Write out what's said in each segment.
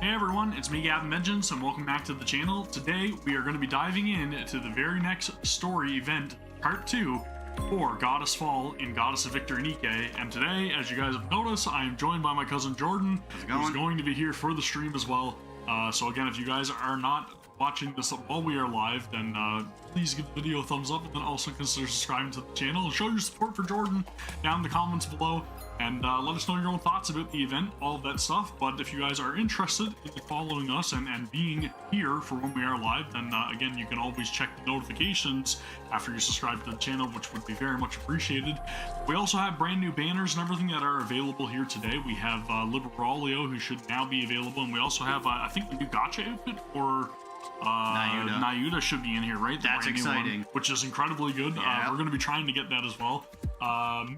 Hey everyone, it's me Gavin, and welcome back to the channel. Today we are going to be diving into the very next story event, part 2, for Goddess Fall in Goddess of Victory NIKKE. And today, as you guys have noticed, I am joined by my cousin Jordan, who's going to be here for the stream as well. So again, if you guys are not watching this while we are live, then please give the video a thumbs up, and then also consider subscribing to the channel and show your support for Jordan down in the comments below, and let us know your own thoughts about the event, all of that stuff. But if you guys are interested in following us and being here for when we are live, then again, you can always check the notifications after you subscribe to the channel, which would be very much appreciated. We also have brand new banners and everything that are available here today. We have Liberalio, who should now be available, and we also have I think the new gacha outfit for Nayuda should be in here, right? That's exciting. One, which is incredibly good. We're going to be trying to get that as well.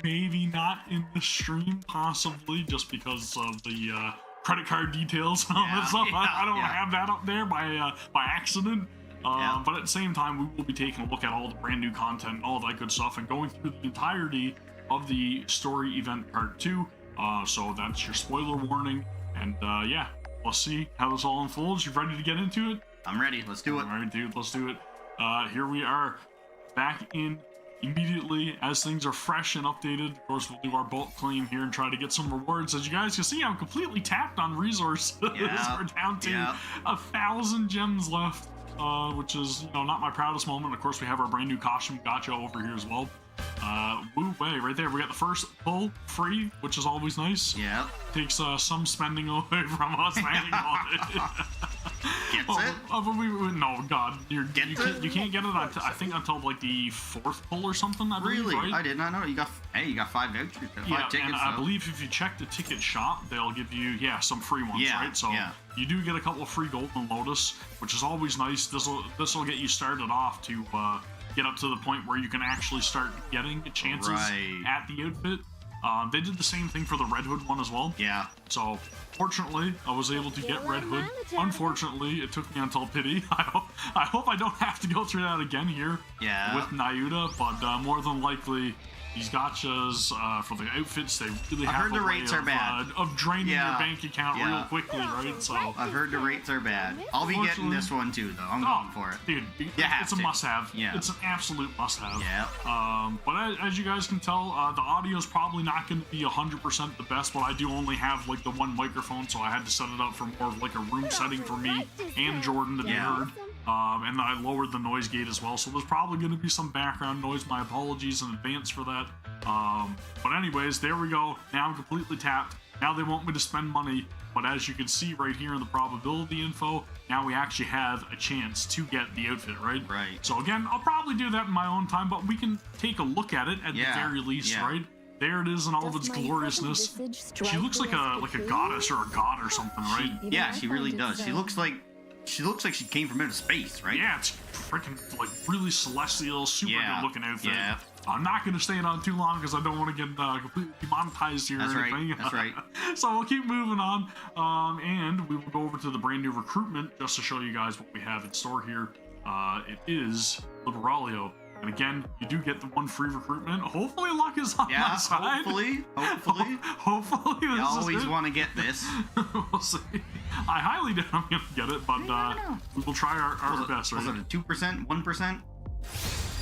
Maybe not in the stream, possibly, just because of the credit card details and all that stuff. I don't want to have that up there by accident. But at the same time, we will be taking a look at all the brand new content and all that good stuff and going through the entirety of the story event part 2. So that's your spoiler warning. And yeah, let's see how this all unfolds. You ready to get into it? I'm ready. Let's do it. All right, dude, let's do it. Here we are, back in immediately as things are fresh and updated. Of course, we'll do our bulk claim here and try to get some rewards. As you guys can see, I'm completely tapped on resources. We're down to 1,000 gems left, which is, not my proudest moment. Of course, we have our brand new costume gacha over here as well. Woo way, right there. We got the first pull free, which is always nice. Yeah. Takes some spending away from us. Hanging on it. Gets it? No, God, you can't get it. I think until like the 4th pull or something. I believe, really? Right? I did not know. You got 5 vouchers, 5 tickets. And I believe if you check the ticket shop, they'll give you some free ones, right? So you do get a couple of free Golden Lotus, which is always nice. This will get you started off to get up to the point where you can actually start getting chances at the outfit. They did the same thing for the Red Hood one as well. Yeah. So, fortunately, I was able to get Red Hood. Unfortunately, it took me until Pity. I hope I don't have to go through that again here with Nayuda, but more than likely, these gachas for the outfits, they really have a way of draining your bank account real quickly, right? So I've heard the rates are bad. I'll be getting this one too, though. I'm going for it. Dude, it's a must-have. Yeah. It's an absolute must-have. Yeah. But as you guys can tell, the audio is probably not going to be 100% the best, but I do only have like the one microphone, so I had to set it up for more of like a room setting for me and Jordan to be heard. And then I lowered the noise gate as well, so there's probably going to be some background noise. My apologies in advance for that. But anyways, there we go. Now I'm completely tapped. Now they want me to spend money, but as you can see right here in the probability info, now we actually have a chance to get the outfit, right? Right. So again, I'll probably do that in my own time, but we can take a look at it at the very least, right? There it is in all of its gloriousness. She looks like a goddess or a god or something, right? Yeah, she really does. She looks like she came from outer space, right? Yeah, it's freaking like really celestial, super good looking outfit. Yeah. I'm not going to stay on too long because I don't want to get completely demonetized here or anything. That's right. So we'll keep moving on, and we will go over to the brand new recruitment just to show you guys what we have in store here. It is Liberalio. And again, you do get the one free recruitment. Hopefully luck is on my side. Hopefully. Hopefully this you always want to get this. We'll see. I highly doubt I'm going to get it, but we will try our best, right? Was it a 2%? 1%?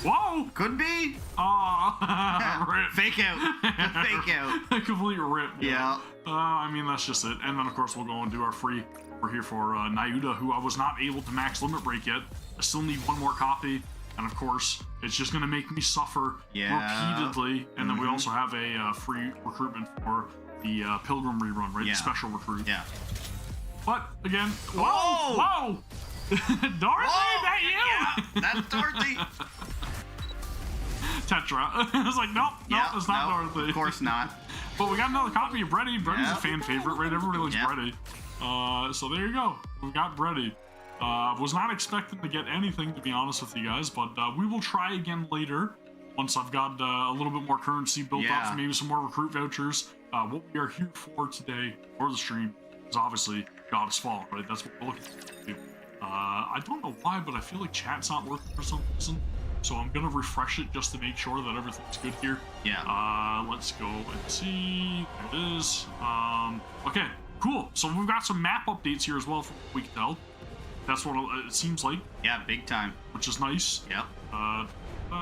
Whoa! Could be. Rip. Fake out. Fake out. Complete rip. Yeah. I mean, that's just it. And then, of course, we'll go and do our free. We're here for Nayuda, who I was not able to max limit break yet. I still need one more copy. And of course, it's just going to make me suffer repeatedly. And then we also have a free recruitment for the Pilgrim rerun, right? The special recruit. Yeah. But again, whoa! Dorothy, is that you? Yeah, that's Dorothy. Tetra. I was like, nope, it's not Dorothy. Of course not. But we got another copy of Bredy. Bredy's a fan favorite, right? Everybody likes Bredy. So there you go. We got Bredy. Was not expecting to get anything, to be honest with you guys, but we will try again later once I've got a little bit more currency built up, maybe some more recruit vouchers. What we are here for today, for the stream, is obviously Goddess Fall, right? That's what we're looking to do. I don't know why, but I feel like chat's not working for some reason, so I'm gonna refresh it just to make sure that everything's good here. Yeah. Let's go and see. There it is. Okay. Cool. So we've got some map updates here as well from what we can tell. That's what it seems like. Yeah, big time. Which is nice. Yep.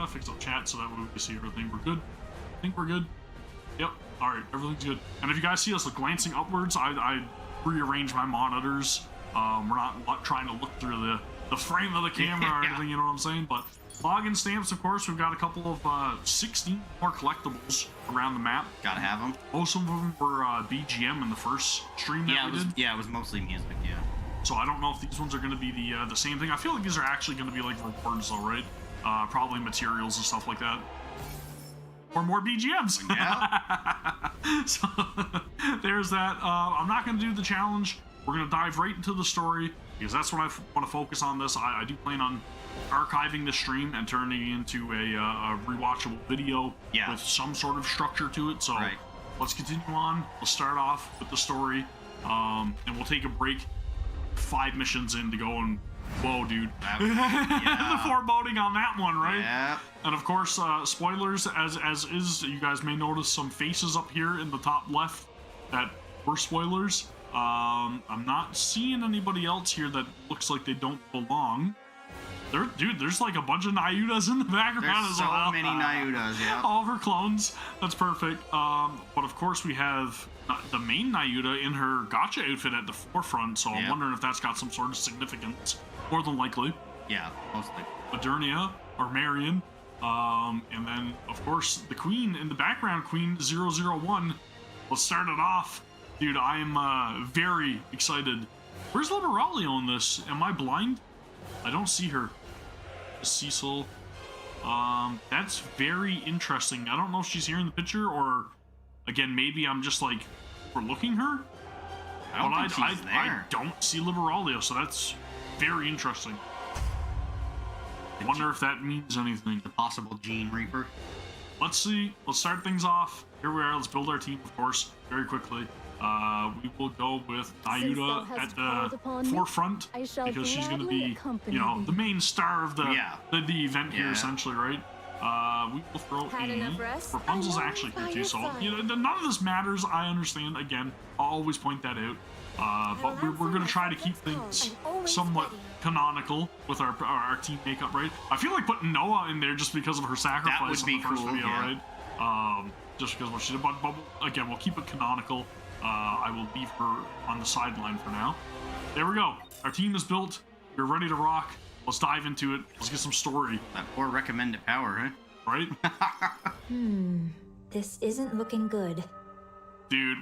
Fix up chat so that we can see everything. We're good. I think we're good. Yep. All right. Everything's good. And if you guys see us glancing upwards, I rearrange my monitors. We're not trying to look through the frame of the camera or anything. You know what I'm saying? But login stamps, of course. We've got a couple of 16 more collectibles around the map. Gotta have them. Most of them were BGM in the first stream that we did. Yeah, it was mostly music. Yeah. So I don't know if these ones are going to be the same thing. I feel like these are actually going to be like rewards, though, right? Probably materials and stuff like that. Or more BGMs. Yeah. So there's that. I'm not going to do the challenge. We're going to dive right into the story because that's what I want to focus on this. I do plan on archiving the stream and turning it into a rewatchable video with some sort of structure to it. So let's continue on. We'll start off with the story, and we'll take a break 5 missions in to go and whoa, dude. The foreboding on that one, right? Yeah. And of course, spoilers as is. You guys may notice some faces up here in the top left that were spoilers. I'm not seeing anybody else here that looks like they don't belong. There's like a bunch of Nayudas in the background as well. So many Nayudas, yeah. All of her clones. That's perfect. But of course we have the main Nayuda in her gotcha outfit at the forefront, so I'm wondering if that's got some sort of significance. More than likely. Yeah, mostly. Adurnia, or Marion. And then, of course, the queen in the background, Queen 001. Let's start it off. Dude, I am very excited. Where's Liberalio in this? Am I blind? I don't see her. Cecil. That's very interesting. I don't know if she's here in the picture or, again, maybe I'm just like overlooking her. I don't see Liberalio, so that's very interesting. Wonder if that means anything. The possible Gene Reaper. Let's see. Let's start things off. Here we are. Let's build our team, of course, very quickly. We will go with Nayuda at the forefront because she's going to be, you know, the main star of the event here, essentially, right? We will throw in Rapunzel's actually here too, so you know, none of this matters. I understand. Again, I'll always point that out. But we're going to try to keep things somewhat canonical with our team makeup, right? I feel like putting Noah in there just because of her sacrifice in the first video, right? Just because of what she did. But again, we'll keep it canonical. I will leave her on the sideline for now. There we go. Our team is built. We're ready to rock. Let's dive into it. Let's get some story. That poor recommended power, huh? Right? This isn't looking good. Dude.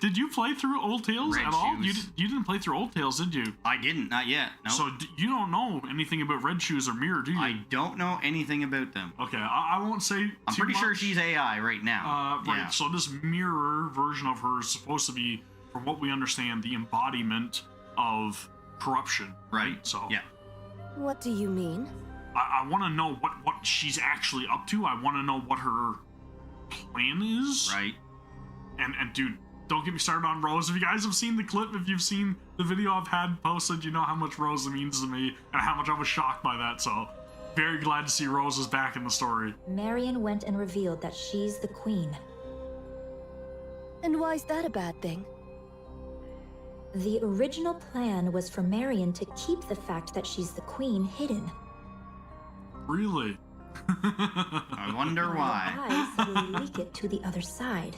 Did you play through Old Tales at all? You didn't play through Old Tales, did you? I didn't, not yet. No. So you don't know anything about Red Shoes or Mirror, do you? I don't know anything about them. Okay, I won't say I'm pretty sure she's AI right now. Right, so this Mirror version of her is supposed to be, from what we understand, the embodiment of corruption, right? So yeah. What do you mean? I want to know what she's actually up to. I want to know what her plan is. Right. And dude, don't get me started on Rose. If you guys have seen the clip, if you've seen the video I've had posted, you know how much Rose means to me and how much I was shocked by that. So very glad to see Rose is back in the story. Marion went and revealed that she's the queen. And why's that a bad thing? The original plan was for Marion to keep the fact that she's the queen hidden. Really? I wonder why. Eyes will leak it to the other side.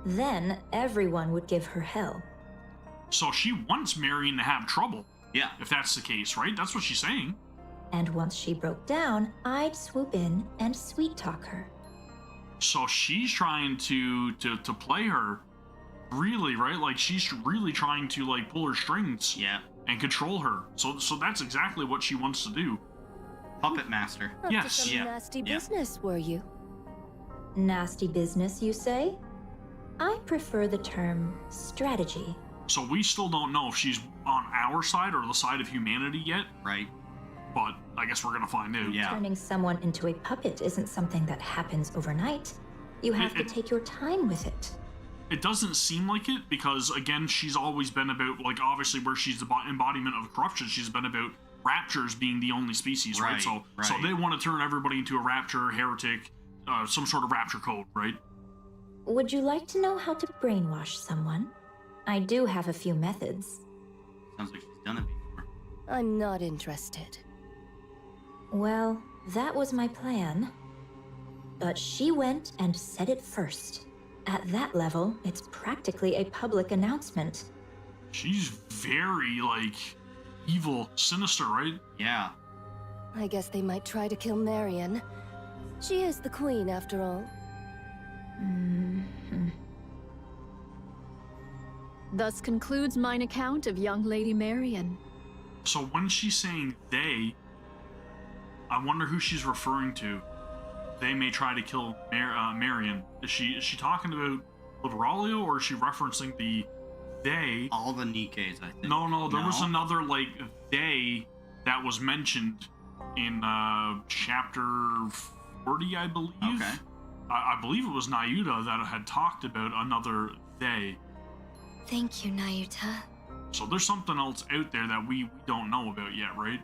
Then everyone would give her hell. So she wants Marion to have trouble. Yeah. If that's the case, right? That's what she's saying. And once she broke down, I'd swoop in and sweet talk her. So she's trying to play her, really, right? Like she's really trying to like pull her strings, and control her. So that's exactly what she wants to do. Puppet master. Up to some nasty business, were you? Nasty business, you say? I prefer the term strategy. So we still don't know if she's on our side or the side of humanity yet. Right. But I guess we're gonna find out. Yeah. Turning someone into a puppet isn't something that happens overnight. You have to take your time with it. It doesn't seem like it because, again, she's always been about, like, obviously where she's the embodiment of corruption, she's been about raptures being the only species, right? So they want to turn everybody into a rapture, heretic, some sort of rapture code, right? Would you like to know how to brainwash someone? I do have a few methods. Sounds like she's done it before. I'm not interested. Well, that was my plan. But she went and said it first. At that level, it's practically a public announcement. She's very, like, evil, sinister, right? Yeah. I guess they might try to kill Marion. She is the queen, after all. Thus concludes mine account of young Lady Marion. So when she's saying they, I wonder who she's referring to. They may try to kill Marion. Is she talking about Liberalia, or is she referencing the they? All the NIKKEs, I think. No, there was another, like, they that was mentioned in chapter 40, I believe. Okay. I believe it was Nayuta that had talked about another they. Thank you, Nayuta. So there's something else out there that we don't know about yet, right?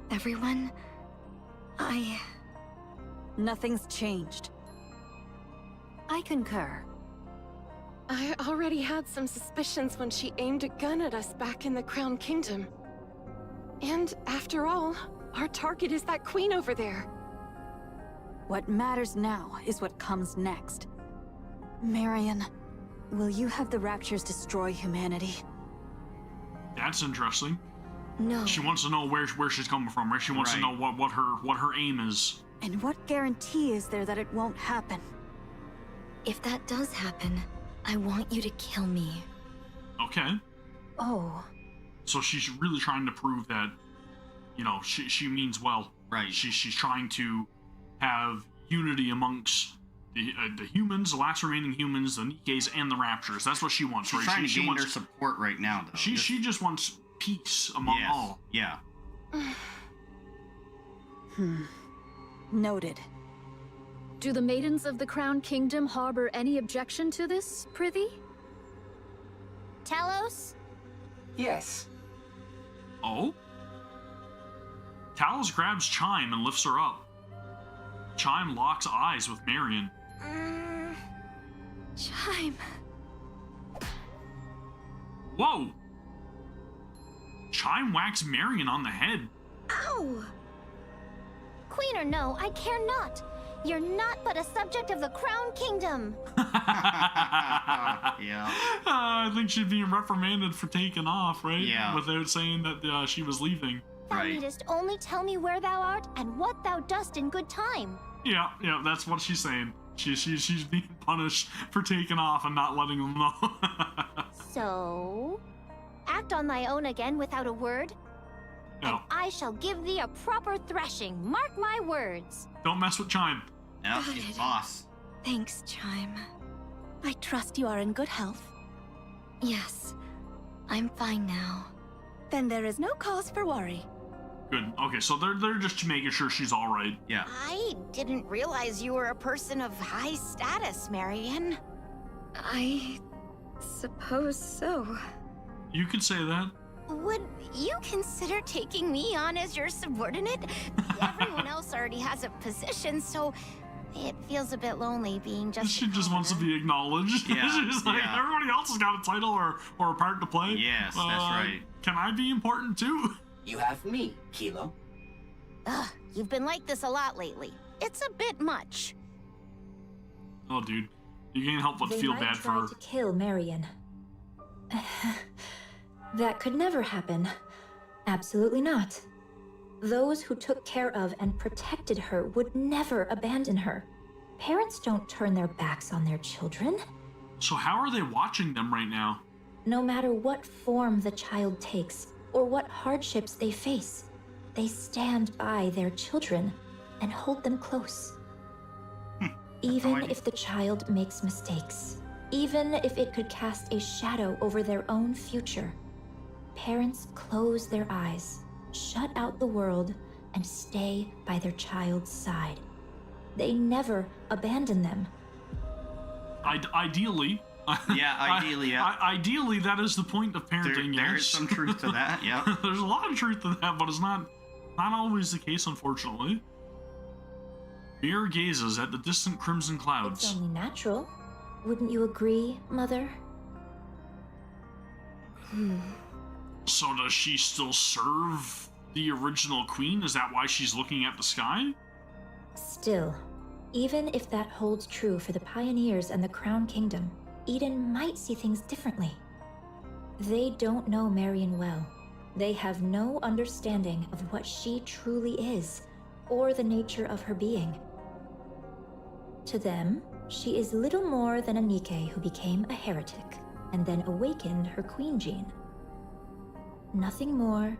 Everyone? Nothing's changed. I concur. I already had some suspicions when she aimed a gun at us back in the Crown Kingdom. And after all, our target is that queen over there. What matters now is what comes next. Marion, will you have the Raptures destroy humanity? That's interesting. No. She wants to know where she's coming from, right? She wants to know what her aim is. And what guarantee is there that it won't happen? If that does happen, I want you to kill me. Okay. Oh. So she's really trying to prove that, you know, she means well. Right. She's trying to have unity amongst the humans, the last remaining humans, the NIKKEs, and the Raptures. That's what she wants, She's right? trying to gain wants their support right now, though. She just wants peace among all. Yeah. Noted. Do the maidens of the Crown Kingdom harbor any objection to this, prithee? Talos? Yes. Oh? Talos grabs Chime and lifts her up. Chime locks eyes with Marion. Chime. Whoa! Chime whacks Marion on the head. Ow! Queen or no, I care not. You're not but a subject of the Crown Kingdom. Yeah. I think she's being reprimanded for taking off, right? Yeah. Without saying that she was leaving. Thou needest only tell me where thou art and what thou dost in good time. Yeah, that's what she's saying. She's being punished for taking off and not letting them know. So, act on thy own again without a word, No. and I shall give thee a proper threshing. Mark my words. Don't mess with Chime. Yeah, she's boss. Thanks, Chime. I trust you are in good health. Yes, I'm fine now. Then there is no cause for worry. Good. Okay, so they're just making sure she's all right. Yeah. I didn't realize you were a person of high status, Marion. I suppose so. You could say that. Would you consider taking me on as your subordinate? Everyone else already has a position, so it feels a bit lonely being just. She just wants to be acknowledged. Yeah, She's like, yeah. everybody else has got a title or a part to play. Yes, that's right. Can I be important too? You have me, Kilo. Ugh, you've been like this a lot lately. It's a bit much. Oh, dude. You can't help but They feel might bad for try her. to kill Marion. That could never happen. Absolutely not. Those who took care of and protected her would never abandon her. Parents don't turn their backs on their children. So how are they watching them right now? No matter what form the child takes or what hardships they face, they stand by their children and hold them close. Even if the child makes mistakes, even if it could cast a shadow over their own future, parents close their eyes, shut out the world, and stay by their child's side. They never abandon them. Ideally. Yeah, ideally, yeah. Ideally, that is the point of parenting. There yes. is some truth to that, yeah. There's a lot of truth to that, but it's not always the case, unfortunately. Mir gazes at the distant crimson It's clouds. only natural. Wouldn't you agree, Mother? So does she still serve the original queen? Is that why she's looking at the sky? Still, even if that holds true for the pioneers and the Crown Kingdom, Eden might see things differently. They don't know Marion well. They have no understanding of what she truly is, or the nature of her being. To them, she is little more than a NIKKE who became a heretic, and then awakened her queen gene. Nothing more,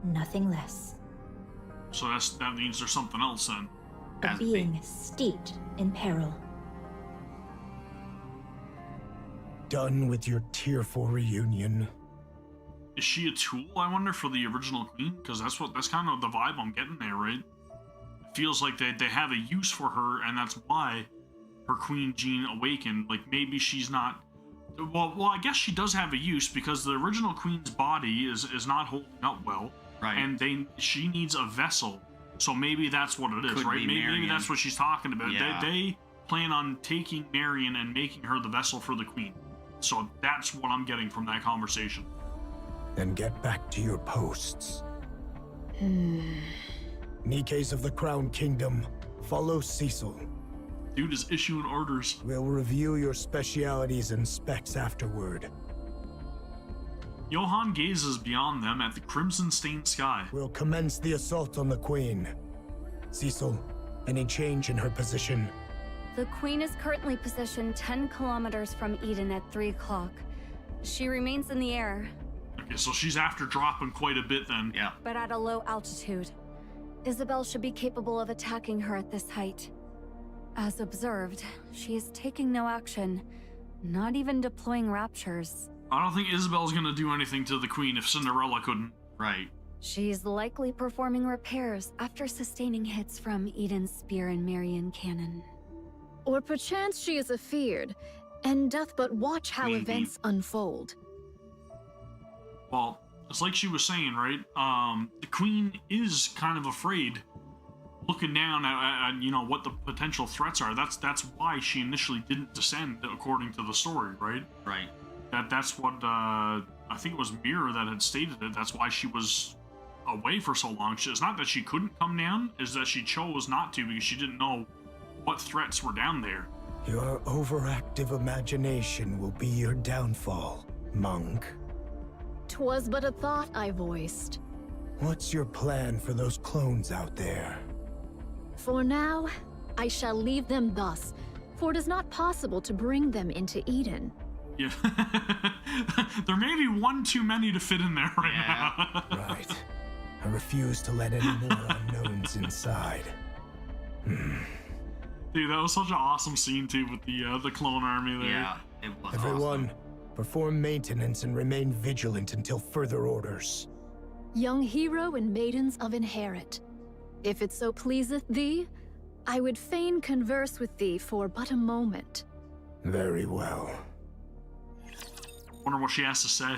nothing less. So that means there's something else then. A being steeped in peril. Done with your tearful reunion. Is she a tool, I wonder, for the original queen? Because that's kind of the vibe I'm getting there, right? It feels like they have a use for her, and that's why her queen gene awakened. Like, maybe she's not... Well, I guess she does have a use, because the original queen's body is not holding up well. Right. And she needs a vessel. So maybe that's what it is, Could right? be Maybe Marion. that's what she's talking about. Yeah. They plan on taking Marion and making her the vessel for the queen. So that's what I'm getting from that conversation. Then get back to your posts. Nikkes of the Crown Kingdom, follow Cecil. Dude is issuing orders. We'll review your specialities and specs afterward. Johann gazes beyond them at the crimson-stained sky. We'll commence the assault on the Queen. Cecil, any change in her position? The Queen is currently positioned 10 kilometers from Eden at 3 o'clock. She remains in the air, Okay, so she's after dropping quite a bit then. Yeah. but at a low altitude. Isabel should be capable of attacking her at this height. As observed, she is taking no action, not even deploying raptures. I don't think Isabel's gonna do anything to the queen if Cinderella couldn't. Right. She's likely performing repairs after sustaining hits from Eden's spear and Marion cannon. Or perchance she is afeared, and doth but watch how Maybe. events unfold. Well, it's like she was saying, right? The queen is kind of afraid, looking down at what the potential threats are. That's why she initially didn't descend, according to the story, right? Right. That's what I think it was Mirror that had stated it. That's why she was away for so long. It's not that she couldn't come down, is that she chose not to because she didn't know what threats were down there. Your overactive imagination will be your downfall, monk. 'Twas but a thought I voiced. What's your plan for those clones out there? For now, I shall leave them thus, for it is not possible to bring them into Eden. Yeah. There may be one too many to fit in there right now. Right. I refuse to let any more unknowns inside. Dude, that was such an awesome scene too with the clone army there. Yeah, it was Everyone, awesome. perform maintenance and remain vigilant until further orders. Young hero and maidens of Inherit, if it so pleaseth thee, I would fain converse with thee for but a moment. Very well. Wonder what she has to say.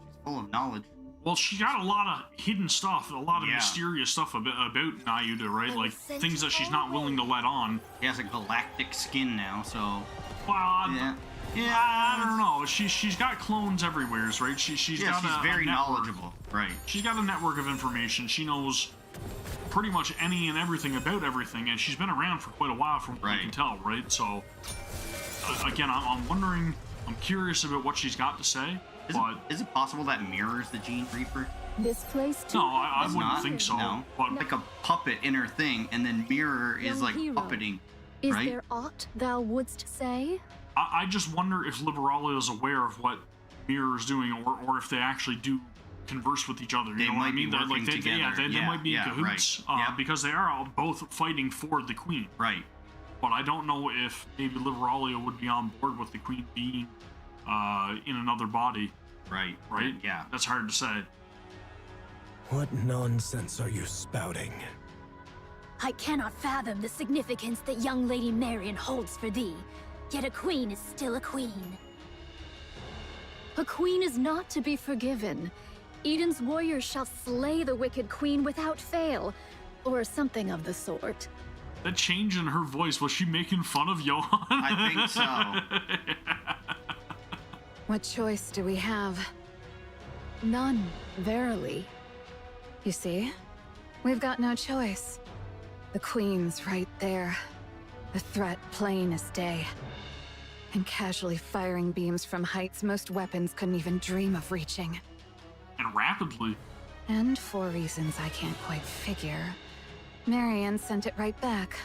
She's full of knowledge. Well, she got a lot of hidden stuff, a lot of Yeah. mysterious stuff about Nayuda, right? Like things that she's not willing to let on. She has a galactic skin now, so Well, yeah. I don't know. She's got clones everywhere, right? She's Yeah, got she's a very network. knowledgeable. Right. She's got a network of information. She knows pretty much any and everything about everything, and she's been around for quite a while from what you can tell, right? So, again, I'm wondering, I'm curious about what she's got to say, Is it possible that mirrors the Gene Reaper? This place too. No, I It's wouldn't not? think so. No. But Like a puppet in her thing, and then Mirror is Young like hero. puppeting, Is right? there aught thou wouldst say? I just wonder if Liberalia is aware of what Mirror is doing, or if they actually do converse with each other. You They know what I might be mean? They working together. they Yeah, might be in yeah, cahoots, right. Yep. because they are all both fighting for the Queen. Right. But I don't know if maybe Liberalia would be on board with the Queen being in another body. Right. Right? Yeah. That's hard to say. What nonsense are you spouting? I cannot fathom the significance that young Lady Marion holds for thee, yet a queen is still a queen. A queen is not to be forgiven, Eden's warriors shall slay the wicked queen without fail, or something of the sort. That change in her voice, was she making fun of Johan? I think so. What choice do we have? None, verily. You see, we've got no choice. The queen's right there. The threat plain as day. And casually firing beams from heights most weapons couldn't even dream of reaching. And rapidly. And for reasons I can't quite figure, Marion sent it right back.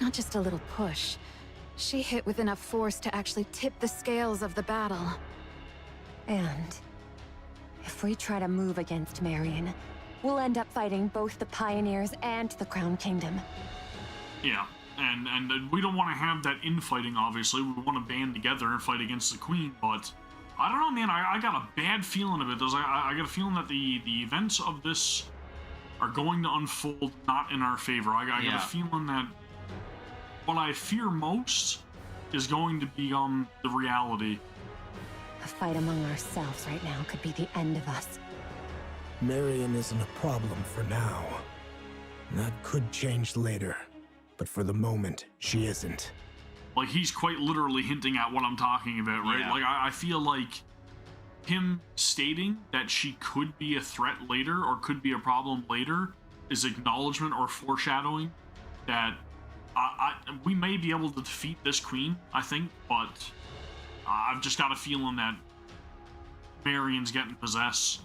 Not just a little push. She hit with enough force to actually tip the scales of the battle. And if we try to move against Marion, we'll end up fighting both the Pioneers and the Crown Kingdom. Yeah, and we don't want to have that infighting, obviously. We want to band together and fight against the Queen, but I don't know, man. I got a bad feeling of it. I got a feeling that the events of this are going to unfold not in our favor. I got a feeling that what I fear most is going to become the reality. A fight among ourselves right now could be the end of us. Marion isn't a problem for now. That could change later, but for the moment, she isn't. Like, he's quite literally hinting at what I'm talking about, right? Yeah. Like, I feel like him stating that she could be a threat later or could be a problem later is acknowledgement or foreshadowing that we may be able to defeat this queen, I think, but I've just got a feeling that Marion's getting possessed.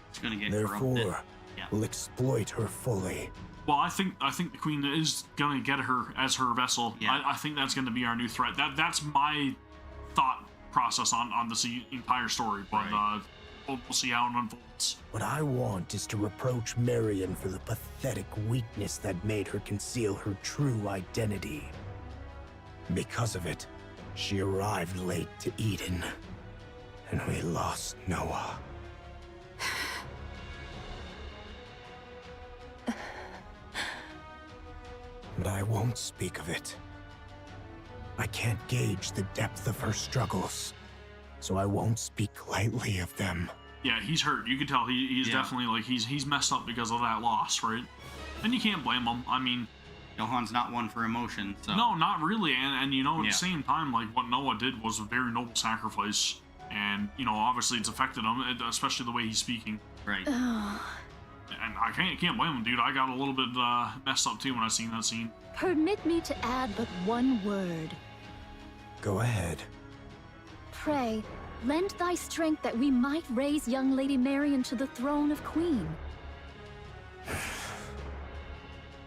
It's gonna get Therefore, corrupted. Yeah. we'll exploit her fully. Well, I think the queen is gonna get her as her vessel. Yeah. I think that's gonna be our new threat. That's my thought process on this entire story. But Right. we'll see how it unfolds. What I want is to reproach Marion for the pathetic weakness that made her conceal her true identity. Because of it, she arrived late to Eden, and we lost Noah. But I won't speak of it. I can't gauge the depth of her struggles, so I won't speak lightly of them. Yeah, he's hurt. You can tell he's definitely like he's messed up because of that loss, right? And you can't blame him. I mean, Johan's not one for emotion, so. no, not really. And you know, at the same time, like what Noah did was a very noble sacrifice, and you know, obviously it's affected him, especially the way he's speaking. Right. And I can't blame him, dude. I got a little bit messed up too when I seen that scene. Permit me to add but one word. Go ahead. Pray, lend thy strength that we might raise young Lady Marion to the throne of Queen.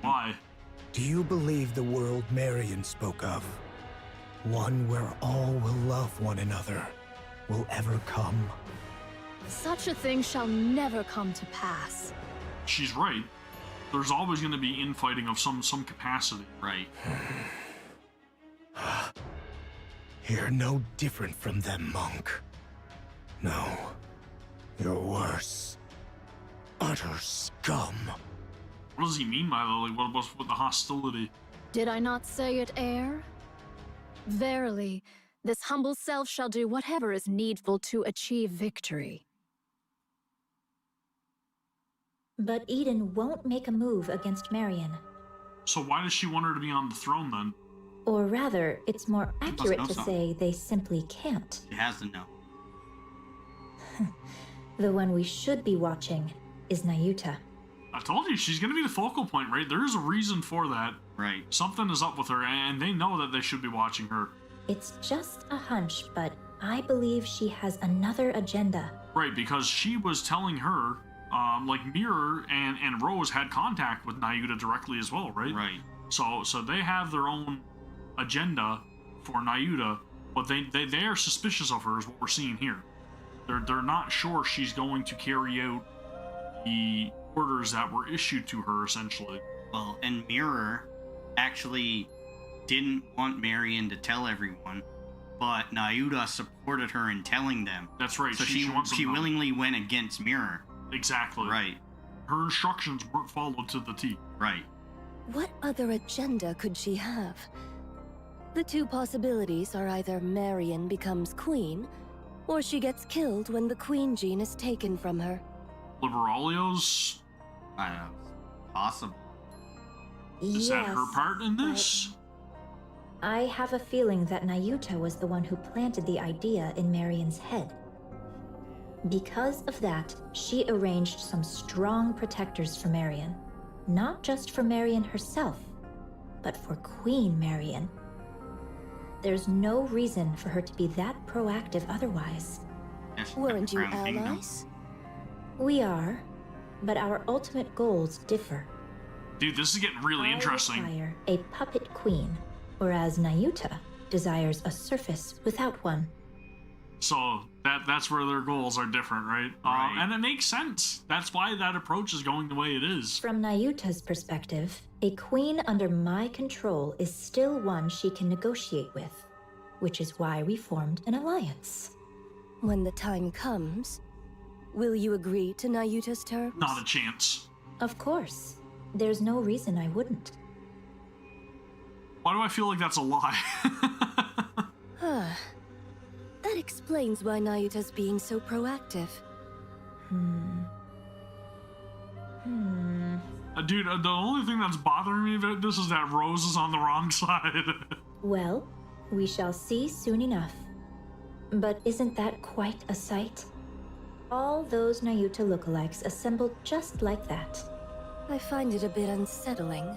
Why? Do you believe the world Marion spoke of? One where all will love one another will ever come? Such a thing shall never come to pass. She's right. There's always going to be infighting of some capacity. Right. You're no different from them, monk. No, you're worse. Utter scum. What does he mean by that? Like, what's with the hostility? Did I not say it, heir? Verily, this humble self shall do whatever is needful to achieve victory. But Eden won't make a move against Marion. So why does she want her to be on the throne then? Or rather, it's more accurate know to something. say they simply can't. She has to know. The one we should be watching is Nayuta. I told you, she's going to be the focal point, right? There is a reason for that. Right. Something is up with her, and they know that they should be watching her. It's just a hunch, but I believe she has another agenda. Right, because she was telling her, like Mirror and Rose had contact with Nayuta directly as well, right? Right. So they have their own agenda for Nayuta, but they are suspicious of her, is what we're seeing here. They're not sure she's going to carry out the orders that were issued to her, essentially. Well, and Mirror actually didn't want Marion to tell everyone, but Nayuta supported her in telling them. That's right. So wants them she to know. willingly went against Mirror. Exactly. Right. Her instructions weren't followed to the T. Right. What other agenda could she have? The two possibilities are either Marion becomes queen, or she gets killed when the queen gene is taken from her. Liberalios? I don't know. Possible. Is that her part in this? I have a feeling that Nayuta was the one who planted the idea in Marion's head. Because of that, she arranged some strong protectors for Marion. Not just for Marion herself, but for Queen Marion. There's no reason for her to be that proactive otherwise. Weren't you allies? We are, but our ultimate goals differ. Dude, this is getting really interesting. I desire a puppet queen, whereas Nayuta desires a surface without one. So that's where their goals are different, right? And it makes sense. That's why that approach is going the way it is. From Nayuta's perspective, a queen under my control is still one she can negotiate with, which is why we formed an alliance. When the time comes, will you agree to Nayuta's terms? Not a chance. Of course. There's no reason I wouldn't. Why do I feel like that's a lie? That explains why Nayuta's being so proactive. Dude, the only thing that's bothering me about this is that Rose is on the wrong side. Well, we shall see soon enough. But isn't that quite a sight? All those Nayuta lookalikes assembled just like that. I find it a bit unsettling.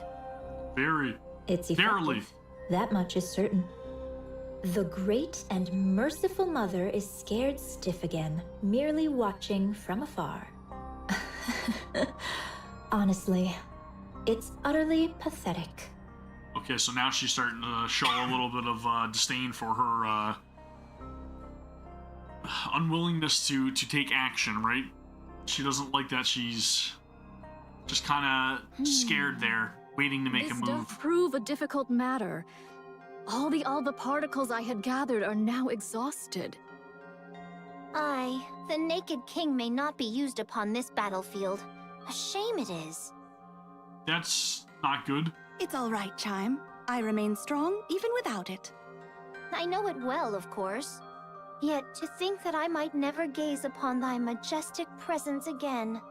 Very. It's effective. That much is certain. The great and merciful mother is scared stiff again, merely watching from afar. Honestly, it's utterly pathetic. Okay, so now she's starting to show a little bit of disdain for her unwillingness to take action, right? She doesn't like that she's just kind of scared there, waiting to make a move. This does prove a difficult matter. All the particles I had gathered are now exhausted. Aye, the Naked King may not be used upon this battlefield. A shame it is. That's not good. It's all right, Chime. I remain strong even without it. I know it well, of course. Yet to think that I might never gaze upon thy majestic presence again.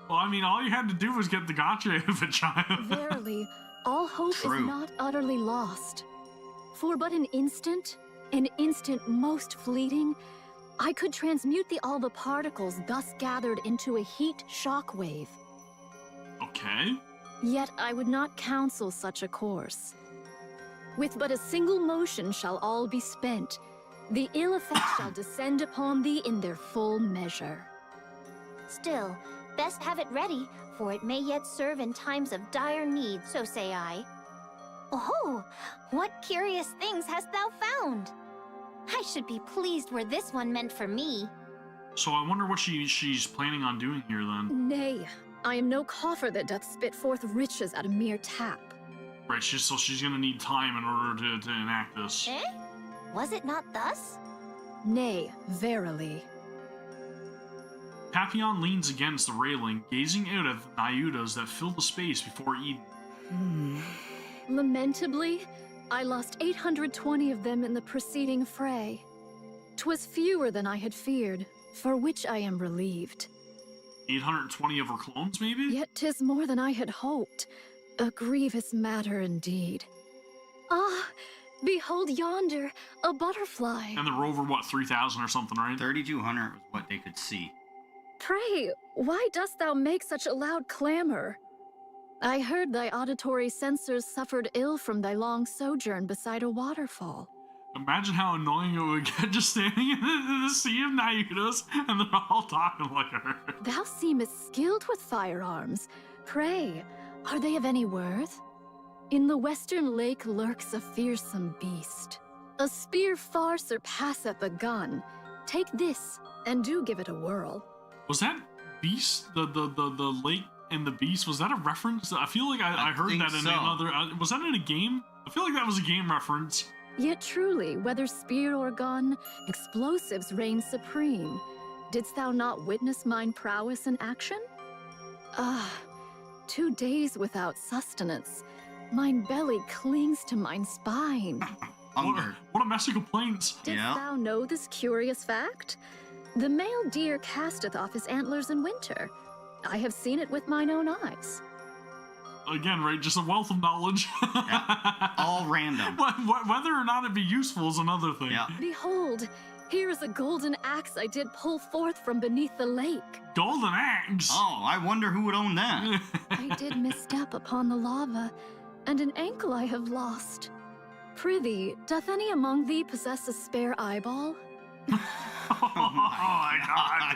Well, I mean, all you had to do was get the gotcha out of it, child. Verily, all hope is not utterly lost. For but an instant most fleeting, I could transmute the Alba particles thus gathered into a heat shockwave. Okay. Yet I would not counsel such a course. With but a single motion shall all be spent. The ill effects shall descend upon thee in their full measure. Still, best have it ready, for it may yet serve in times of dire need, so say I. Oh, what curious things hast thou found? I should be pleased were this one meant for me. So I wonder what she's planning on doing here then. Nay, I am no coffer that doth spit forth riches at a mere tap. Right, so she's gonna need time in order to enact this. Eh? Was it not thus? Nay, verily. Papillon leans against the railing, gazing out at the Nayutas that fill the space before Eden. Lamentably, I lost 820 of them in the preceding fray. 'Twas fewer than I had feared, for which I am relieved. 820 of her clones, maybe? Yet 'tis more than I had hoped. A grievous matter indeed. Ah, behold yonder, a butterfly. And there were over, what, 3,000 or something, right? 3,200 was what they could see. Pray, why dost thou make such a loud clamor? I heard thy auditory sensors suffered ill from thy long sojourn beside a waterfall. Imagine how annoying it would get just standing in the sea of Nayutas and they're all talking like her. Thou seemest skilled with firearms. Pray, are they of any worth? In the western lake lurks a fearsome beast. A spear far surpasseth a gun. Take this, and do give it a whirl. Was that beast, the lake and the beast, was that a reference? I feel like I heard that in another, was that in a game? I feel like that was a game reference. Yet truly, whether spear or gun, explosives reign supreme. Didst thou not witness mine prowess in action? 2 days without sustenance. Mine belly clings to mine spine. Hunger. What a mess of complaints. Didst Yeah. thou know this curious fact? The male deer casteth off his antlers in winter. I have seen it with mine own eyes. Again, right? Just a wealth of knowledge. All random. Whether or not it be useful is another thing. Yeah. Behold, here is a golden axe I did pull forth from beneath the lake. Golden axe. Oh, I wonder who would own that. I did misstep upon the lava, and an ankle I have lost. Prithee, doth any among thee possess a spare eyeball? Oh my god.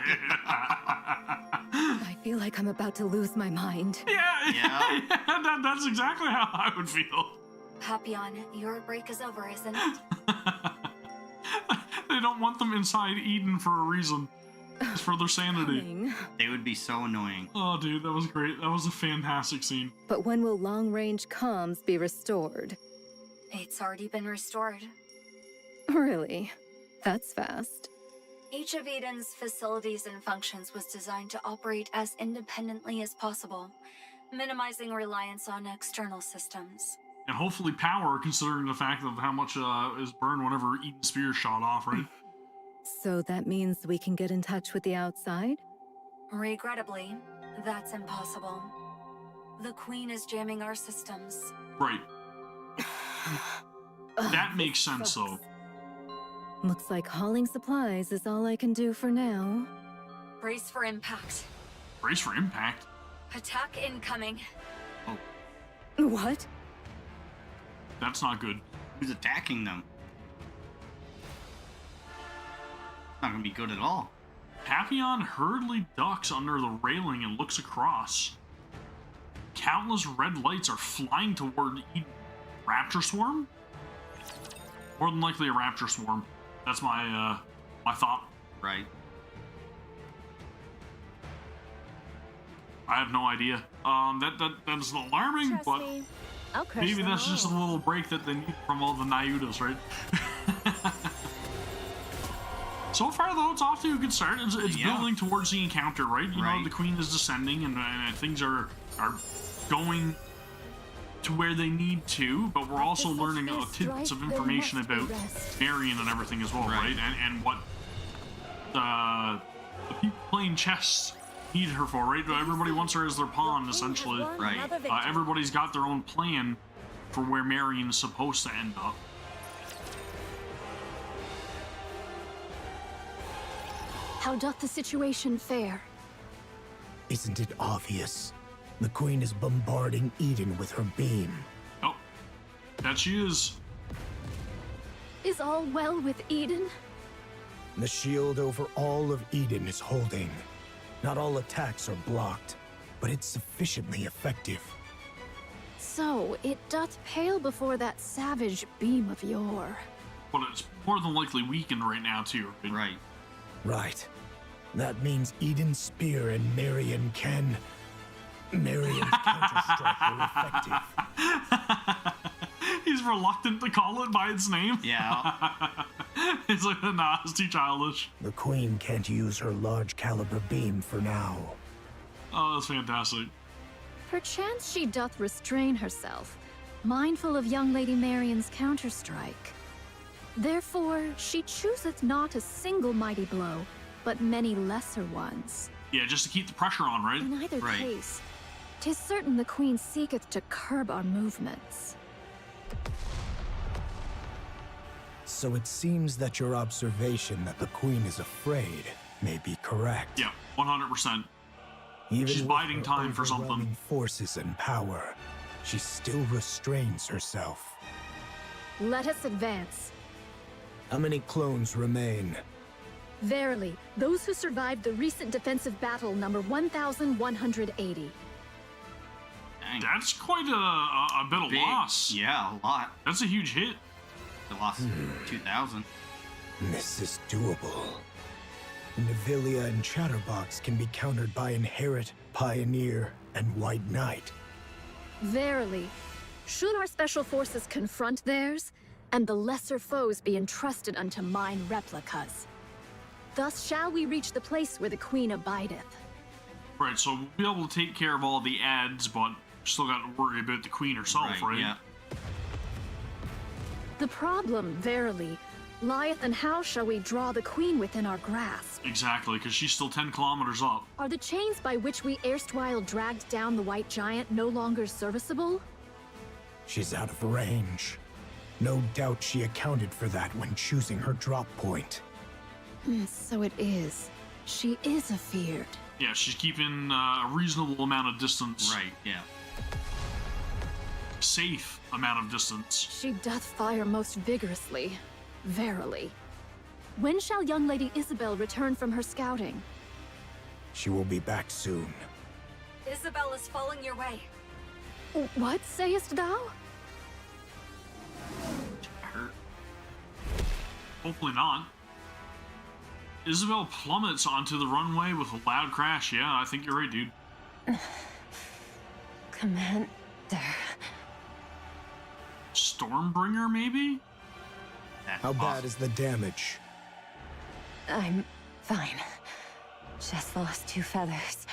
I feel like I'm about to lose my mind. Yeah. That's exactly how I would feel. Papillon, your break is over, isn't it? They don't want them inside Eden for a reason. It's for their sanity. Coming. They would be so annoying. Oh, dude, that was great. That was a fantastic scene. But when will long-range comms be restored? It's already been restored. Really? That's fast. Each of Eden's facilities and functions was designed to operate as independently as possible, minimizing reliance on external systems. And hopefully power, considering the fact of how much is burned whenever Eden Spear shot off, right? So that means we can get in touch with the outside? Regrettably, that's impossible. The Queen is jamming our systems. Right. That makes sense, though. Looks like hauling supplies is all I can do for now. Brace for impact. Brace for impact? Attack incoming. What? That's not good. Who's attacking them? Not gonna be good at all. Papillon hurriedly ducks under the railing and looks across. Countless red lights are flying toward Eden. Rapture swarm? More than likely a rapture swarm. That's my my thought. Right. I have no idea. That's alarming, Trust but me, I'll crush maybe them that's just a all. little break that they need from all the Nayudas, right? So far, though, it's off to a good start. It's Yeah. building towards the encounter, right? You know, Right. the Queen is descending, and things are going to where they need to, but we're also such learning fierce tidbits of strife, there information must be about rest. Marion and everything as well, right? And what the people playing chess need her for, right? Everybody wants her as their pawn, essentially. Right. Everybody's got their own plan for where Marion is supposed to end up. How doth the situation fare? Isn't it obvious? The Queen is bombarding Eden with her beam. Oh, that she is. Is all well with Eden? The shield over all of Eden is holding. Not all attacks are blocked, but it's sufficiently effective. So, it doth pale before that savage beam of yore. But it's more than likely weakened right now, too. Right. Right. That means Eden's spear and Marion can... Marion's counter-strike are effective. He's reluctant to call it by its name. Yeah. He's like, nah, it's too childish. The Queen can't use her large caliber beam for now. Oh, that's fantastic. Perchance she doth restrain herself, mindful of young Lady Marion's counterstrike. Therefore, she chooseth not a single mighty blow, but many lesser ones. Yeah, just to keep the pressure on, right? In either Right. case, 'tis certain the Queen seeketh to curb our movements. So it seems that your observation that the Queen is afraid may be correct. Yeah, 100%. Even She's with biding her time for something. overwhelming forces and power, she still restrains herself. Let us advance. How many clones remain? Verily, those who survived the recent defensive battle number 1,180. Dang. That's quite a bit of Big. loss. Yeah, a lot. That's a huge hit. They lost 2,000. This is doable. Nevilia and Chatterbox can be countered by Inherit, Pioneer, and White Knight. Verily, should our special forces confront theirs, and the lesser foes be entrusted unto mine replicas. Thus shall we reach the place where the Queen abideth. Right, so we'll be able to take care of all the ads, but still got to worry about the Queen herself, right? Yeah. The problem, verily, lieth in how shall we draw the queen within our grasp. Exactly, because she's still 10 kilometers up. Are the chains by which we erstwhile dragged down the white giant no longer serviceable? She's out of range. No doubt she accounted for that when choosing her drop point. So it is. She is afeared. Yeah, she's keeping a reasonable amount of distance. Right, yeah. Safe amount of distance. She doth fire most vigorously, verily. When shall young Lady Isabel return from her scouting? She will be back soon. Isabel is falling your way. What sayest thou? Hurt. Hopefully not. Isabel plummets onto the runway with a loud crash. Yeah, I think you're right, dude. Commander. Stormbringer, maybe? How bad is the damage? I'm fine. Just lost 2 feathers.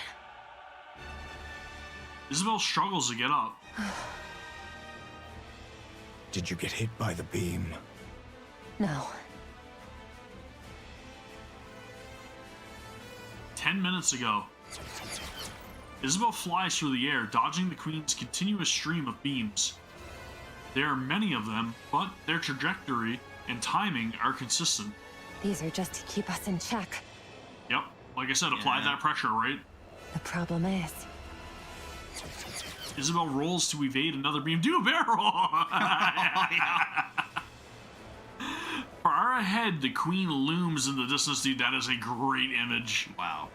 Isabel struggles to get up. Did you get hit by the beam? No. 10 minutes ago. Isabel flies through the air, dodging the Queen's continuous stream of beams. There are many of them, but their trajectory and timing are consistent. These are just to keep us in check. Yep, like I said, apply that pressure, right? The problem is... Isabel rolls to evade another beam. Do a barrel! Far ahead, the Queen looms in the distance, dude. That is a great image. Wow.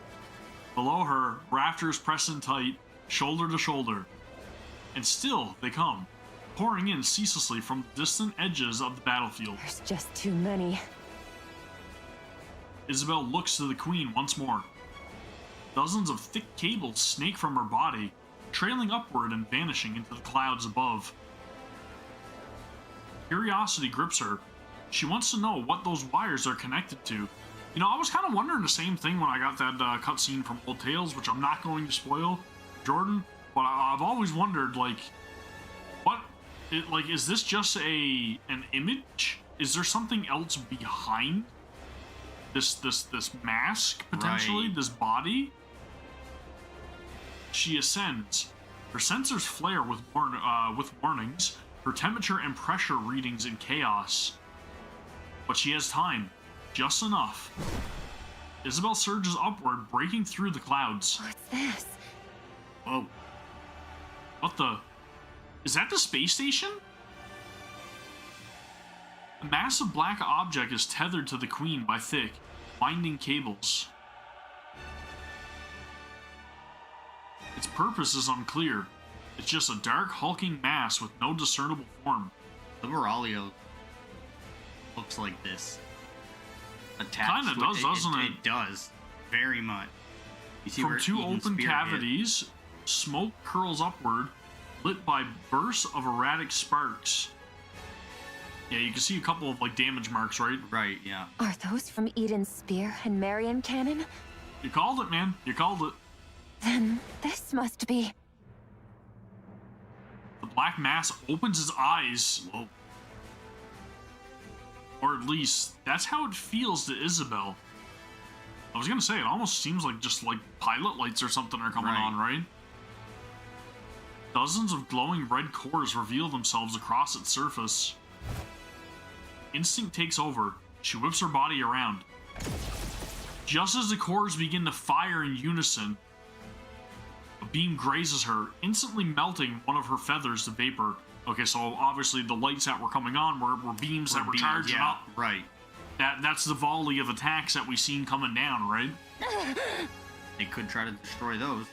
Below her, rafters press in tight, shoulder to shoulder. And still, they come, pouring in ceaselessly from the distant edges of the battlefield. There's just too many. Isabel looks to the Queen once more. Dozens of thick cables snake from her body, trailing upward and vanishing into the clouds above. Curiosity grips her. She wants to know what those wires are connected to. You know, I was kind of wondering the same thing when I got that cutscene from Old Tales, which I'm not going to spoil, Jordan, but I've always wondered, like, is this just an image? Is there something else behind this mask, potentially? Right. This body? She ascends. Her sensors flare with warnings, her temperature and pressure readings in chaos. But she has time. Just enough. Isabel surges upward, breaking through the clouds. What's this? Whoa. What the... Is that the space station? A massive black object is tethered to the Queen by thick, winding cables. Its purpose is unclear. It's just a dark, hulking mass with no discernible form. The Moralio looks like this. Kinda does, doesn't it? It does. Very much. You see From where 2 Eden's open spear cavities, smoke curls upward, lit by bursts of erratic sparks. Yeah, you can see a couple of, like, damage marks, right? Right, yeah. Are those from Eden's spear and Marion cannon? You called it, man. You called it. Then this must be... The black mass opens its eyes. Whoa. Or at least, that's how it feels to Isabel. I was gonna say, it almost seems like just like pilot lights or something are coming on, right? Dozens of glowing red cores reveal themselves across its surface. Instinct takes over. She whips her body around. Just as the cores begin to fire in unison, a beam grazes her, instantly melting one of her feathers to vapor. Okay, so obviously the lights that were coming on were beams that were charging up. Right. That's the volley of attacks that we've seen coming down, right? They could try to destroy those.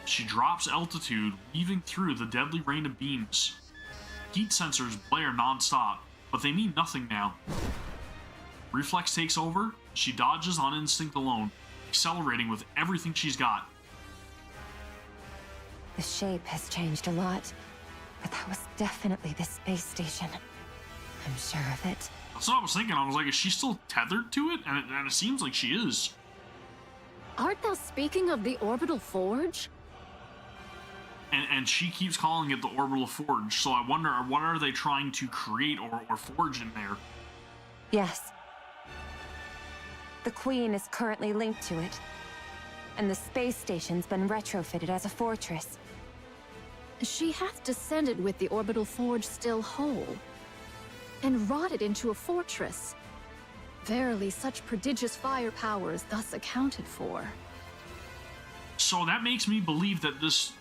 She drops altitude, weaving through the deadly rain of beams. Heat sensors blare non-stop, but they mean nothing now. Reflex takes over. She dodges on instinct alone, accelerating with everything she's got. The shape has changed a lot, but that was definitely the space station. I'm sure of it. That's what I was thinking. I was like, is she still tethered to it? And it seems like she is. Art thou speaking of the orbital forge? and she keeps calling it the orbital forge. So I wonder, what are they trying to create or forge in there? Yes. The Queen is currently linked to it, and the space station's been retrofitted as a fortress. She hath descended with the orbital forge still whole, and wrought it into a fortress. Verily, such prodigious firepower is thus accounted for. So that makes me believe that this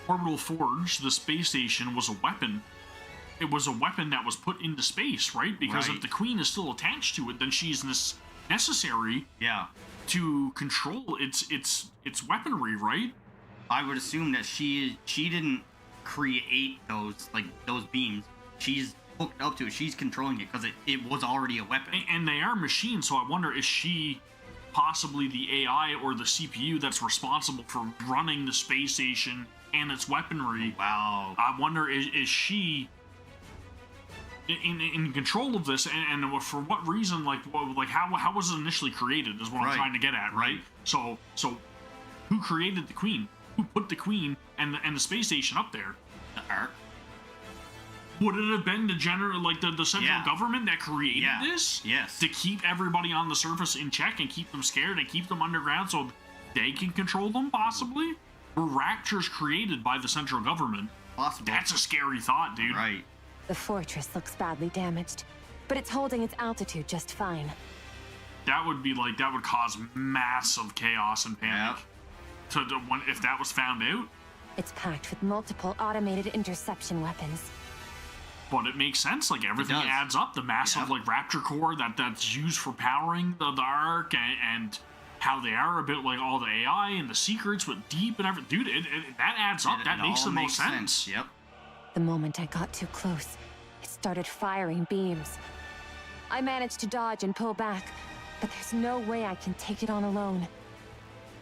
orbital forge, the space station, was a weapon. It was a weapon that was put into space, right? Because if the Queen is still attached to it, then she's necessary to control its weaponry, right? I would assume that she didn't create those beams. She's hooked up to it. She's controlling it because it was already a weapon. And they are machines, so I wonder, is she possibly the AI or the CPU that's responsible for running the space station and its weaponry? Wow. I wonder, is she in control of this, and for what reason? Like how was it initially created? Is what I'm trying to get at, right? So who created the Queen? Who put the Queen and the space station up there? The Ark. Would it have been the central government that created this? Yes. To keep everybody on the surface in check and keep them scared and keep them underground so they can control them, possibly? Were raptures created by the central government? Possible. That's a scary thought, dude. Right. The fortress looks badly damaged, but it's holding its altitude just fine. That would cause massive chaos and panic. If that was found out. It's packed with multiple automated interception weapons. But it makes sense, like everything adds up. The massive raptor core that's used for powering the Ark, and how they are a bit like all the AI and the secrets with deep and everything. Dude, that adds up. That makes the most sense. Yep. The moment I got too close, it started firing beams. I managed to dodge and pull back, but there's no way I can take it on alone.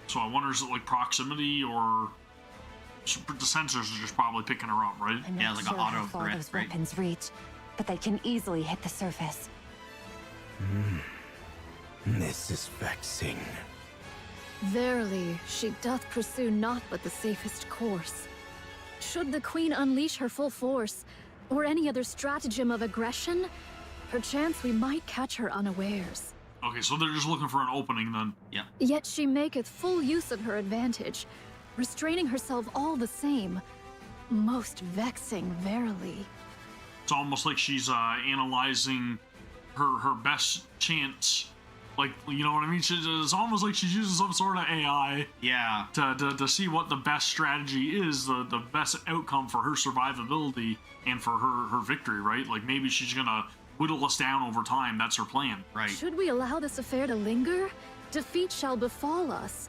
So I wonder, is it like proximity, or the sensors are just probably picking her up, right? I'm not sure how far those weapons reach, but they can easily hit the surface. This is vexing. Verily, she doth pursue naught but the safest course. Should the Queen unleash her full force, or any other stratagem of aggression, perchance we might catch her unawares. Okay, so they're just looking for an opening then. Yeah. Yet she maketh full use of her advantage, restraining herself all the same. Most vexing, verily. It's almost like she's analyzing her best chance. Like, you know what I mean? It's almost like she's using some sort of AI. Yeah. To see what the best strategy is, the best outcome for her survivability and for her victory, right? Like, maybe she's gonna whittle us down over time. That's her plan. Right. Should we allow this affair to linger, defeat shall befall us.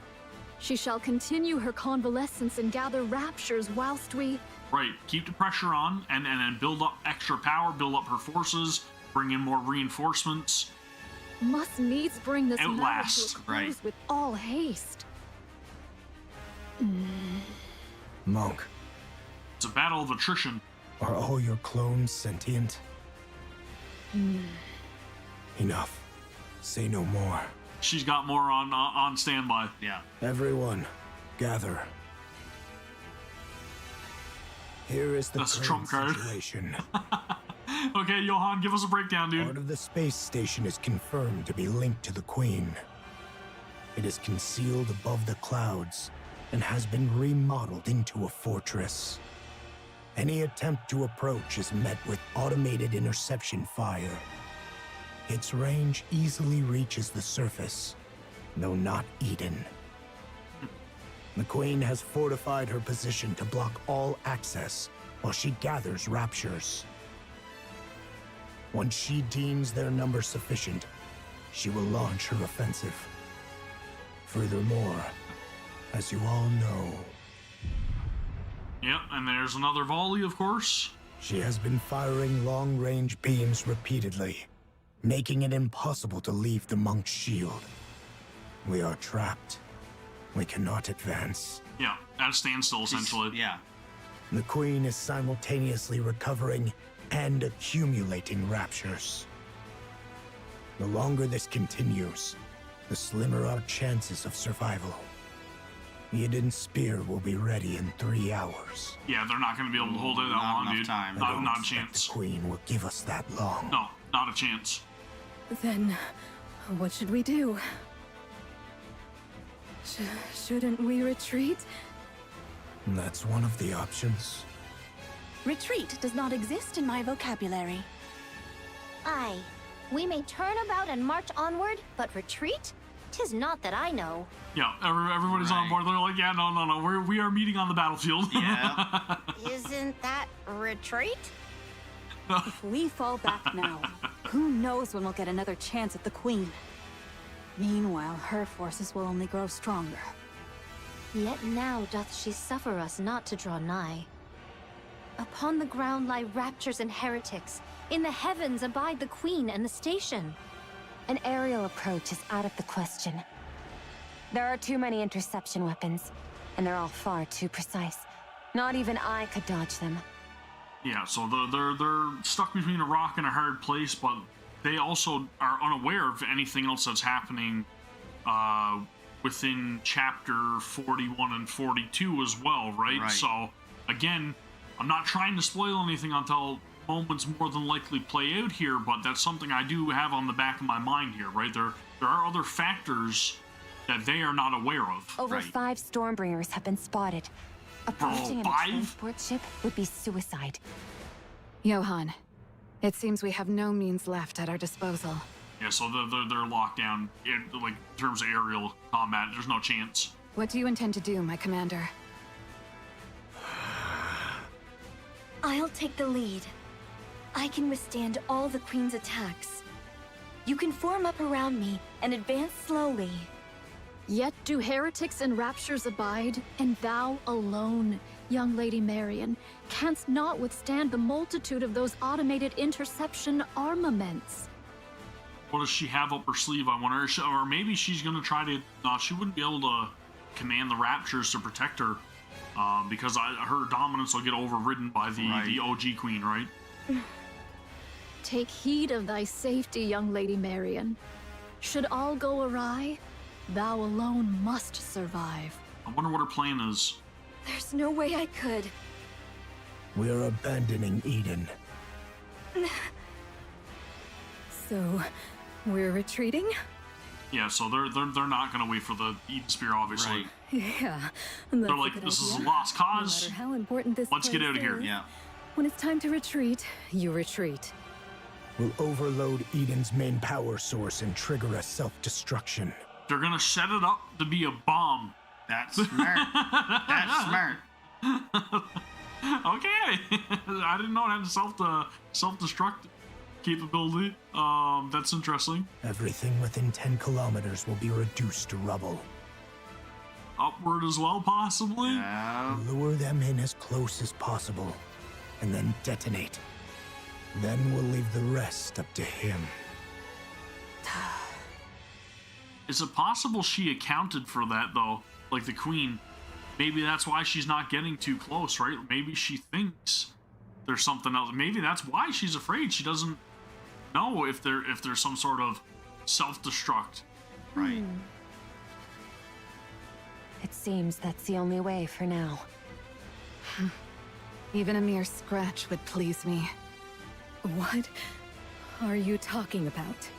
She shall continue her convalescence and gather raptures whilst we... Right. Keep the pressure on and build up extra power, build up her forces, bring in more reinforcements. Must needs bring this matter to a Outlast. close with all haste. Monk, It's a battle of attrition. are all your clones sentient? Enough. Say no more. She's got more on standby. Yeah. Everyone, gather. Here is the That's a current trump card. situation. Okay, Johan, give us a breakdown, dude. Part of the space station is confirmed to be linked to the Queen. It is concealed above the clouds and has been remodeled into a fortress. Any attempt to approach is met with automated interception fire. Its range easily reaches the surface, though not Eden. The Queen has fortified her position to block all access while she gathers raptures. Once she deems their number sufficient, she will launch her offensive. Furthermore, as you all know, Yep, and there's another volley, of course. she has been firing long-range beams repeatedly, making it impossible to leave the monk's shield. We are trapped. We cannot advance. Yeah, at a standstill, essentially. Yeah. The Queen is simultaneously recovering and accumulating raptures. The longer this continues, the slimmer our chances of survival. Eden's spear will be ready in 3 hours. Yeah, they're not going to be able to hold it that Not long, enough dude. time. I Not don't a expect chance. the Queen will give us that long. No, not a chance. Then, what should we do? Shouldn't we retreat? That's one of the options. Retreat does not exist in my vocabulary. Aye. We may turn about and march onward, but retreat? 'Tis not that I know. Yeah, everybody's on Right. board. They're like, yeah, no. We are meeting on the battlefield. Yeah. Isn't that retreat? If we fall back now, who knows when we'll get another chance at the Queen? Meanwhile, her forces will only grow stronger. Yet now doth she suffer us not to draw nigh. Upon the ground lie raptures and heretics. In the heavens abide the Queen and the station. An aerial approach is out of the question. There are too many interception weapons, and they're all far too precise. Not even I could dodge them. Yeah, so they're stuck between a rock and a hard place, but they also are unaware of anything else that's happening within chapter 41 and 42 as well, right? Right. So, again, I'm not trying to spoil anything until moments more than likely play out here, but that's something I do have on the back of my mind here, right? There are other factors that they are not aware of. Over Right. 5 Stormbringers have been spotted. Approaching in a 5? transport ship would be suicide. Johan, it seems we have no means left at our disposal. Yeah, so they're locked down. Like, in terms of aerial combat, there's no chance. What do you intend to do, my commander? I'll take the lead. I can withstand all the Queen's attacks. You can form up around me and advance slowly. Yet do heretics and raptures abide, and thou alone, young Lady Marion, canst not withstand the multitude of those automated interception armaments. What does she have up her sleeve, I wonder? Or maybe she's going to try to... No, she wouldn't be able to command the Raptures to protect her, because her dominance will get overridden by the OG Queen, right? Take heed of thy safety, young Lady Marion. Should all go awry, thou alone must survive. I wonder what her plan is. There's no way I could. We're abandoning Eden. So, we're retreating? Yeah, so they're not going to wait for the Eden Spear, obviously. Right. Yeah. They're like, this is a lost cause. No matter how important this Let's get place out of here. is, Yeah. when it's time to retreat, you retreat. We'll overload Eden's main power source and trigger a self-destruction. They're going to set it up to be a bomb. That's smart. That's smart. Okay. I didn't know it had self-destruct capability. That's interesting. Everything within 10 kilometers will be reduced to rubble. Upward as well, possibly? Yeah. Lure them in as close as possible, and then detonate. Then we'll leave the rest up to him. Is it possible she accounted for that, though? Like the Queen. Maybe that's why she's not getting too close, right? Maybe she thinks there's something else. Maybe that's why she's afraid. She doesn't know if there's some sort of self-destruct. Right. It seems that's the only way for now. Even a mere scratch would please me. What are you talking about?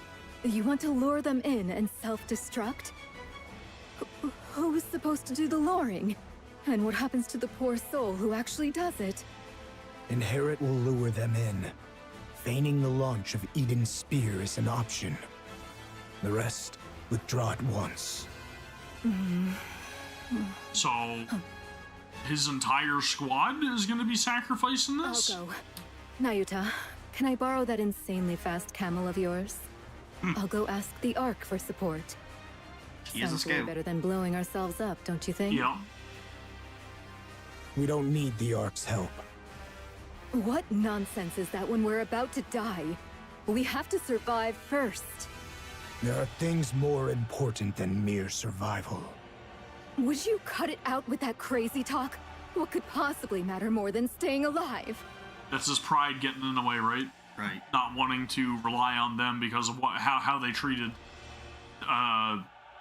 You want to lure them in and self-destruct? Who's supposed to do the luring? And what happens to the poor soul who actually does it? Inherit will lure them in. Feigning the launch of Eden's spear is an option. The rest, withdraw at once. So, his entire squad is going to be sacrificing this? I'll go. Nayuta, can I borrow that insanely fast camel of yours? I'll go ask the Ark for support. He is a Sounds way scout. better than blowing ourselves up, don't you think? Yeah. We don't need the Ark's help. What nonsense is that when we're about to die? We have to survive first. There are things more important than mere survival. Would you cut it out with that crazy talk? What could possibly matter more than staying alive? That's his pride getting in the way, right? Right. Not wanting to rely on them because of how they treated,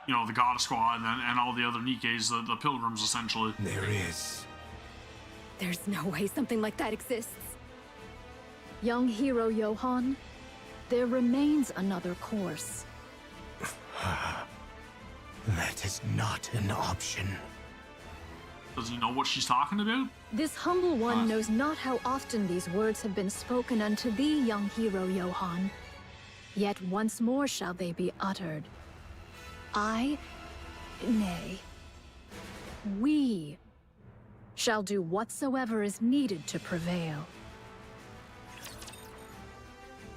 you know, the Goddess Squad and all the other Nikkes, the pilgrims, essentially. There is. There's no way something like that exists. Young hero Johann, there remains another course. That is not an option. Does he know what she's talking about? This humble one knows not how often these words have been spoken unto thee, young hero Johann. Yet once more shall they be uttered. Nay, we shall do whatsoever is needed to prevail.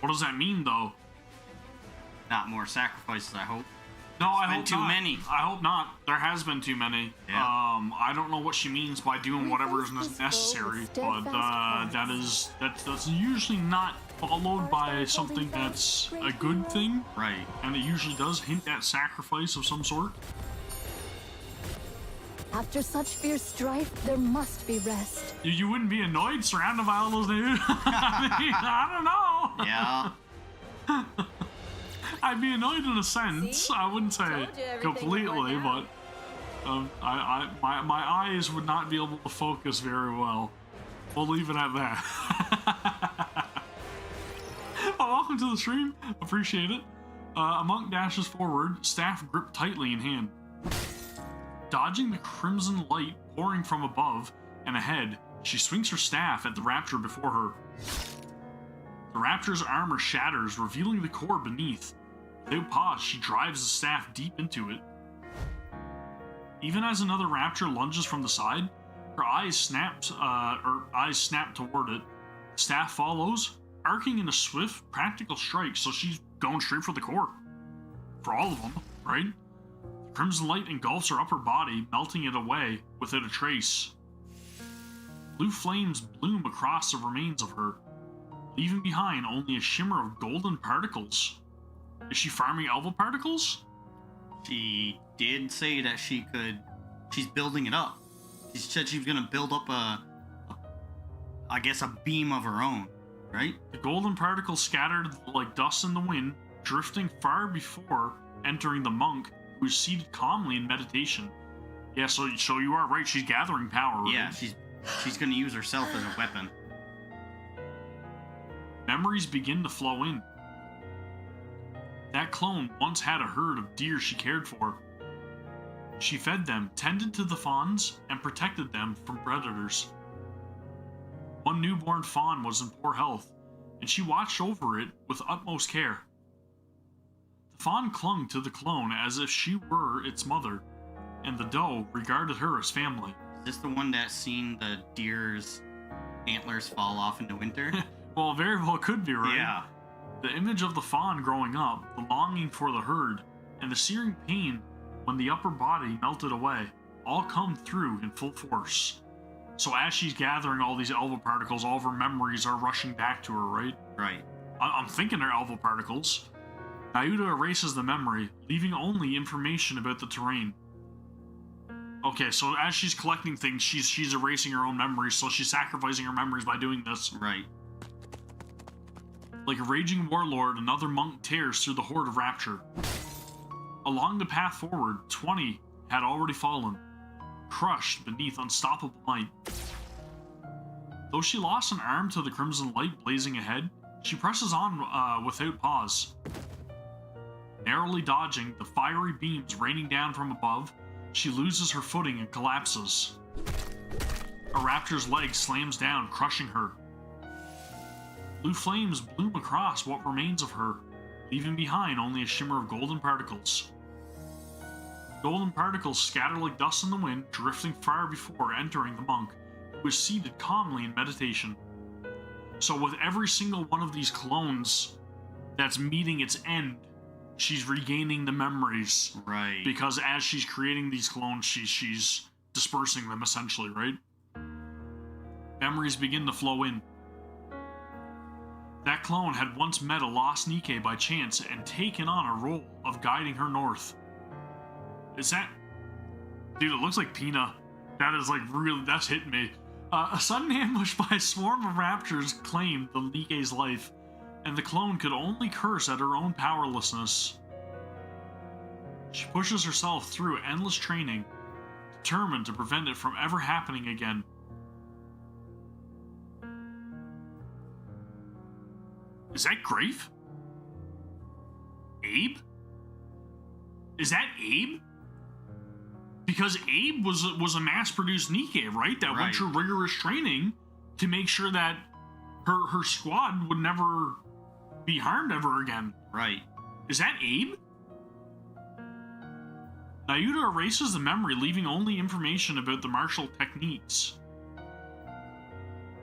What does that mean, though? Not more sacrifices, I hope. No, I Been hope too not. many. I hope not. There has been too many. Yeah. I don't know what she means by doing whatever is necessary, but that's usually not followed by something that's a good thing. Right. And it usually does hint at sacrifice of some sort. After such fierce strife, there must be rest. You wouldn't be annoyed surrounded by all those dudes? I don't know. Yeah. I'd be annoyed in a sense. I wouldn't say completely, but my eyes would not be able to focus very well. We'll leave it at that. Oh, welcome to the stream. Appreciate it. A monk dashes forward, staff gripped tightly in hand. Dodging the crimson light pouring from above and ahead, she swings her staff at the rapture before her. The rapture's armor shatters, revealing the core beneath. Without pause, she drives the staff deep into it. Even as another rapture lunges from the side, her eyes snap toward it. Staff follows, arcing in a swift, practical strike, so she's going straight for the core. For all of them, right? The crimson light engulfs her upper body, melting it away without a trace. Blue flames bloom across the remains of her, leaving behind only a shimmer of golden particles. Is she farming Elva particles? She did say that she's building it up. She said she was gonna build up I guess a beam of her own, right? The golden particles scattered like dust in the wind, drifting far before entering the monk, who is seated calmly in meditation. Yeah, so you are right, she's gathering power, right? Yeah, she's gonna use herself as a weapon. Memories begin to flow in. That clone once had a herd of deer she cared for. She fed them, tended to the fawns, and protected them from predators. One newborn fawn was in poor health, and she watched over it with utmost care. The fawn clung to the clone as if she were its mother, and the doe regarded her as family. Is this the one that's seen the deer's antlers fall off in the winter? Well, very well could be, right? Yeah. The image of the fawn growing up, the longing for the herd, and the searing pain when the upper body melted away, all come through in full force. So as she's gathering all these Elva particles, all of her memories are rushing back to her, right? Right. I'm thinking they're Elva particles. Nayuda erases the memory, leaving only information about the terrain. Okay, so as she's collecting things, she's erasing her own memories, so she's sacrificing her memories by doing this. Right. Like a raging warlord, another monk tears through the horde of rapture. Along the path forward, 20 had already fallen, crushed beneath unstoppable might. Though she lost an arm to the crimson light blazing ahead, she presses on without pause. Narrowly dodging the fiery beams raining down from above, she loses her footing and collapses. A raptor's leg slams down, crushing her. Blue flames bloom across what remains of her, leaving behind only a shimmer of golden particles. Golden particles scatter like dust in the wind, drifting far before entering the monk, who is seated calmly in meditation. So with every single one of these clones that's meeting its end, she's regaining the memories. Right. Because as she's creating these clones, she's dispersing them essentially, right? Memories begin to flow in. That clone had once met a lost Nikke by chance and taken on a role of guiding her north. Is that... Dude, it looks like Pina. That is like really... That's hitting me. A sudden ambush by a swarm of raptors claimed the Nikke's life, and the clone could only curse at her own powerlessness. She pushes herself through endless training, determined to prevent it from ever happening again. Is that Grafe? Abe? Is that Abe? Because Abe was a mass-produced NIKKE, right? That went through rigorous training to make sure that her squad would never be harmed ever again. Right. Is that Abe? Nayuta erases the memory, leaving only information about the martial techniques.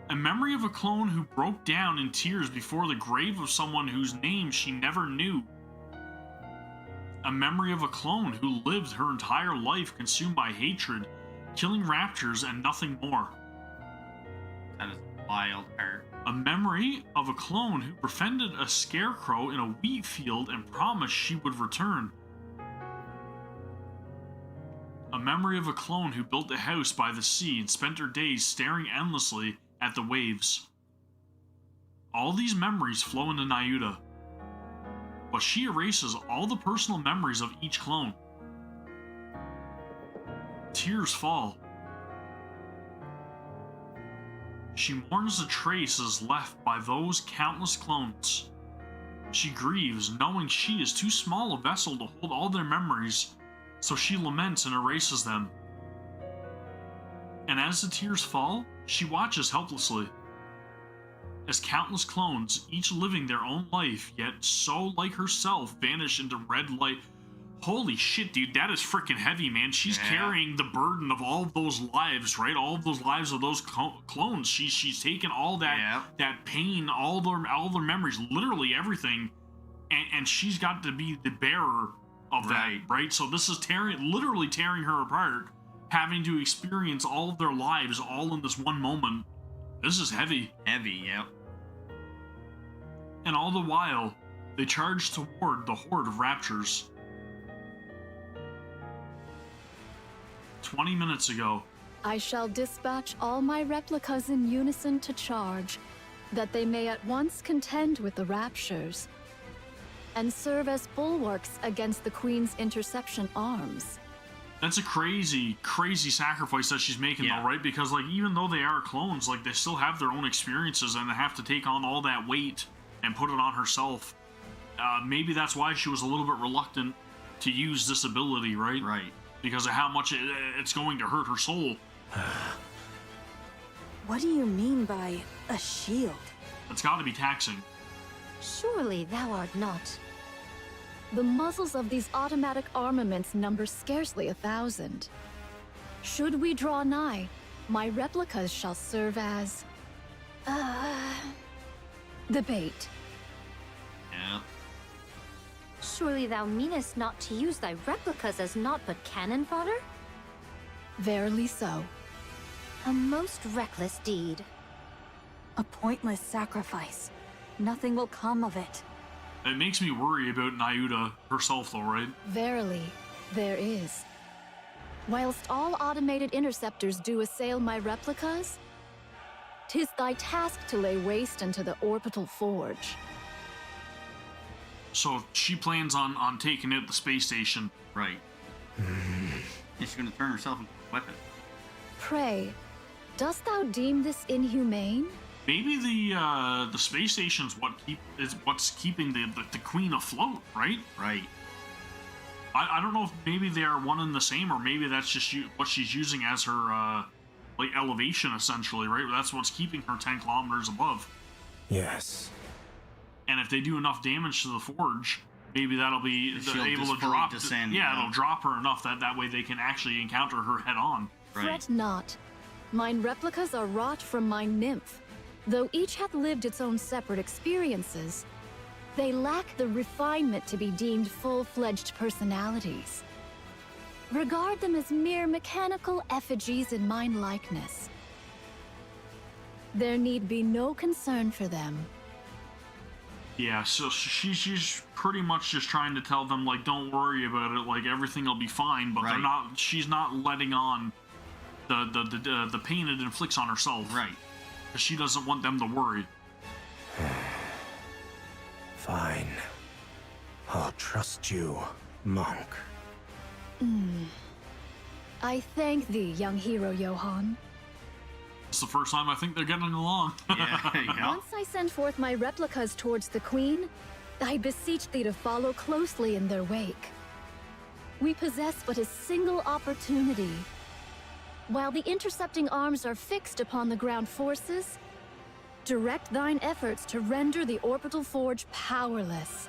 A memory of a clone who broke down in tears before the grave of someone whose name she never knew. A memory of a clone who lived her entire life consumed by hatred, killing raptors and nothing more. That is wild, Art. A memory of a clone who befriended a scarecrow in a wheat field and promised she would return. A memory of a clone who built a house by the sea and spent her days staring endlessly at the waves. All these memories flow into Nayuta, but she erases all the personal memories of each clone. Tears fall. She mourns the traces left by those countless clones. She grieves, knowing she is too small a vessel to hold all their memories, so she laments and erases them. And as the tears fall, she watches helplessly. As countless clones, each living their own life, yet so like herself, vanish into red light. Holy shit, dude, that is freaking heavy, man. She's carrying the burden of all of those lives, right? All of those lives of those clones. She's taken all that that pain, all their memories, literally everything, and she's got to be the bearer of that, right? So this is literally tearing her apart, having to experience all of their lives all in this one moment. This is heavy. Heavy, yeah. And all the while, they charge toward the horde of raptors. 20 minutes ago. I shall dispatch all my replicas in unison to charge, that they may at once contend with the raptures, and serve as bulwarks against the Queen's interception arms. That's a crazy, crazy sacrifice that she's making, though, right? Because, like, even though they are clones, like, they still have their own experiences, and they have to take on all that weight and put it on herself. Maybe that's why she was a little bit reluctant to use this ability, right? Right. Because of how much it's going to hurt her soul. What do you mean by a shield? It's got to be taxing. Surely thou art not. The muzzles of these automatic armaments number scarcely 1,000. Should we draw nigh, my replicas shall serve as... the bait. Yeah. Surely thou meanest not to use thy replicas as naught but cannon fodder? Verily so. A most reckless deed. A pointless sacrifice. Nothing will come of it. It makes me worry about Nayuta herself, though, right? Verily, there is. Whilst all automated interceptors do assail my replicas, 'tis thy task to lay waste unto the orbital forge. So she plans on taking out the space station. Right. She's gonna turn herself into a weapon. Pray, dost thou deem this inhumane? Maybe the space station's what's keeping the Queen afloat, right? Right. I don't know if maybe they are one and the same, or maybe that's just what she's using as her like elevation, essentially, right? That's what's keeping her 10 kilometers above. Yes. And if they do enough damage to the forge, maybe that'll be able to drop. Descend, it'll drop her enough that way they can actually encounter her head on. Right. Fret not. Mine replicas are wrought from my nymph. Though each hath lived its own separate experiences, they lack the refinement to be deemed full-fledged personalities. Regard them as mere mechanical effigies in mine likeness. There need be no concern for them. Yeah, so she's pretty much just trying to tell them, like, don't worry about it, like, everything will be fine, but they're not. She's not letting on the pain it inflicts on herself. Right. Because she doesn't want them to worry. Fine. I'll trust you, monk. I thank thee, young hero Johann. It's the first time I think they're getting along. Yeah. Once I send forth my replicas towards the Queen, I beseech thee to follow closely in their wake. We possess but a single opportunity. While the intercepting arms are fixed upon the ground forces, direct thine efforts to render the orbital forge powerless.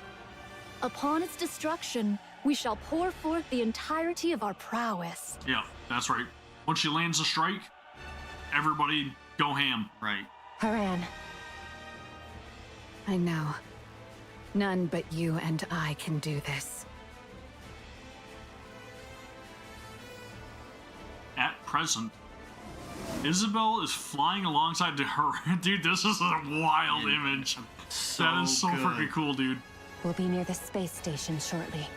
Upon its destruction, we shall pour forth the entirety of our prowess. Yeah, that's right. Once she lands a strike, everybody go ham. Right. Haran, I know. None but you and I can do this. At present, Isabel is flying alongside to her. Dude, this is a wild image. That is so good. freaking cool, dude. we'll be near the space station shortly.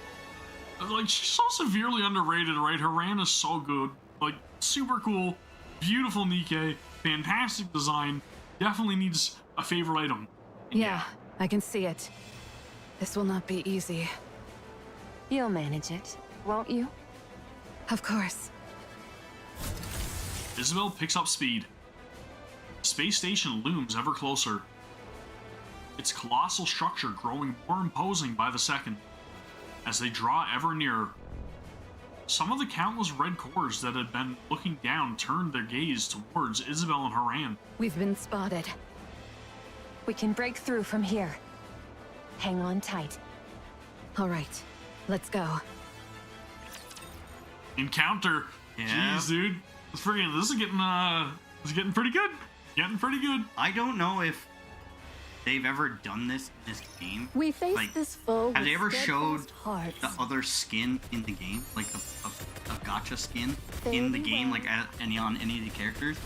Like, she's so severely underrated, right? Haran is so good. Like, super cool. Beautiful NIKKE. Fantastic design. Definitely needs a favorite item. Yeah, I can see it. This will not be easy. You'll manage it, won't you? Of course. Isabel picks up speed. The space station looms ever closer. Its colossal structure growing more imposing by the second. As they draw ever nearer, some of the countless red cores that had been looking down turned their gaze towards Isabel and Haran. We've been spotted. We can break through from here. Hang on tight. All right, let's go. Encounter. Yeah. Jeez, dude. This is getting pretty good. Getting pretty good. I don't know if they've ever done this in this game. We face Like, this foe have with they ever showed steadfast hearts. the other skin in the game, like a gotcha skin in the game, like on any of the characters?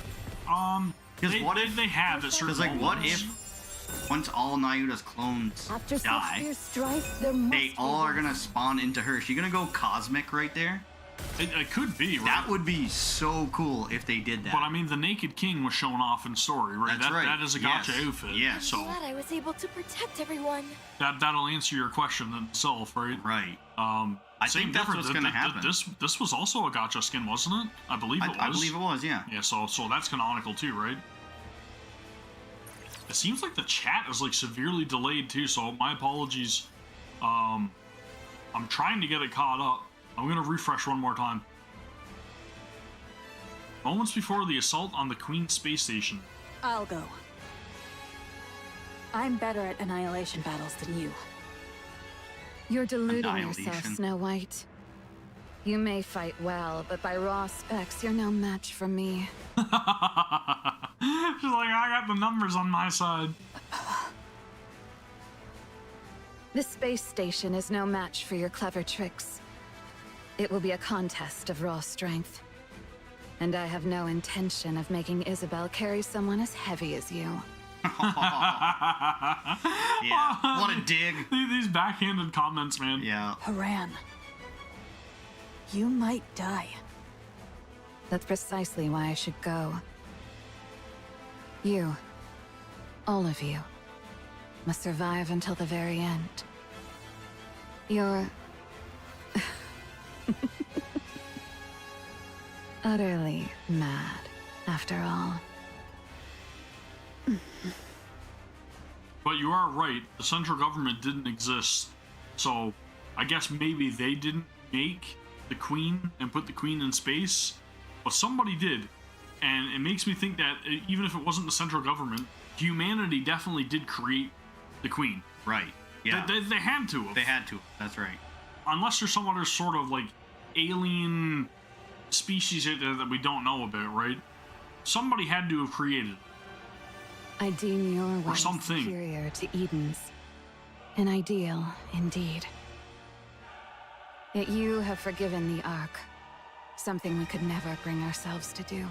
Because they have at certain Because like, what moments. if once all Nayuta's clones After such die, fierce strife, there must they be all are rest. gonna spawn into her? Is she gonna go cosmic right there? It could be, right? That would be so cool if they did that. But I mean, the Naked King was shown off in story, right? That's right. That is a gotcha Yes. outfit. Yes. So Glad I was able to protect everyone. that'll answer your question itself, right? Right. I think that's what's gonna happen. This was also a gotcha skin, wasn't it? I believe it was. I believe it was, yeah. Yeah, so that's canonical too, right? It seems like the chat is like severely delayed too, so my apologies. I'm trying to get it caught up. I'm gonna refresh one more time. Moments before the assault on the Queen space station. I'll go. I'm better at annihilation battles than you. You're deluding Annihilation. yourself, Snow White. You may fight well, but by raw specs, you're no match for me. She's like, I got the numbers on my side. The space station is no match for your clever tricks. It will be a contest of raw strength. And I have no intention of making Isabel carry someone as heavy as you. Yeah. What a dig. These backhanded comments, man. Yeah. Haran, you might die. That's precisely why I should go. You, all of you, must survive until the very end. You're utterly mad, after all. But you are right. The central government didn't exist. So I guess maybe they didn't make the Queen and put the Queen in space. But somebody did. And it makes me think that even if it wasn't the central government, humanity definitely did create the Queen. Right. Yeah. They had to have. They had to. That's right. Unless there's some other sort of like alien species out there that we don't know about, right? Somebody had to have created it. I deem your way something. superior to Eden's. An ideal, indeed. Yet you have forgiven the Ark. Something we could never bring ourselves to do.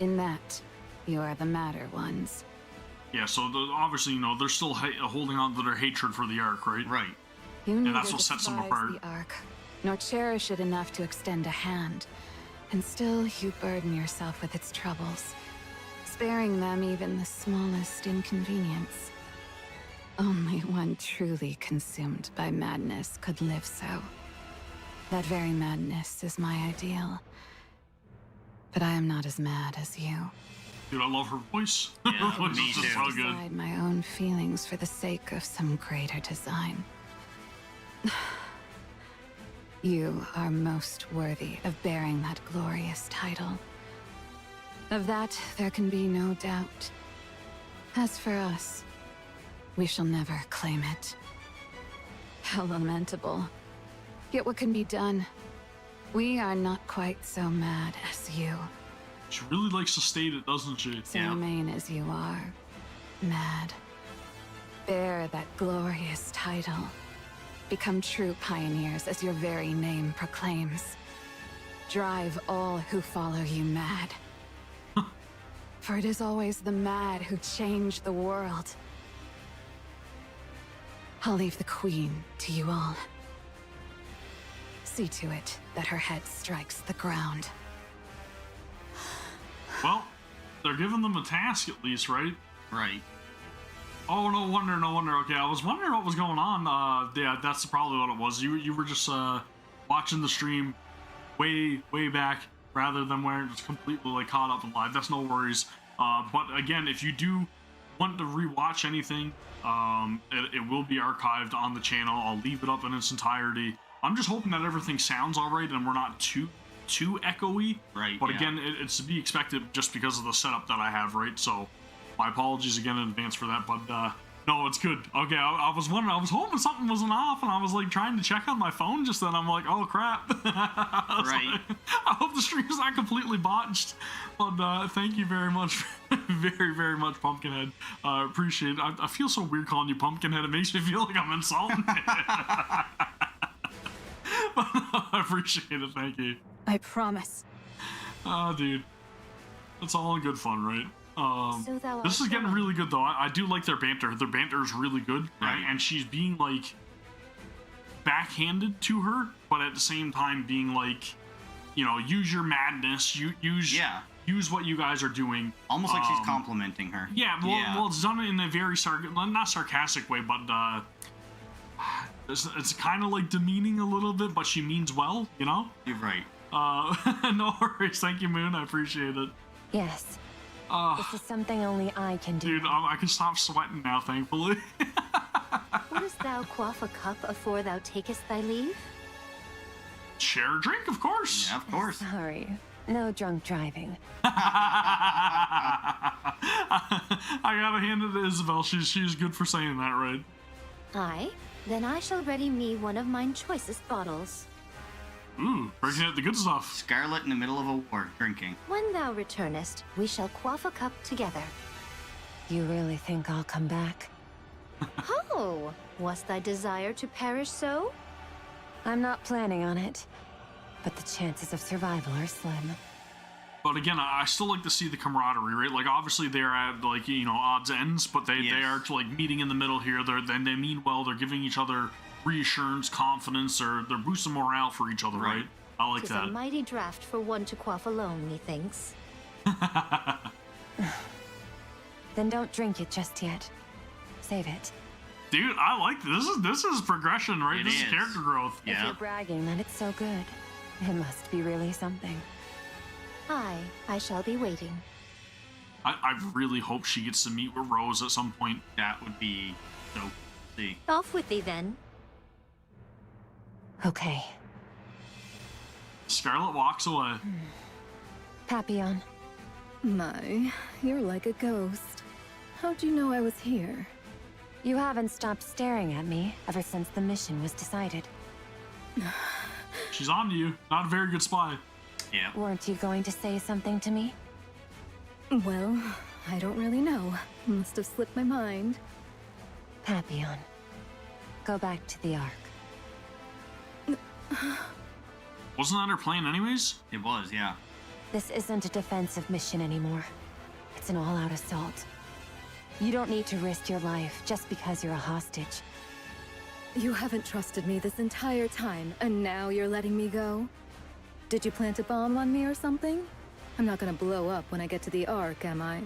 In that, you are the madder ones. Yeah, so obviously, you know, they're still holding on to their hatred for the Ark, right? Right. You And neither that's what sets them despise apart. the Ark, nor cherish it enough to extend a hand. And still you burden yourself with its troubles, sparing them even the smallest inconvenience. Only one truly consumed by madness could live so. That very madness is my ideal. But I am not as mad as you. Dude, I love her voice. Yeah, Her voice me is just too. so good. Decide my own feelings for the sake of some greater design. You are most worthy of bearing that glorious title. Of that, there can be no doubt. As for us, we shall never claim it. How lamentable. Yet what can be done? We are not quite so mad as you. She really likes to state it, doesn't she? So remain as you are. Mad. Bear that glorious title. Become true pioneers as your very name proclaims. Drive all who follow you mad. For it is always the mad who change the world. I'll leave the Queen to you all. See to it that her head strikes the ground. Well, they're giving them a task at least, right? Right. Oh, no wonder, no wonder. Okay, I was wondering what was going on. Yeah, that's probably what it was. You were just watching the stream way back rather than where it's completely like caught up and live. That's no worries. But again, if you do want to rewatch anything, it will be archived on the channel. I'll leave it up in its entirety. I'm just hoping that everything sounds all right and we're not too echoey. Right. But again, it's to be expected just because of the setup that I have, right? So my apologies again in advance for that, but no, it's good. Okay, I was wondering, I was hoping something wasn't off, and I was like trying to check on my phone just then. I'm like, oh crap. Right. Like, I hope the stream's not completely botched. But thank you very much, very much, Pumpkinhead. Appreciate it. I feel so weird calling you Pumpkinhead. It makes me feel like I'm insulting. But I appreciate it. Thank you. I promise. Oh, dude, it's all in good fun, right? So thou This is art getting willing. really good though. I do like their banter. Their banter is really good, Right. and she's being like backhanded to her, but at the same time being like, you know, use your madness. Use what you guys are doing. Almost like she's complimenting her. Yeah, well, it's done in a very not sarcastic way, but it's kind of like demeaning a little bit, but she means well, you know. You're right. No worries. Thank you, Moon. I appreciate it. Yes. This is something only I can do. Dude, I can stop sweating now, thankfully. Wouldst thou quaff a cup afore thou takest thy leave? Share a drink, of course. Yeah, of course. Sorry. No drunk driving. I gotta hand it to Isabel. She's good for saying that, right? Aye, then I shall ready me one of mine choicest bottles. Ooh, breaking out the good stuff. Scarlet in the middle of a war, drinking. When thou returnest, we shall quaff a cup together. You really think I'll come back? Oh, was thy desire to perish so? I'm not planning on it, but the chances of survival are slim. But again, I still like to see the camaraderie, right? Like, obviously they're at, like, you know, odds ends, but they are, like, meeting in the middle here. They mean well. They're giving each other reassurance, confidence, or they're boosting morale for each other, right? I like 'Tis that. a mighty draught for one to quaff alone, methinks. Then don't drink it just yet. Save it. Dude, I like this. This is progression, right? This is character growth. If you're bragging that it's so good, it must be really something. Aye, I shall be waiting. I really hope she gets to meet with Rose at some point. That would be dope. See. Off with thee then. Okay. Scarlet walks away. Papillon. My, you're like a ghost. How'd you know I was here? You haven't stopped staring at me ever since the mission was decided. She's on to you. Not a very good spy. Yeah. Weren't you going to say something to me? Well, I don't really know. Must have slipped my mind. Papillon. Go back to the Ark. Wasn't that her plan anyways? It was, yeah. This isn't a defensive mission anymore. It's an all-out assault. You don't need to risk your life just because you're a hostage. You haven't trusted me this entire time, and now you're letting me go? Did you plant a bomb on me or something? I'm not gonna blow up when I get to the Ark, am I?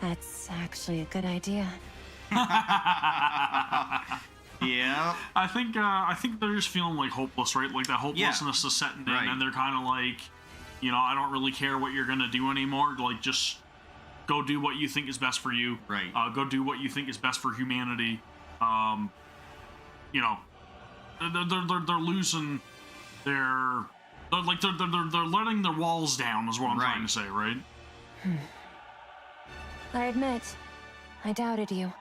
That's actually a good idea. Yeah. I think they're just feeling like hopeless, right? Like that hopelessness is setting in, and they're kind of like, you know, I don't really care what you're gonna do anymore. Like, just go do what you think is best for you. Right. Go do what you think is best for humanity. You know, they're losing their, they're letting their walls down, is what I'm trying to say, right? I admit, I doubted you.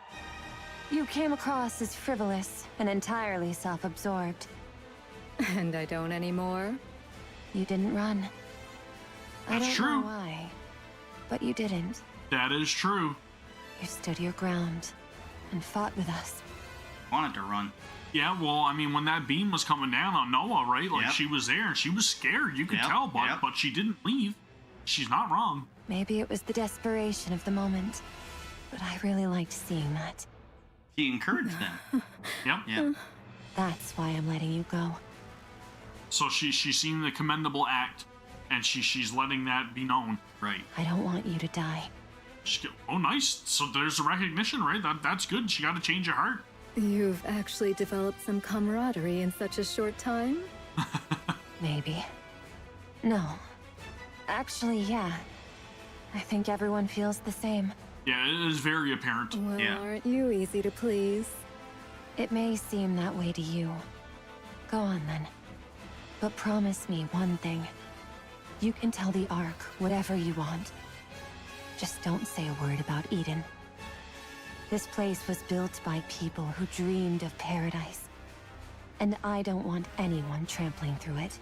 You came across as frivolous and entirely self-absorbed. And I don't anymore. You didn't run. I That's don't true. know why, but you didn't. That is true. You stood your ground and fought with us. Wanted to run. Yeah, well, I mean, when that beam was coming down on Noah, right? Like, she was there and she was scared. You could tell, but she didn't leave. She's not wrong. Maybe it was the desperation of the moment, but I really liked seeing that. She encouraged them. Yep. Yeah. That's why I'm letting you go. So she's seen the commendable act, and she's letting that be known. Right. I don't want you to die. Oh, nice. So there's the recognition, right? That's good. She got a change of heart. You've actually developed some camaraderie in such a short time? Maybe. No. Actually, yeah. I think everyone feels the same. Yeah, it is very apparent. Well, aren't you easy to please? It may seem that way to you. Go on then. But promise me one thing. You can tell the Ark whatever you want. Just don't say a word about Eden. This place was built by people who dreamed of paradise. And I don't want anyone trampling through it.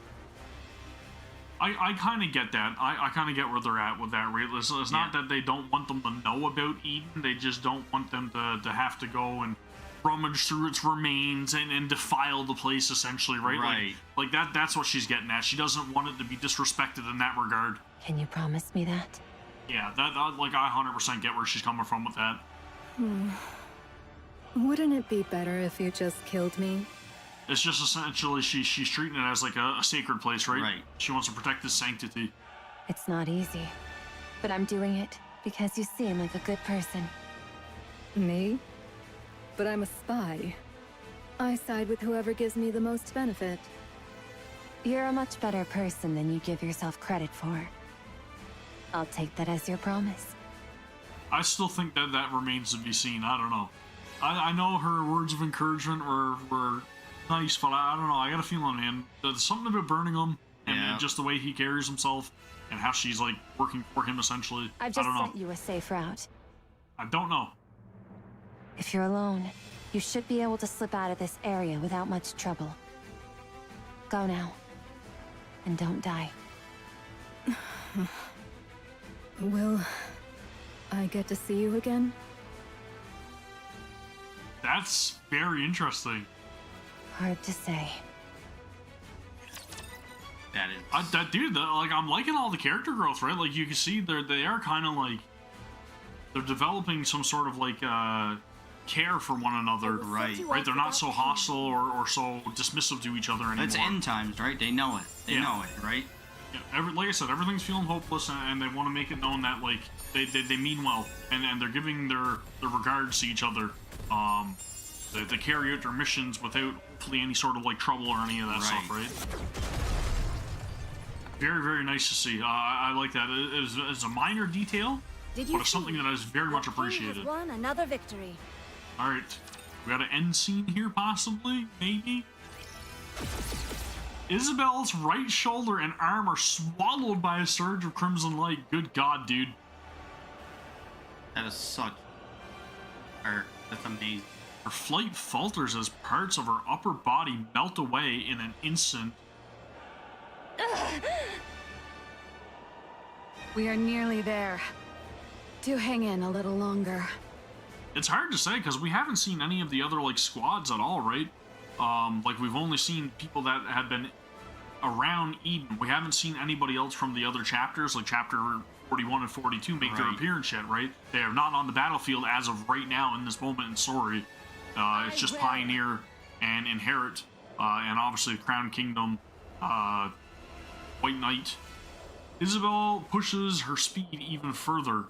I kind of get that. I kind of get where they're at with that, right? It's not that they don't want them to know about Eden. They just don't want them to have to go and rummage through its remains and defile the place, essentially, right? Right. Like that's what she's getting at. She doesn't want it to be disrespected in that regard. Can you promise me that? Yeah, that like I 100% get where she's coming from with that. Wouldn't it be better if you just killed me? It's just essentially she's treating it as like a sacred place, right? Right. She wants to protect this sanctity. It's not easy. But I'm doing it because you seem like a good person. Me? But I'm a spy. I side with whoever gives me the most benefit. You're a much better person than you give yourself credit for. I'll take that as your promise. I still think that remains to be seen. I don't know. I know her words of encouragement were nice, but I don't know. I got a feeling, man. There's something about Birmingham and just the way he carries himself and how she's like working for him essentially. I've just sent you a safe route. I don't know. If you're alone, you should be able to slip out of this area without much trouble. Go now. And don't die. Will I get to see you again? That's very interesting. Hard to say. That is. That dude, like I'm liking all the character growth, right? Like you can see they are kind of like they're developing some sort of like care for one another, right? They're not so hostile or so dismissive to each other anymore. It's end times, right? They know it. They know it, right? Yeah, like I said, everything's feeling hopeless, and they want to make it known that like they mean well, and they're giving their regards to each other. They carry out their missions without hopefully any sort of like trouble or any of that stuff, right? Very, very nice to see. I like that. It's a minor detail, but it's something that is very much appreciated. Won another victory. All right, we got an end scene here, possibly, maybe. Isabel's right shoulder and arm are swallowed by a surge of crimson light. Good God, dude. That is such. That's amazing. Her flight falters as parts of her upper body melt away in an instant. We are nearly there. Do hang in a little longer. It's hard to say because we haven't seen any of the other like squads at all, right? Like we've only seen people that have been around Eden. We haven't seen anybody else from the other chapters, like chapter 41 and 42 make their appearance yet, right? They are not on the battlefield as of right now in this moment in story. It's just Pioneer and Inherit, and obviously Crown Kingdom, White Knight. Isabel pushes her speed even further.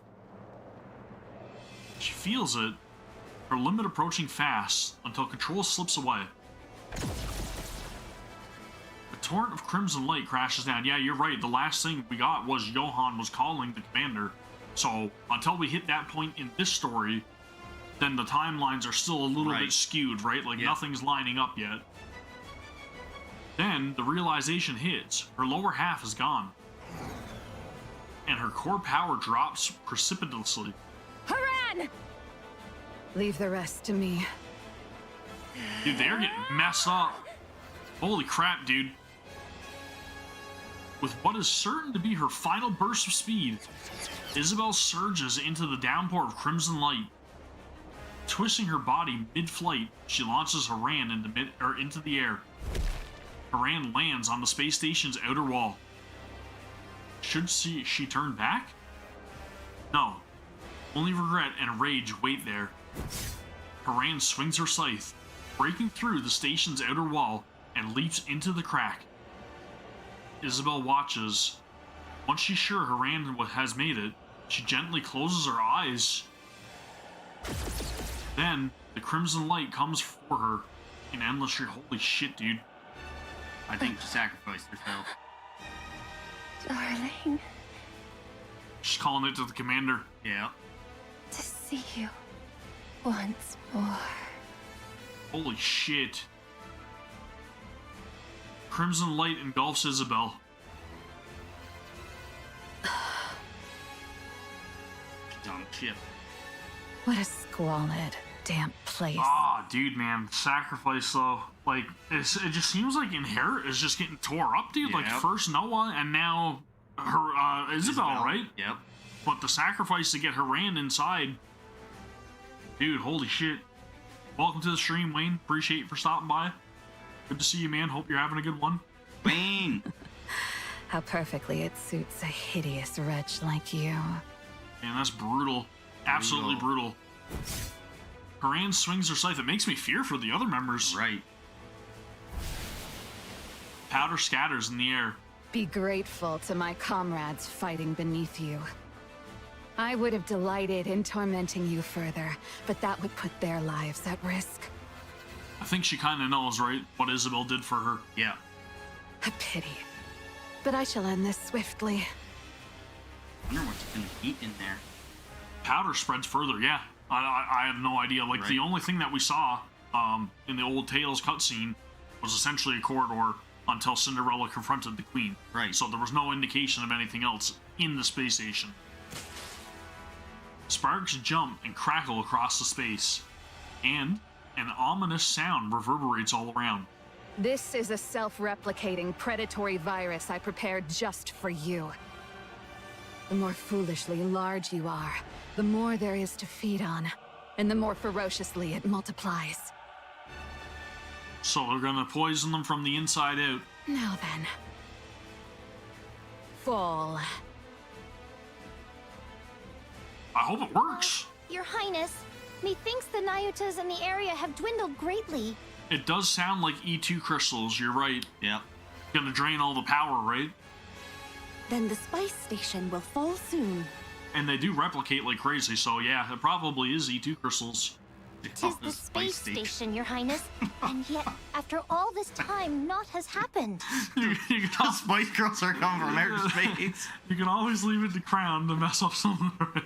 She feels it, her limit approaching fast until control slips away. A torrent of crimson light crashes down. Yeah, you're right. The last thing we got was Johann was calling the commander. So until we hit that point in this story, then the timelines are still a little bit skewed, right? Like nothing's lining up yet. Then the realization hits. Her lower half is gone. And her core power drops precipitously. Haran! Leave the rest to me. Dude, they're getting messed up. Holy crap, dude. With what is certain to be her final burst of speed, Isabel surges into the downpour of crimson light. Twisting her body mid-flight, she launches Haran into the air. Haran lands on the space station's outer wall. Should she turn back? No. Only regret and rage wait there. Haran swings her scythe, breaking through the station's outer wall, and leaps into the crack. Isabel watches. Once she's sure Haran has made it, she gently closes her eyes. Then, the crimson light comes for her in endless stream. Holy shit, dude. I think she sacrificed herself. Darling. She's calling it to the commander. Yeah. To see you once more. Holy shit. Crimson light engulfs Isabel. Dumb ship. What a squalid, damp place. Ah, dude, man. Sacrifice, though. Like, it just seems like Inherit is just getting tore up, dude. Like, first Noah, and now her, Isabel, right? Yep. But the sacrifice to get Haran inside. Dude, holy shit. Welcome to the stream, Wayne. Appreciate you for stopping by. Good to see you, man. Hope you're having a good one. Wayne! How perfectly it suits a hideous wretch like you. Man, that's brutal. Absolutely brutal. Haran swings her scythe. It makes me fear for the other members. Right. Powder scatters in the air. Be grateful to my comrades fighting beneath you. I would have delighted in tormenting you further, but that would put their lives at risk. I think she kind of knows, right, what Isabel did for her. Yeah. A pity. But I shall end this swiftly. I wonder what's gonna eat in there. Powder spreads further, yeah. I have no idea. Like, the only thing that we saw in the old Tales cutscene was essentially a corridor until Cinderella confronted the Queen. Right. So there was no indication of anything else in the space station. Sparks jump and crackle across the space, and an ominous sound reverberates all around. This is a self-replicating predatory virus I prepared just for you. The more foolishly large you are, the more there is to feed on, and the more ferociously it multiplies. So they're gonna poison them from the inside out. Now then. Fall. I hope it works. Your Highness, methinks the Nyutas in the area have dwindled greatly. It does sound like E2 crystals, you're right. Yep. Gonna drain all the power, right? Then the spice station will fall soon. And they do replicate like crazy, so yeah, it probably is E2 crystals. Tis the space station, Your Highness. And yet, after all this time, naught has happened. The Spice Girls are coming from outer space. You can always leave it to Crown to mess up some of it.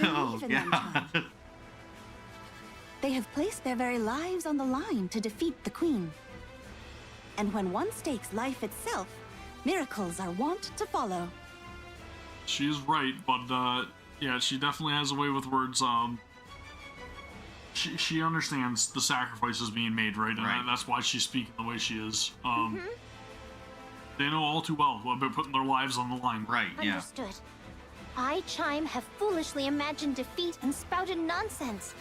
Oh, yeah. They have placed their very lives on the line to defeat the Queen. And when one stakes life itself, miracles are wont to follow. She is right, but yeah, she definitely has a way with words. She understands the sacrifices being made, right? And that's why she's speaking the way she is. They know all too well about putting their lives on the line. Right, yeah. Understood. I, Chime, have foolishly imagined defeat and spouted nonsense.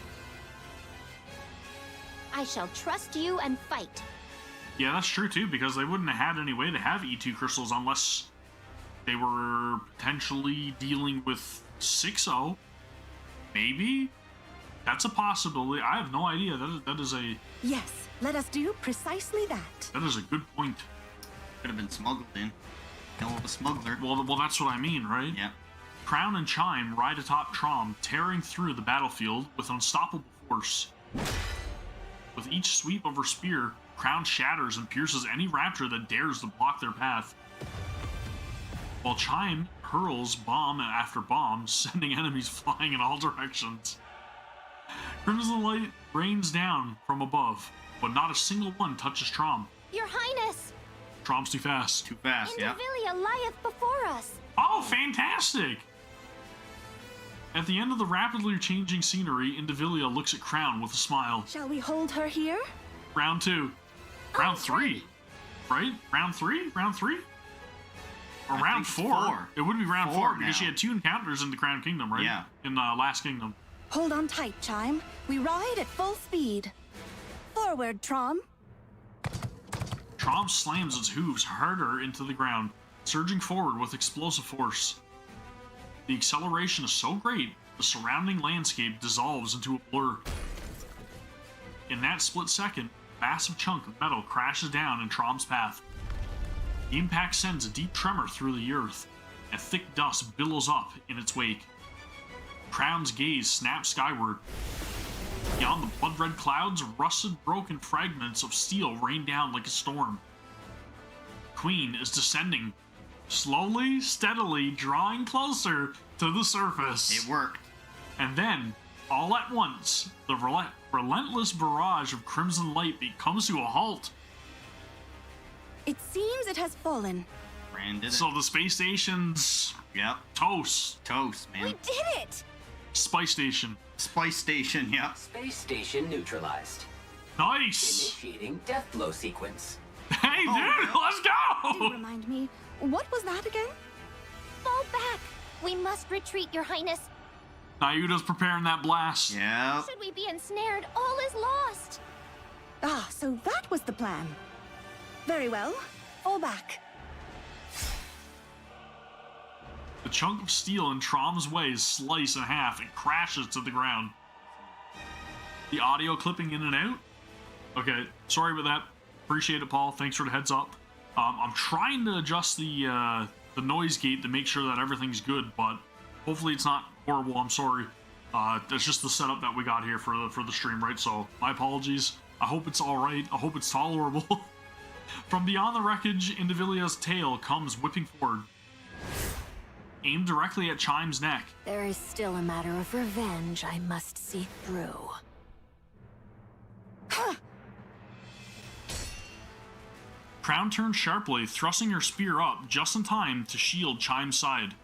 I shall trust you and fight. Yeah, that's true too, because they wouldn't have had any way to have E2 crystals unless they were potentially dealing with 6-0. Maybe? That's a possibility. I have no idea. That is a... Yes, let us do precisely that. That is a good point. Could have been smuggled in. Hell of a smuggler. Well, that's what I mean, right? Yeah. Crown and Chime ride atop Trom, tearing through the battlefield with unstoppable force. With each sweep of her spear, Crown shatters and pierces any raptor that dares to block their path. While Chime hurls bomb after bomb, sending enemies flying in all directions. Crimson light rains down from above, but not a single one touches Trom. Your Highness! Trom's too fast. Too fast, yeah. Indivilia lieth before us. Oh, fantastic! At the end of the rapidly changing scenery, Indivilia looks at Crown with a smile. Shall we hold her here? Round 2. Round 3. Right? Round 3? Round 3? Or I round think 4. It would be round 4 because now. she had 2 encounters in the Crown Kingdom, right? Yeah. In Last Kingdom. Hold on tight, Chime. We ride at full speed. Forward, Trom. Trom slams its hooves harder into the ground, surging forward with explosive force. The acceleration is so great, the surrounding landscape dissolves into a blur. In that split second, a massive chunk of metal crashes down in Trom's path. The impact sends a deep tremor through the earth, and thick dust billows up in its wake. Crown's gaze snaps skyward. Beyond the blood-red clouds, rusted, broken fragments of steel rain down like a storm. Queen is descending, slowly, steadily, drawing closer to the surface. It worked. And then, all at once, the relentless barrage of crimson light comes to a halt. It seems it has fallen. Brand did it. So the space station's... Yep. Toast. Toast, man. We did it! Spice station. Spice station, yeah. Space station neutralized. Nice! Initiating death blow sequence. Hey, dude, let's Do go! remind me, what was that again? Fall back! We must retreat, Your Highness. Nayuta's preparing that blast. Yep. Should we be ensnared, all is lost. Ah, so that was the plan. Very well. Fall back. The chunk of steel in Trom's way is sliced in half and crashes to the ground. The audio clipping in and out? Okay, sorry about that. Appreciate it, Paul. Thanks for the heads up. I'm trying to adjust the noise gate to make sure that everything's good, but hopefully it's not horrible. I'm sorry. That's just the setup that we got here for the stream, right? So my apologies. I hope it's all right. I hope it's tolerable. From beyond the wreckage, Indivilia's tail comes whipping forward, aimed directly at Chime's neck. There is still a matter of revenge I must see through. Crown turns sharply, thrusting her spear up just in time to shield Chime's side.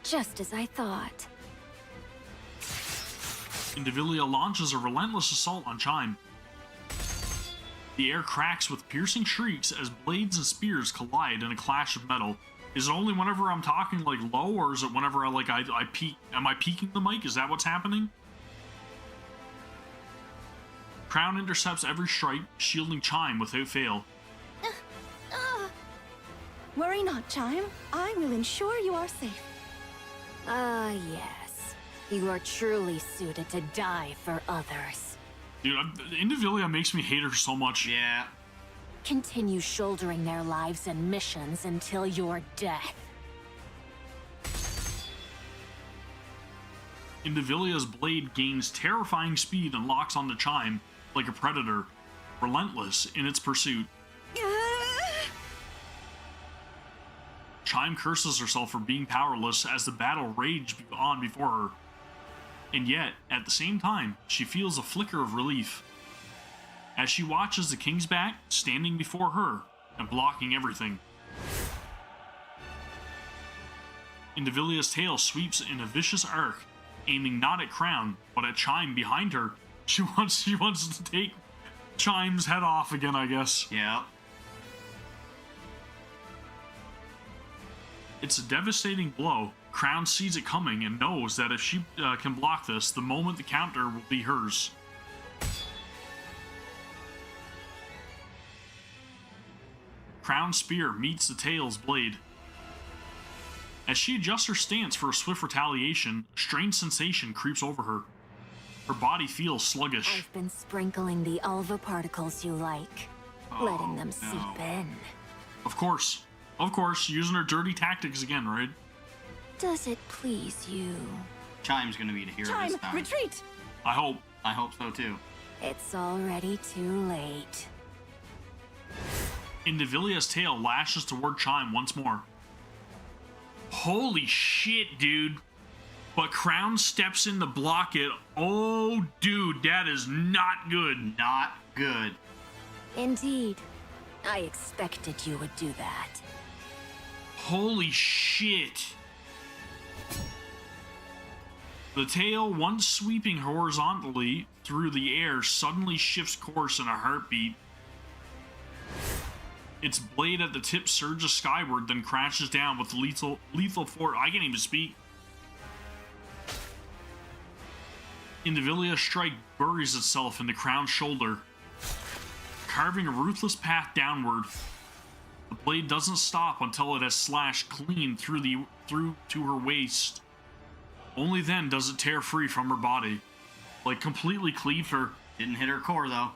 Just as I thought. Indivilia launches a relentless assault on Chime. The air cracks with piercing shrieks as blades and spears collide in a clash of metal. Is it only whenever I'm talking like low, or is it whenever I peak? Am I peaking the mic? Is that what's happening? Crown intercepts every strike, shielding Chime without fail. Worry not, Chime. I will ensure you are safe. Yes. You are truly suited to die for others. Dude, Indivilia makes me hate her so much. Yeah. Continue shouldering their lives and missions until your death. Indivilia's blade gains terrifying speed and locks onto Chime like a predator, relentless in its pursuit. Chime curses herself for being powerless as the battle raged on before her. And yet, at the same time, she feels a flicker of relief as she watches the King's back standing before her and blocking everything. Indivilia's tail sweeps in a vicious arc, aiming not at Crown, but at Chime behind her. She wants to take Chime's head off again, I guess. Yeah. It's a devastating blow. Crown sees it coming and knows that if she can block this, the moment the counter will be hers. Crown's spear meets the tail's blade. As she adjusts her stance for a swift retaliation, a strange sensation creeps over her. Her body feels sluggish. I've been sprinkling the Alva particles you like, letting them seep in. Of course, using her dirty tactics again, right? Does it please you Chime's gonna be the hero Chime, this time. retreat! I hope. I hope so too. It's already too late. Indivilia's tail lashes toward Chime once more. Holy shit, dude. But Crown steps in to block it. Oh, dude, that is not good. Not good. Indeed. I expected you would do that. Holy shit. The tail, once sweeping horizontally through the air, suddenly shifts course in a heartbeat. Its blade at the tip surges skyward, then crashes down with lethal force. I can't even speak. Indivilia's strike buries itself in the Crown's shoulder, carving a ruthless path downward. The blade doesn't stop until it has slashed clean through to her waist. Only then does it tear free from her body, like completely cleave her. Didn't hit her core though.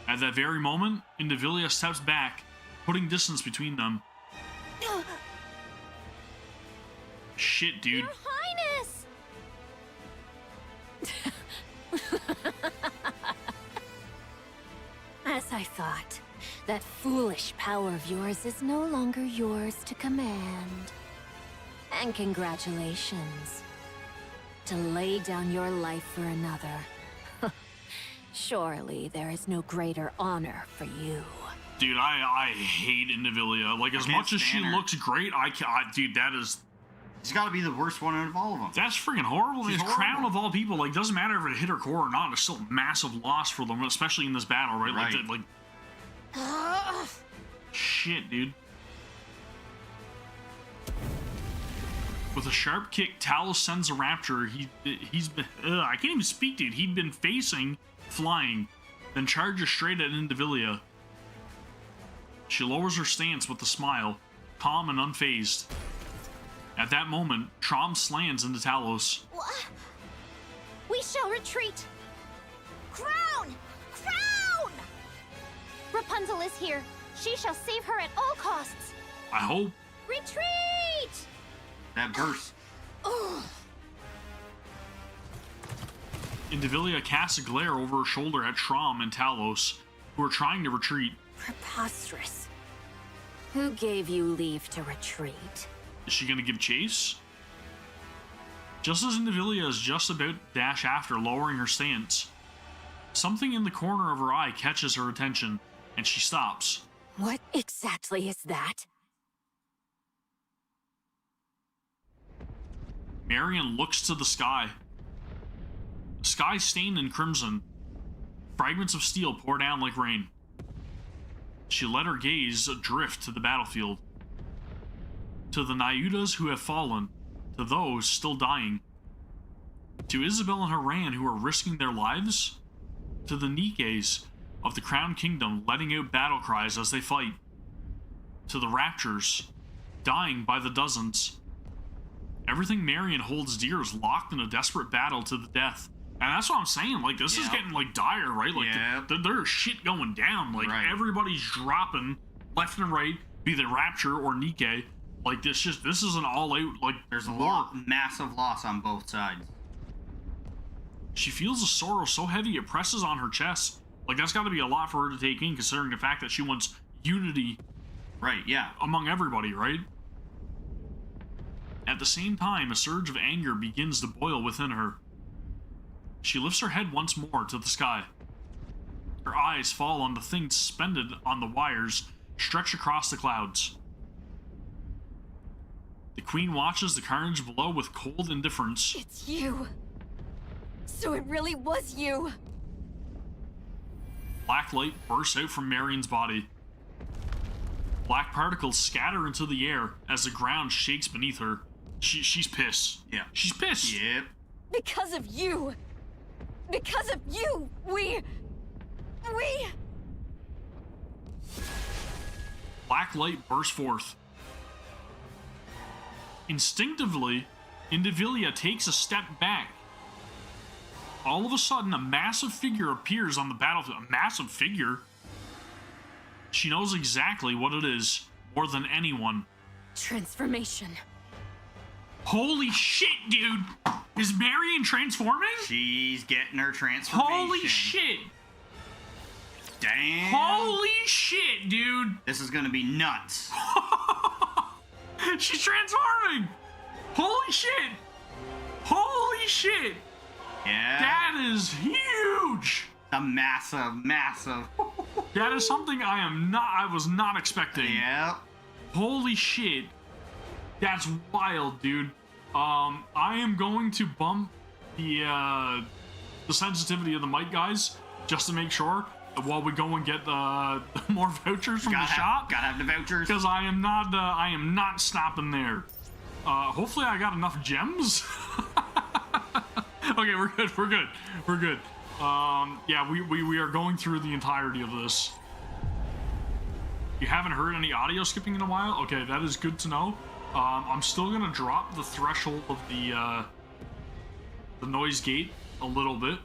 At that very moment, Indivilia steps back, putting distance between them. Shit, dude. Your Highness! As I thought, that foolish power of yours is no longer yours to command. And congratulations. To lay down your life for another. Surely there is no greater honor for you. Dude, I hate Indivilia. Like, as much as she looks great, dude, that is... She's got to be the worst one out of all of them. That's freaking horrible. She's It's Crown of all people. Like, doesn't matter if it hit her core or not. It's still a massive loss for them, especially in this battle, right? Right. Like, shit, dude. With a sharp kick, Talos sends a raptor. He's been... I can't even speak, dude. He'd been facing, flying, then charges straight at Indivilia. She lowers her stance with a smile, calm and unfazed. At that moment, Trom slams into Talos. We shall retreat. Crown! Crown! Rapunzel is here. She shall save her at all costs. I hope. Retreat! That burst. Indivilia casts a glare over her shoulder at Trom and Talos, who are trying to retreat. Preposterous. Who gave you leave to retreat? Is she gonna give chase? Just as Indivilia is just about to dash after, lowering her stance, something in the corner of her eye catches her attention, and she stops. What exactly is that? Marion looks to the sky. The sky stained in crimson. Fragments of steel pour down like rain. She let her gaze drift to the battlefield. To the Nyudas who have fallen. To those still dying. To Isabel and Haran who are risking their lives. To the NIKKEs of the Crown Kingdom letting out battle cries as they fight. To the Raptures, dying by the dozens. Everything Marion holds dear is locked in a desperate battle to the death. And that's what I'm saying, like, this is getting, like, dire, right? Like, there's shit going down. Like, everybody's dropping left and right, be the Rapture or NIKKE. Like, this is an all-out, like, there's a war. massive loss on both sides. She feels a sorrow so heavy it presses on her chest. Like, that's got to be a lot for her to take in, considering the fact that she wants unity, right? Yeah, among everybody, right? At the same time, a surge of anger begins to boil within her. She lifts her head once more to the sky. Her eyes fall on the thing suspended on the wires stretched across the clouds. The Queen watches the carnage below with cold indifference. It's you. So it really was you. Black light bursts out from Marion's body. Black particles scatter into the air as the ground shakes beneath her. She's pissed. Yeah. She's pissed. Yep. Because of you. Because of you, we... Black light bursts forth. Instinctively, Indivilia takes a step back. All of a sudden, a massive figure appears on the battlefield. A massive figure? She knows exactly what it is, more than anyone. Transformation. Holy shit, dude! Is Marion transforming? She's getting her transformation. Holy shit! Damn. Holy shit, dude! This is gonna be nuts. She's transforming! Holy shit! Holy shit! Yeah. That is huge! A massive. That is something I was not expecting. Yeah. Holy shit. That's wild, dude. I am going to bump the sensitivity of the mic, guys, just to make sure while we go and get more vouchers from the shop. Gotta have the vouchers. Because I am not stopping there. Hopefully I got enough gems. Okay, we're good. Yeah, we are going through the entirety of this. You haven't heard any audio skipping in a while? Okay, that is good to know. I'm still gonna drop the threshold of the noise gate a little bit,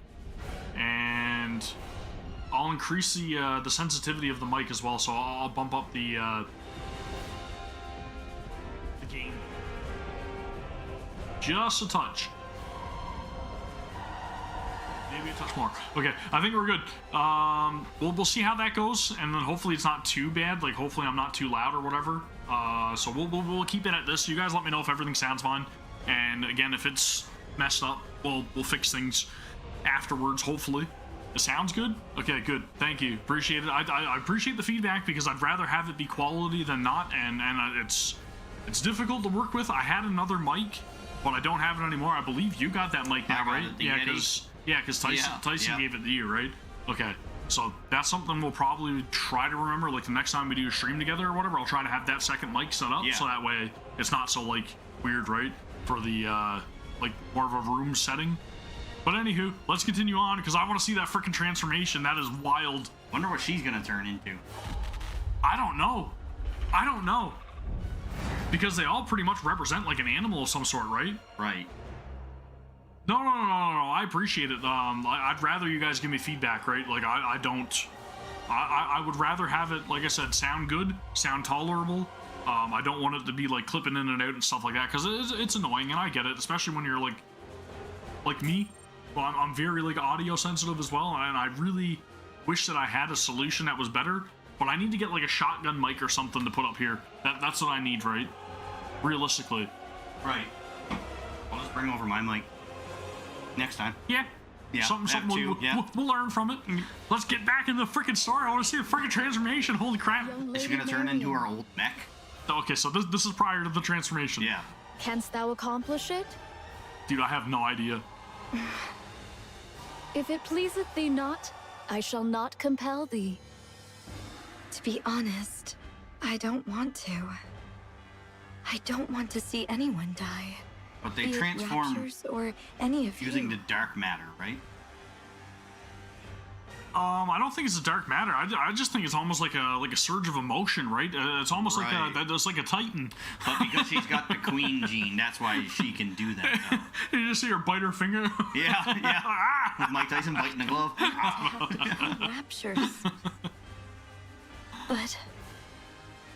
and I'll increase the sensitivity of the mic as well. So I'll bump up the gain just a touch. Maybe a touch more. Okay, I think we're good. We'll see how that goes, and then hopefully it's not too bad. Like, hopefully I'm not too loud or whatever. So we'll keep it at this. You guys let me know if everything sounds fine. And again, if it's messed up, we'll fix things afterwards. Hopefully, it sounds good. Okay, good. Thank you. Appreciate it. I appreciate the feedback because I'd rather have it be quality than not. And it's difficult to work with. I had another mic, but I don't have it anymore. I believe you got that mic now, right? Yeah, because Tyson gave it to you, right? Okay, so that's something we'll probably try to remember. Like the next time we do a stream together or whatever, I'll try to have that second mic set up so that way it's not so like weird, right? For the like more of a room setting. But anywho, let's continue on because I want to see that freaking transformation. That is wild. Wonder what she's gonna turn into. I don't know. Because they all pretty much represent like an animal of some sort, right? Right. No. I appreciate it. I'd rather you guys give me feedback, right? Like, I don't... I would rather have it, like I said, sound good, sound tolerable. I don't want it to be, like, clipping in and out and stuff like that, because it's annoying, and I get it, especially when you're, like me. Well, I'm very, like, audio sensitive as well, and I really wish that I had a solution that was better, but I need to get, like, a shotgun mic or something to put up here. That's what I need, right? Realistically. Right. I'll just bring over my mic. Next time. Yeah. Something we'll learn from it. Let's get back in the freaking story. I want to see the freaking transformation. Holy crap. Is she gonna turn into our old mech? Okay, so this is prior to the transformation. Yeah. Canst thou accomplish it? Dude, I have no idea. If it pleaseth thee not, I shall not compel thee. To be honest, I don't want to. I don't want to see anyone die. But they transform or any of using the dark matter, right? I don't think it's a dark matter. I just think it's almost like a surge of emotion, right? It's almost like it's like a titan. But because she's got the queen gene, that's why she can do that. You just see her bite her finger. Yeah. With Mike Tyson biting the glove. Raptures. But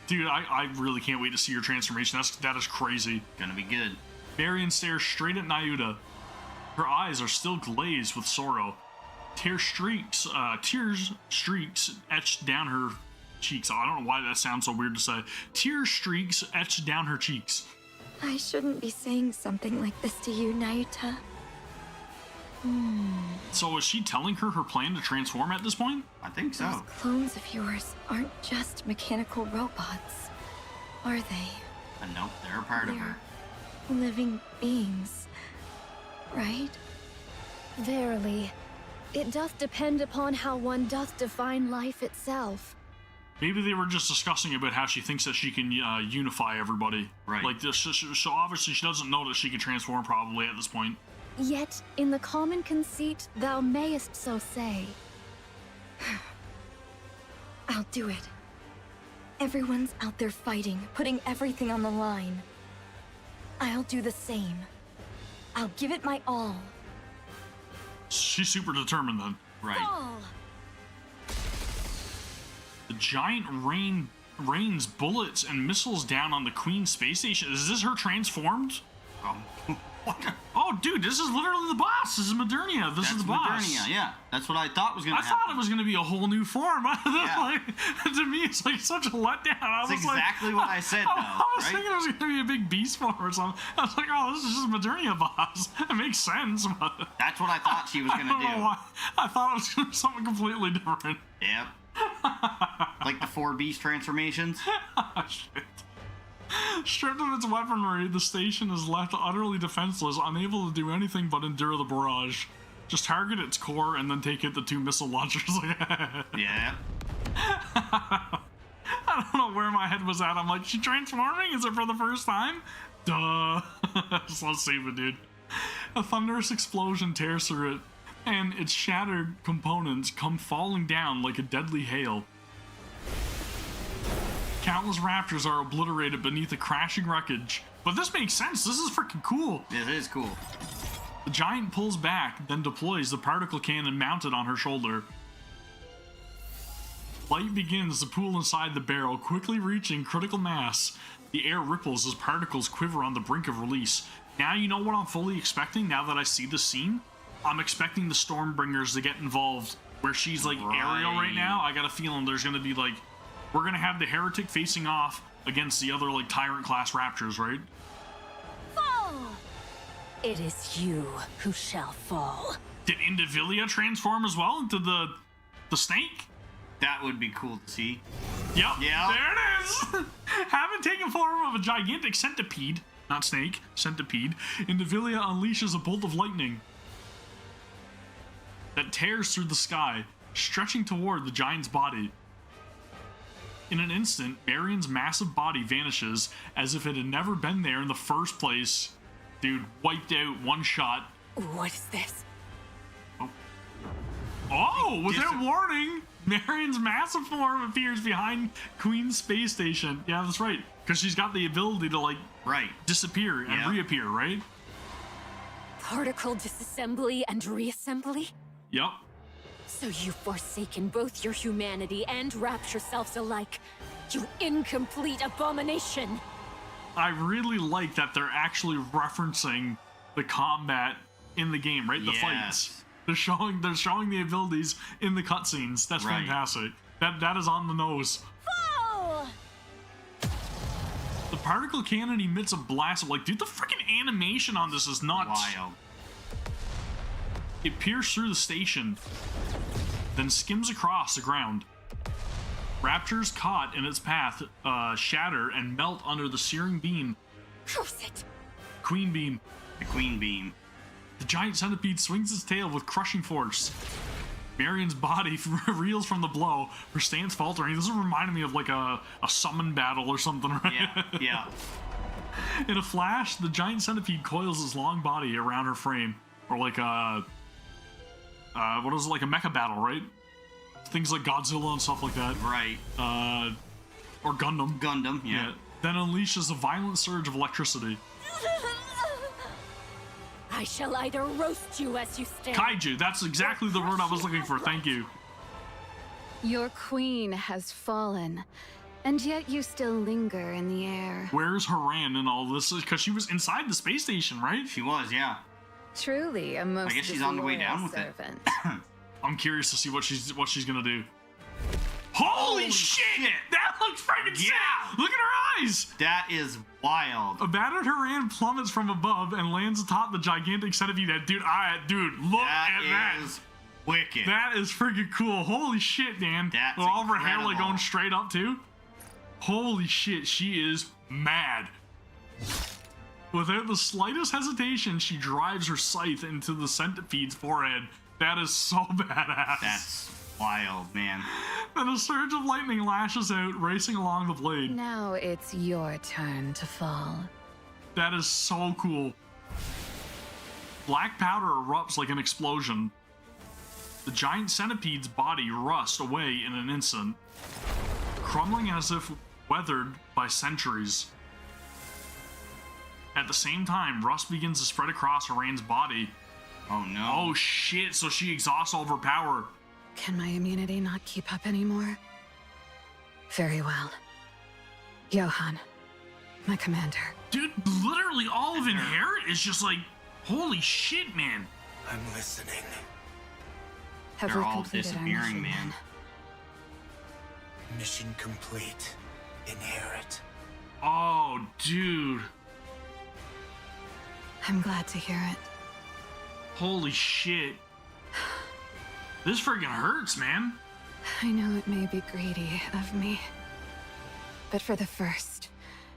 dude, I really can't wait to see your transformation. That is crazy. Gonna be good. Marion stares straight at Nyuta. Her eyes are still glazed with sorrow. Tear streaks etched down her cheeks. I don't know why that sounds so weird to say. Tear streaks etched down her cheeks. I shouldn't be saying something like this to you, Nyuta. So is she telling her plan to transform at this point? I think so. Those clones of yours aren't just mechanical robots, are they? Nope, they're a part of her. Living beings, right? Verily, it doth depend upon how one doth define life itself. Maybe they were just discussing about how she thinks that she can unify everybody. Right. Like this, so obviously she doesn't know that she can transform probably at this point. Yet, in the common conceit, thou mayest so say. I'll do it. Everyone's out there fighting, putting everything on the line. I'll do the same. I'll give it my all. She's super determined then. Right. Fall. The giant rains bullets and missiles down on the Queen space station. Is this her transformed? What? Oh, dude, this is literally the boss. This is Modernia. This is the boss. Modernia, yeah. That's what I thought was gonna happen. I thought it was gonna be a whole new form. Yeah. Like, to me, it's like such a letdown. That's exactly what I said, though. I was right? thinking it was gonna be a big beast form or something. I was like, oh, this is just Modernia boss. It makes sense. But That's what I thought she was gonna I don't know do. why. I thought it was gonna be something completely different. Yep. Like the 4 beast transformations. Shit. Stripped of its weaponry, the station is left utterly defenseless, unable to do anything but endure the barrage. Just target its core and then take it the 2 missile launchers. Yeah. I don't know where my head was at. I'm like, she transforming? Is it for the first time? Duh. So stupid, dude. A thunderous explosion tears through it, and its shattered components come falling down like a deadly hail. Countless raptors are obliterated beneath the crashing wreckage. But this makes sense. This is freaking cool. It is cool. The giant pulls back, then deploys the particle cannon mounted on her shoulder. Light begins to pool inside the barrel, quickly reaching critical mass. The air ripples as particles quiver on the brink of release. Now you know what I'm fully expecting now that I see this scene? I'm expecting the Stormbringers to get involved. Where she's like Ariel right now, I got a feeling there's gonna be like... We're gonna have the Heretic facing off against the other like Tyrant class Raptors, right? Fall! It is you who shall fall. Did Indivilia transform as well into the snake? That would be cool to see. Yep. Yeah. There it is. Having taken form of a gigantic centipede, not snake, centipede, Indivilia unleashes a bolt of lightning that tears through the sky, stretching toward the giant's body. In an instant, Marion's massive body vanishes as if it had never been there in the first place. Dude, wiped out, one shot. What is this? Oh, without warning, Marion's massive form appears behind Queen's space station. Yeah, that's right. Because she's got the ability to, like, disappear and reappear, right? Particle disassembly and reassembly? Yep. So you've forsaken both your humanity and rapture selves alike. You incomplete abomination! I really like that they're actually referencing the combat in the game, right? The fights. They're showing the abilities in the cutscenes. That's fantastic. That is on the nose. Fall! The particle cannon emits a blast of, like, dude, the freaking animation on this is nuts. Wild. It pierced through the station, then skims across the ground. Raptors caught in its path shatter and melt under the searing beam. Curse it! Queen beam. The queen beam. The giant centipede swings its tail with crushing force. Marion's body reels from the blow, her stance faltering. This is reminding me of like a summon battle or something, right? Yeah. In a flash, the giant centipede coils its long body around her frame. Or like a... what is it, like a mecha battle, right? Things like Godzilla and stuff like that. Right. Or Gundam. Gundam, yeah. Then unleashes a violent surge of electricity. I shall either roast you as you stand. Kaiju, that's exactly the word I was looking for, thank you. Your queen has fallen, and yet you still linger in the air. Where's Haran in all this? Because she was inside the space station, right? She was, yeah. Truly a most I guess she's on the way down with servant. it. I'm curious to see what she's gonna do. Holy shit! That looks freaking sick! Look at her eyes! That is wild. A battered Haran plummets from above and lands atop the gigantic centipede head. Dude, look at that. That is wicked. That is freaking cool. Holy shit, Dan. That's with all of her hair like incredible. going straight up too. Holy shit, she is mad. Without the slightest hesitation, she drives her scythe into the centipede's forehead. That is so badass. That's wild, man. Then a surge of lightning lashes out, racing along the blade. Now it's your turn to fall. That is so cool. Black powder erupts like an explosion. The giant centipede's body rusts away in an instant, crumbling as if weathered by centuries. At the same time, rust begins to spread across Haran's body. Oh no. Oh shit, so she exhausts all of her power. Can my immunity not keep up anymore? Very well. Johan, my commander. Dude, literally all of Inherit is just like, holy shit, man. I'm listening. Have They're we all completed our disappearing, mission, man. then? Mission complete. Inherit. Oh, dude. I'm glad to hear it. Holy shit. This friggin' hurts, man. I know it may be greedy of me, but for the first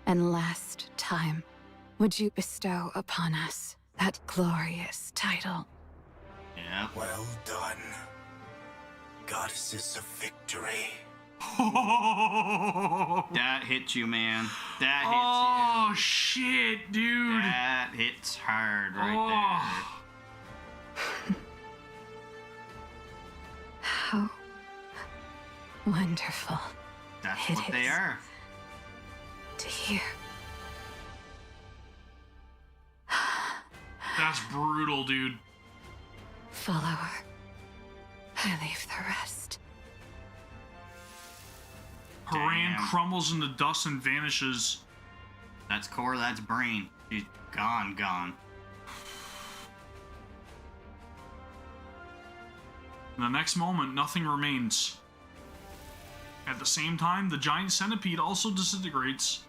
and last time, would you bestow upon us that glorious title? Yeah. Well done. Goddesses of victory. That hits you, man. That hits Oh, shit, dude. you. That hits hard right How wonderful there. That's it what they is are. to hear. That's brutal, dude. Follower, I leave the rest. Haran Damn. crumbles into dust and vanishes. That's core, that's brain. She's gone. In the next moment, nothing remains. At the same time, the giant centipede also disintegrates.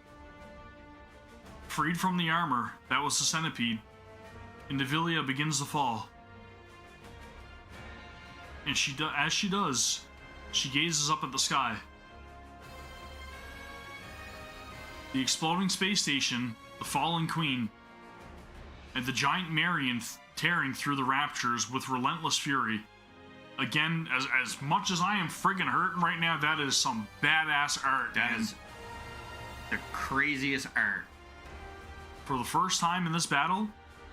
Freed from the armor, that was the centipede, and Devilia begins to fall. And as she does, she gazes up at the sky. The exploding space station, the fallen queen, and the giant Marion tearing through the raptures with relentless fury. Again, as much as I am friggin' hurting right now, that is some badass art. That is the craziest art. For the first time in this battle,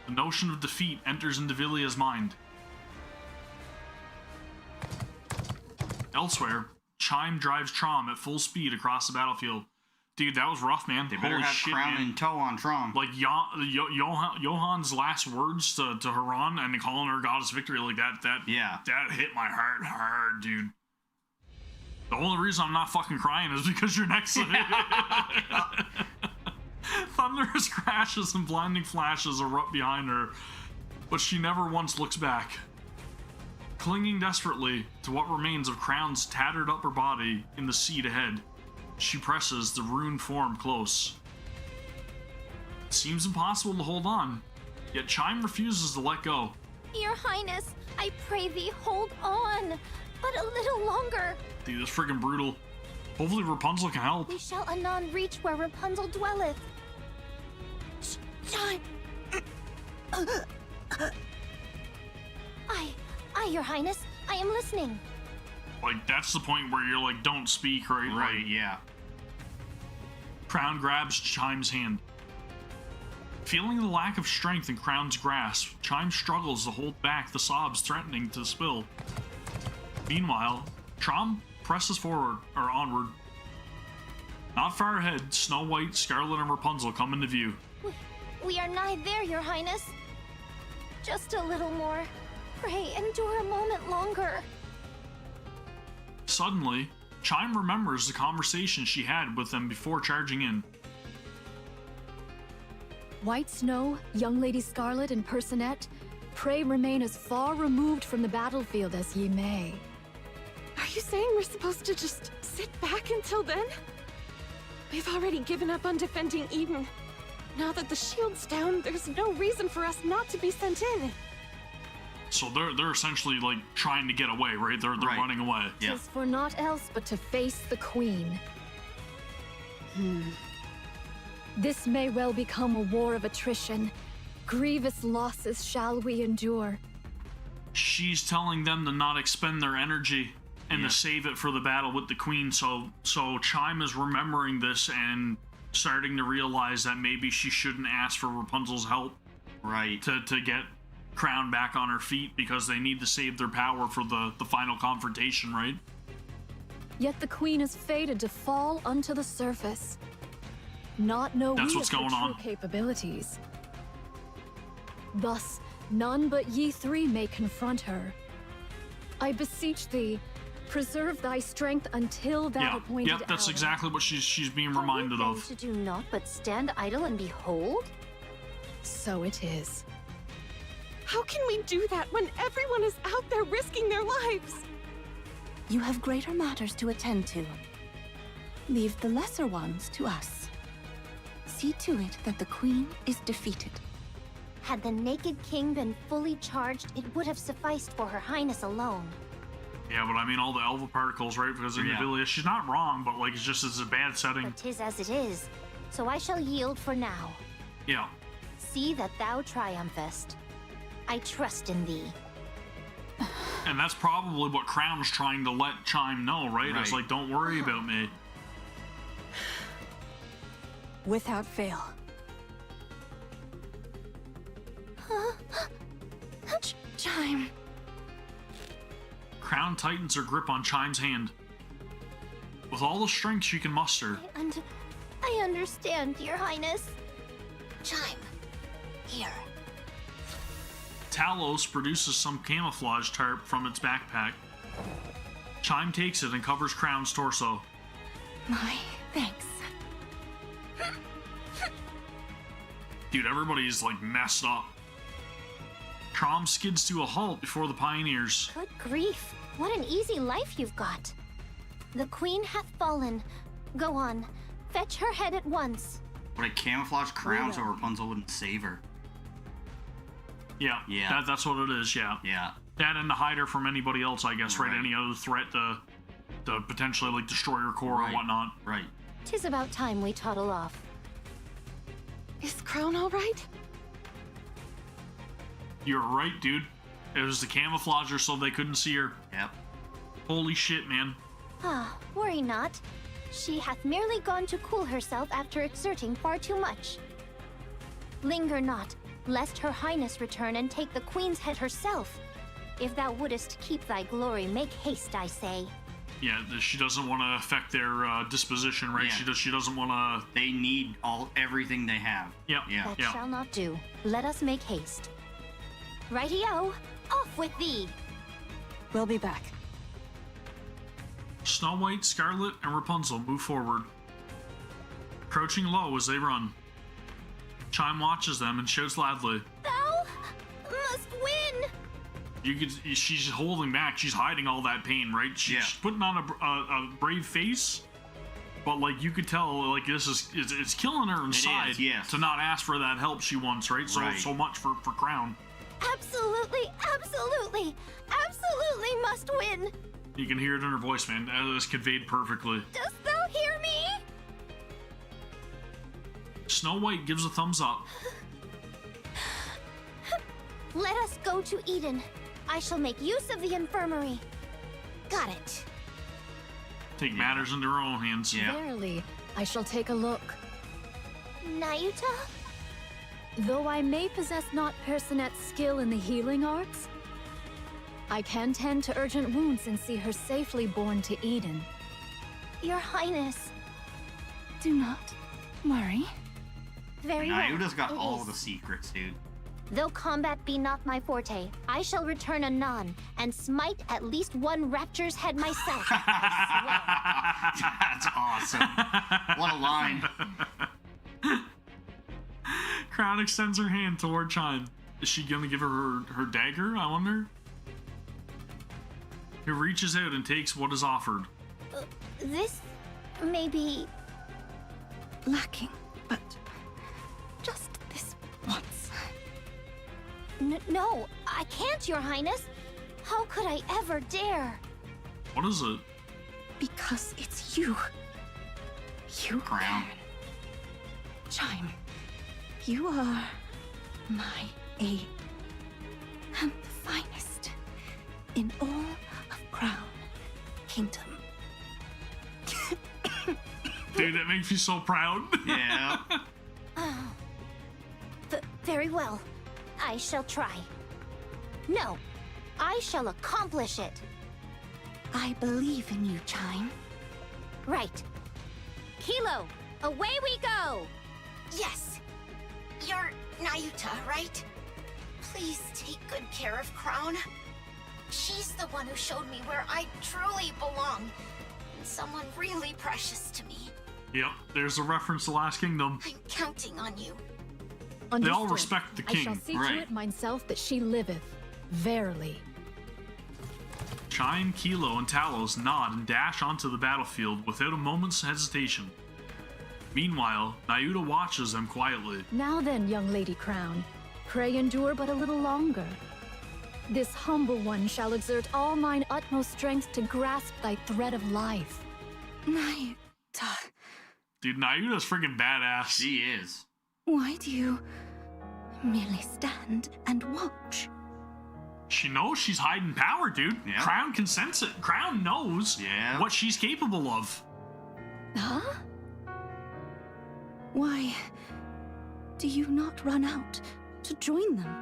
the notion of defeat enters into Vilia's mind. Elsewhere, Chime drives Trom at full speed across the battlefield. Dude, that was rough, man. They better Holy have shit, crown man. and toe on Trom. Like Johan's last words to Haran and calling her goddess victory, like that hit my heart hard, dude. The only reason I'm not fucking crying is because you're next to it. Thunderous crashes and blinding flashes erupt behind her, but she never once looks back. Clinging desperately to what remains of Crown's tattered upper body in the seat ahead, she presses the ruined form close. It seems impossible to hold on, yet Chime refuses to let go. Your Highness, I pray thee, hold on. But a little longer. Dude, this friggin' brutal. Hopefully Rapunzel can help. We shall anon reach where Rapunzel dwelleth. Chime! Aye, Your Highness, I am listening. Like, that's the point where you're like, don't speak, right? Right, yeah. Crown grabs Chime's hand. Feeling the lack of strength in Crown's grasp, Chime struggles to hold back the sobs threatening to spill. Meanwhile, Trom presses onward. Not far ahead, Snow White, Scarlet, and Rapunzel come into view. We are nigh there, Your Highness. Just a little more. Pray, endure a moment longer. Suddenly, Chime remembers the conversation she had with them before charging in. White Snow, Young Lady Scarlet, and Personette, pray remain as far removed from the battlefield as ye may. Are you saying we're supposed to just sit back until then? We've already given up on defending Eden. Now that the shield's down, there's no reason for us not to be sent in. So they're essentially like trying to get away, right? They're Right. running away. Yeah. 'Tis for naught else but to face the Queen. This may well become a war of attrition. Grievous losses shall we endure. She's telling them to not expend their energy and to save it for the battle with the Queen. So Chime is remembering this and starting to realize that maybe she shouldn't ask for Rapunzel's help. Right. To get Crown back on her feet because they need to save their power for the final confrontation, right? Yet the Queen is fated to fall unto the surface. Not know That's we what's of her going true on. capabilities. Thus, none but ye three may confront her. I beseech thee, Preserve thy strength until that appointed hour. That's exactly what she's being Are we reminded then of. to do naught but stand idle and behold? So it is. How can we do that when everyone is out there risking their lives? You have greater matters to attend to. Leave the lesser ones to us. See to it that the Queen is defeated. Had the Naked King been fully charged, it would have sufficed for Her Highness alone. Yeah, but I mean all the Elva particles, right? Because in Emilia, she's not wrong, but like it's a bad setting. But 'tis as it is, so I shall yield for now. Yeah. See that thou triumphest. I trust in thee. And that's probably what Crown's trying to let Chime know, right? It's like, don't worry about me. Without fail. Chime. Crown tightens her grip on Chime's hand. With all the strength she can muster. I understand, Your Highness. Chime. Here. Talos produces some camouflage tarp from its backpack. Chime takes it and covers Crown's torso. My thanks. Dude, everybody's like messed up. Trom skids to a halt before the pioneers. Good grief. What an easy life you've got. The Queen hath fallen. Go on. Fetch her head at once. But a camouflage crown so Rapunzel wouldn't save her. Yeah. That's what it is, yeah. Yeah. That and to hide her from anybody else, I guess, right? Any other threat to potentially like destroy her core or whatnot. Right. 'Tis about time we toddle off. Is Crown all right? You're right, dude. It was the camouflager so they couldn't see her. Yep. Holy shit, man. Ah, worry not. She hath merely gone to cool herself after exerting far too much. Linger not, lest Her Highness return and take the Queen's head herself. If thou wouldest keep thy glory, make haste, I say. Yeah, she doesn't want to affect their disposition, right? Yeah. She doesn't want to. They need everything they have. Yep. Yeah. That shall not do. Let us make haste. Righty-o, off with thee! We'll be back. Snow White, Scarlet, and Rapunzel move forward, crouching low as they run. Chime watches them and shouts loudly. Thou must win! She's holding back. She's hiding all that pain, right? She's putting on a brave face, but like you could tell, like it's killing her inside to not ask for that help she wants, right? So much for Crown. Absolutely, absolutely, absolutely must win! You can hear it in her voice, man. That is conveyed perfectly. Dost thou hear me? Snow White gives a thumbs up. Let us go to Eden. I shall make use of the infirmary. Got it. Take matters into her own hands. Verily, I shall take a look. Nayuta? Though I may possess not Personette's skill in the healing arts, I can tend to urgent wounds and see her safely borne to Eden. Your Highness. Do not worry. Very well. Nayuta's got It all is. the secrets, dude. Though combat be not my forte, I shall return anon and smite at least one rapture's head myself. That's awesome. What a line. Crown extends her hand toward Chime. Is she gonna give her her dagger, I wonder? He reaches out and takes what is offered. This may be lacking, but just this once. No, I can't, Your Highness. How could I ever dare? What is it? Because it's you. You Crown. Chime. You are my aid. And the finest in all of Crown Kingdom. Dude, that makes me so proud. Yeah. Very well. I shall try. No, I shall accomplish it. I believe in you, Chime. Right. Kilo, away we go! Yes. You're Nayuta, right? Please take good care of Crown. She's the one who showed me where I truly belong. Someone really precious to me. Yep, there's a reference to Last Kingdom. I'm counting on you. They all Understood. respect the I king. shall see Right. to it myself that she liveth. Verily. Chime, Kilo, and Talos nod and dash onto the battlefield without a moment's hesitation. Meanwhile, Nayuta watches them quietly. Now then, young Lady Crown, pray endure but a little longer. This humble one shall exert all mine utmost strength to grasp thy thread of life. Nayuta, Dude, Nayuta's freaking badass. She is. why do you merely stand and watch? She knows she's hiding power, dude. Yeah. Crown can sense it. Crown knows what she's capable of. Huh? Why do you not run out to join them?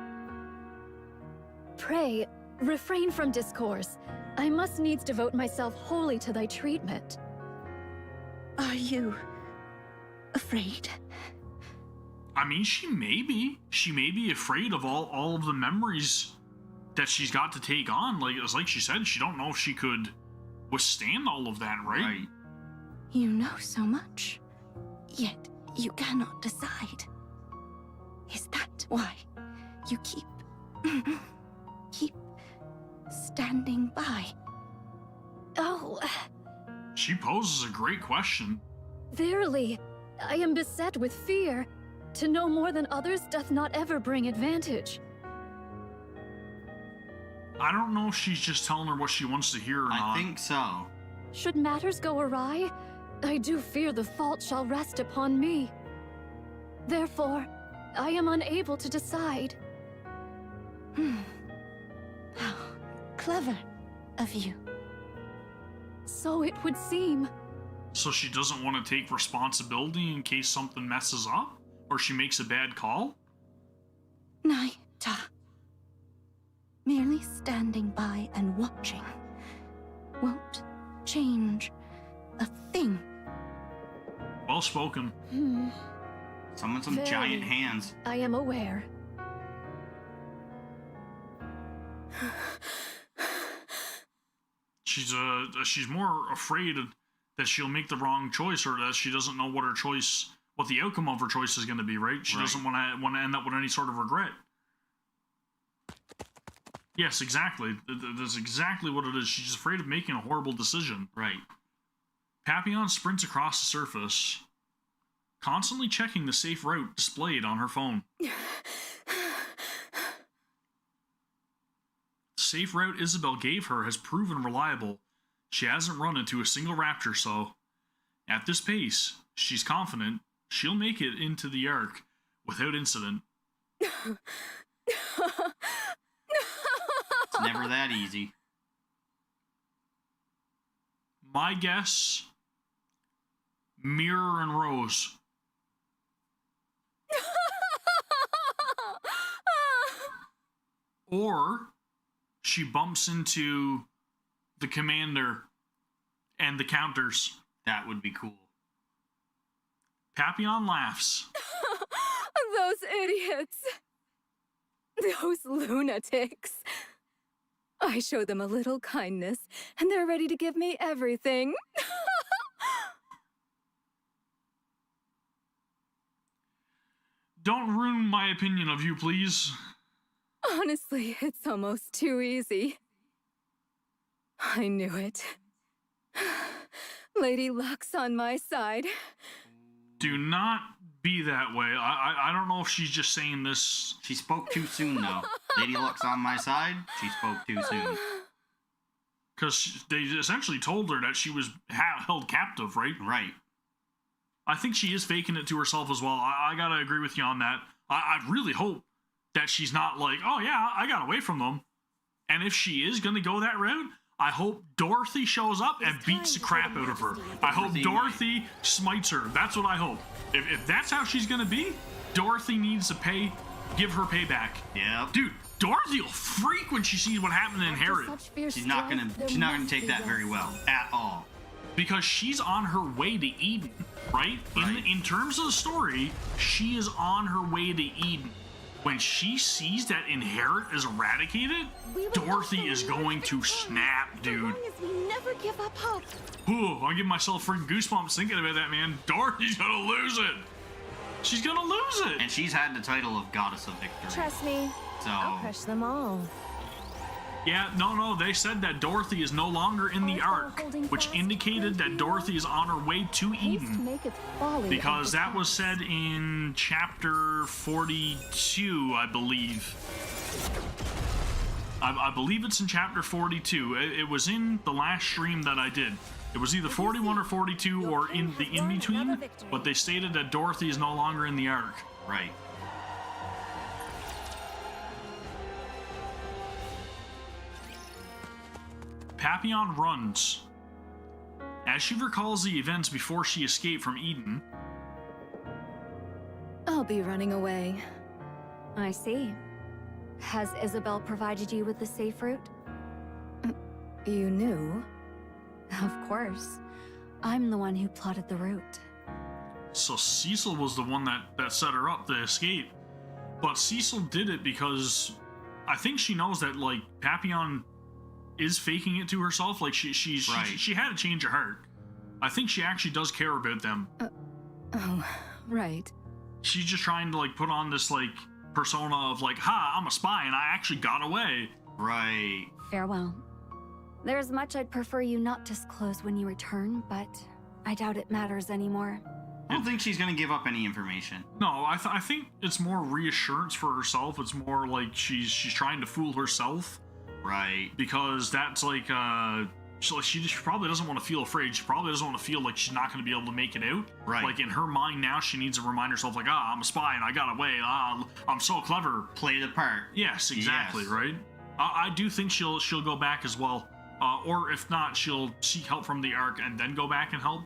Pray, refrain from discourse. I must needs devote myself wholly to thy treatment. Are you afraid? I mean, she may be. She may be afraid of all of the memories that she's got to take on. Like, it's like she said, she don't know if she could withstand all of that, right? You know so much, yet you cannot decide. Is that why you keep standing by? Oh, She poses a great question. verily, I am beset with fear. To know more than others doth not ever bring advantage. I don't know if she's just telling her what she wants to hear or not. I think so. Should matters go awry, I do fear the fault shall rest upon me. Therefore, I am unable to decide. How clever of you. So it would seem. So she doesn't want to take responsibility in case something messes up? Or she makes a bad call? Nayuta. Merely standing by and watching won't change a thing. Well spoken. Summon some Very. giant hands. I am aware. She's more afraid that she'll make the wrong choice, or that she doesn't know what the outcome of her choice is going to be, right? She doesn't want to end up with any sort of regret. Yes, exactly. That's exactly what it is. She's afraid of making a horrible decision. Right. Papillon sprints across the surface, constantly checking the safe route displayed on her phone. The safe route Isabel gave her has proven reliable. She hasn't run into a single raptor, so at this pace, she's confident she'll make it into the Ark without incident. It's never that easy. My guess, Mirror and Rose. Or she bumps into the commander and the counters. That would be cool. Papillon laughs. Those idiots. Those lunatics. I show them a little kindness, and they're ready to give me everything. Don't ruin my opinion of you, please. Honestly, it's almost too easy. I knew it. Lady Luck's on my side. Do not be that way. I don't know if she's just saying this. She spoke too soon, though. Lady Luck's on my side. She spoke too soon. Because they essentially told her that she was held captive, right? Right. I think she is faking it to herself as well. I gotta agree with you on that. I really hope that she's not like, oh yeah, I got away from them. And if she is gonna go that route, I hope Dorothy shows up and beats the crap out of her. I hope Dorothy smites her. That's what I hope. If that's how she's gonna be, Dorothy needs to give her payback. Yeah. Dude, Dorothy will freak when she sees what happened in Herod. She's not gonna take that very well at all. Because she's on her way to Eden, right? In terms of the story, she is on her way to Eden when she sees that Inherit is eradicated, Dorothy is going to snap, dude. As long as we never give up hope. Ooh, I'm giving myself freaking goosebumps thinking about that, man. Dorothy's gonna lose it. She's gonna lose it. And she's had the title of Goddess of Victory. Trust me, So I'll crush them all. Yeah, no, they said that Dorothy is no longer in the Ark, which indicated that Dorothy is on her way to Eden. Because that was said in chapter 42, I believe. I believe it's in chapter 42. It was in the last stream that I did. It was either 41 or 42 or in the in-between, but they stated that Dorothy is no longer in the Ark. Right. Papillon runs. As she recalls the events before she escaped from Eden. I'll be running away. I see. Has Isabel provided you with the safe route? You knew? Of course. I'm the one who plotted the route. So Cecil was the one that set her up to escape. But Cecil did it because I think she knows that, like, Papillon is faking it to herself. Like, she had a change of heart. I think she actually does care about them. Oh, right. She's just trying to, like, put on this, like, persona of, like, ha, I'm a spy and I actually got away. Right. Farewell. There's much I'd prefer you not disclose when you return, but I doubt it matters anymore. I don't think she's gonna give up any information. No, I think it's more reassurance for herself. It's more like she's trying to fool herself. Right. Because that's like, she just probably doesn't want to feel afraid. She probably doesn't want to feel like she's not going to be able to make it out. Right. Like, in her mind now, she needs to remind herself, like, I'm a spy and I got away. I'm so clever. Play the part. Yes, exactly, Yes. right? I do think she'll go back as well. Or if not, she'll seek help from the Ark and then go back and help.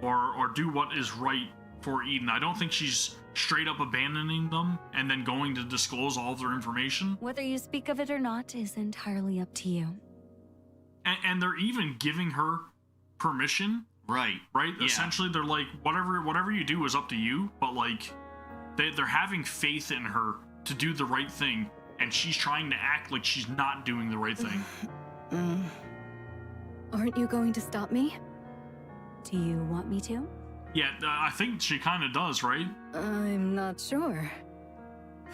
Or do what is right for Eden. I don't think she's straight up abandoning them and then going to disclose all of their information. Whether you speak of it or not is entirely up to you. And they're even giving her permission. Right. Right? Yeah. Essentially, they're like, whatever you do is up to you, but like, they're having faith in her to do the right thing, and she's trying to act like she's not doing the right thing. Aren't you going to stop me? Do you want me to? Yeah, I think she kind of does, right? I'm not sure.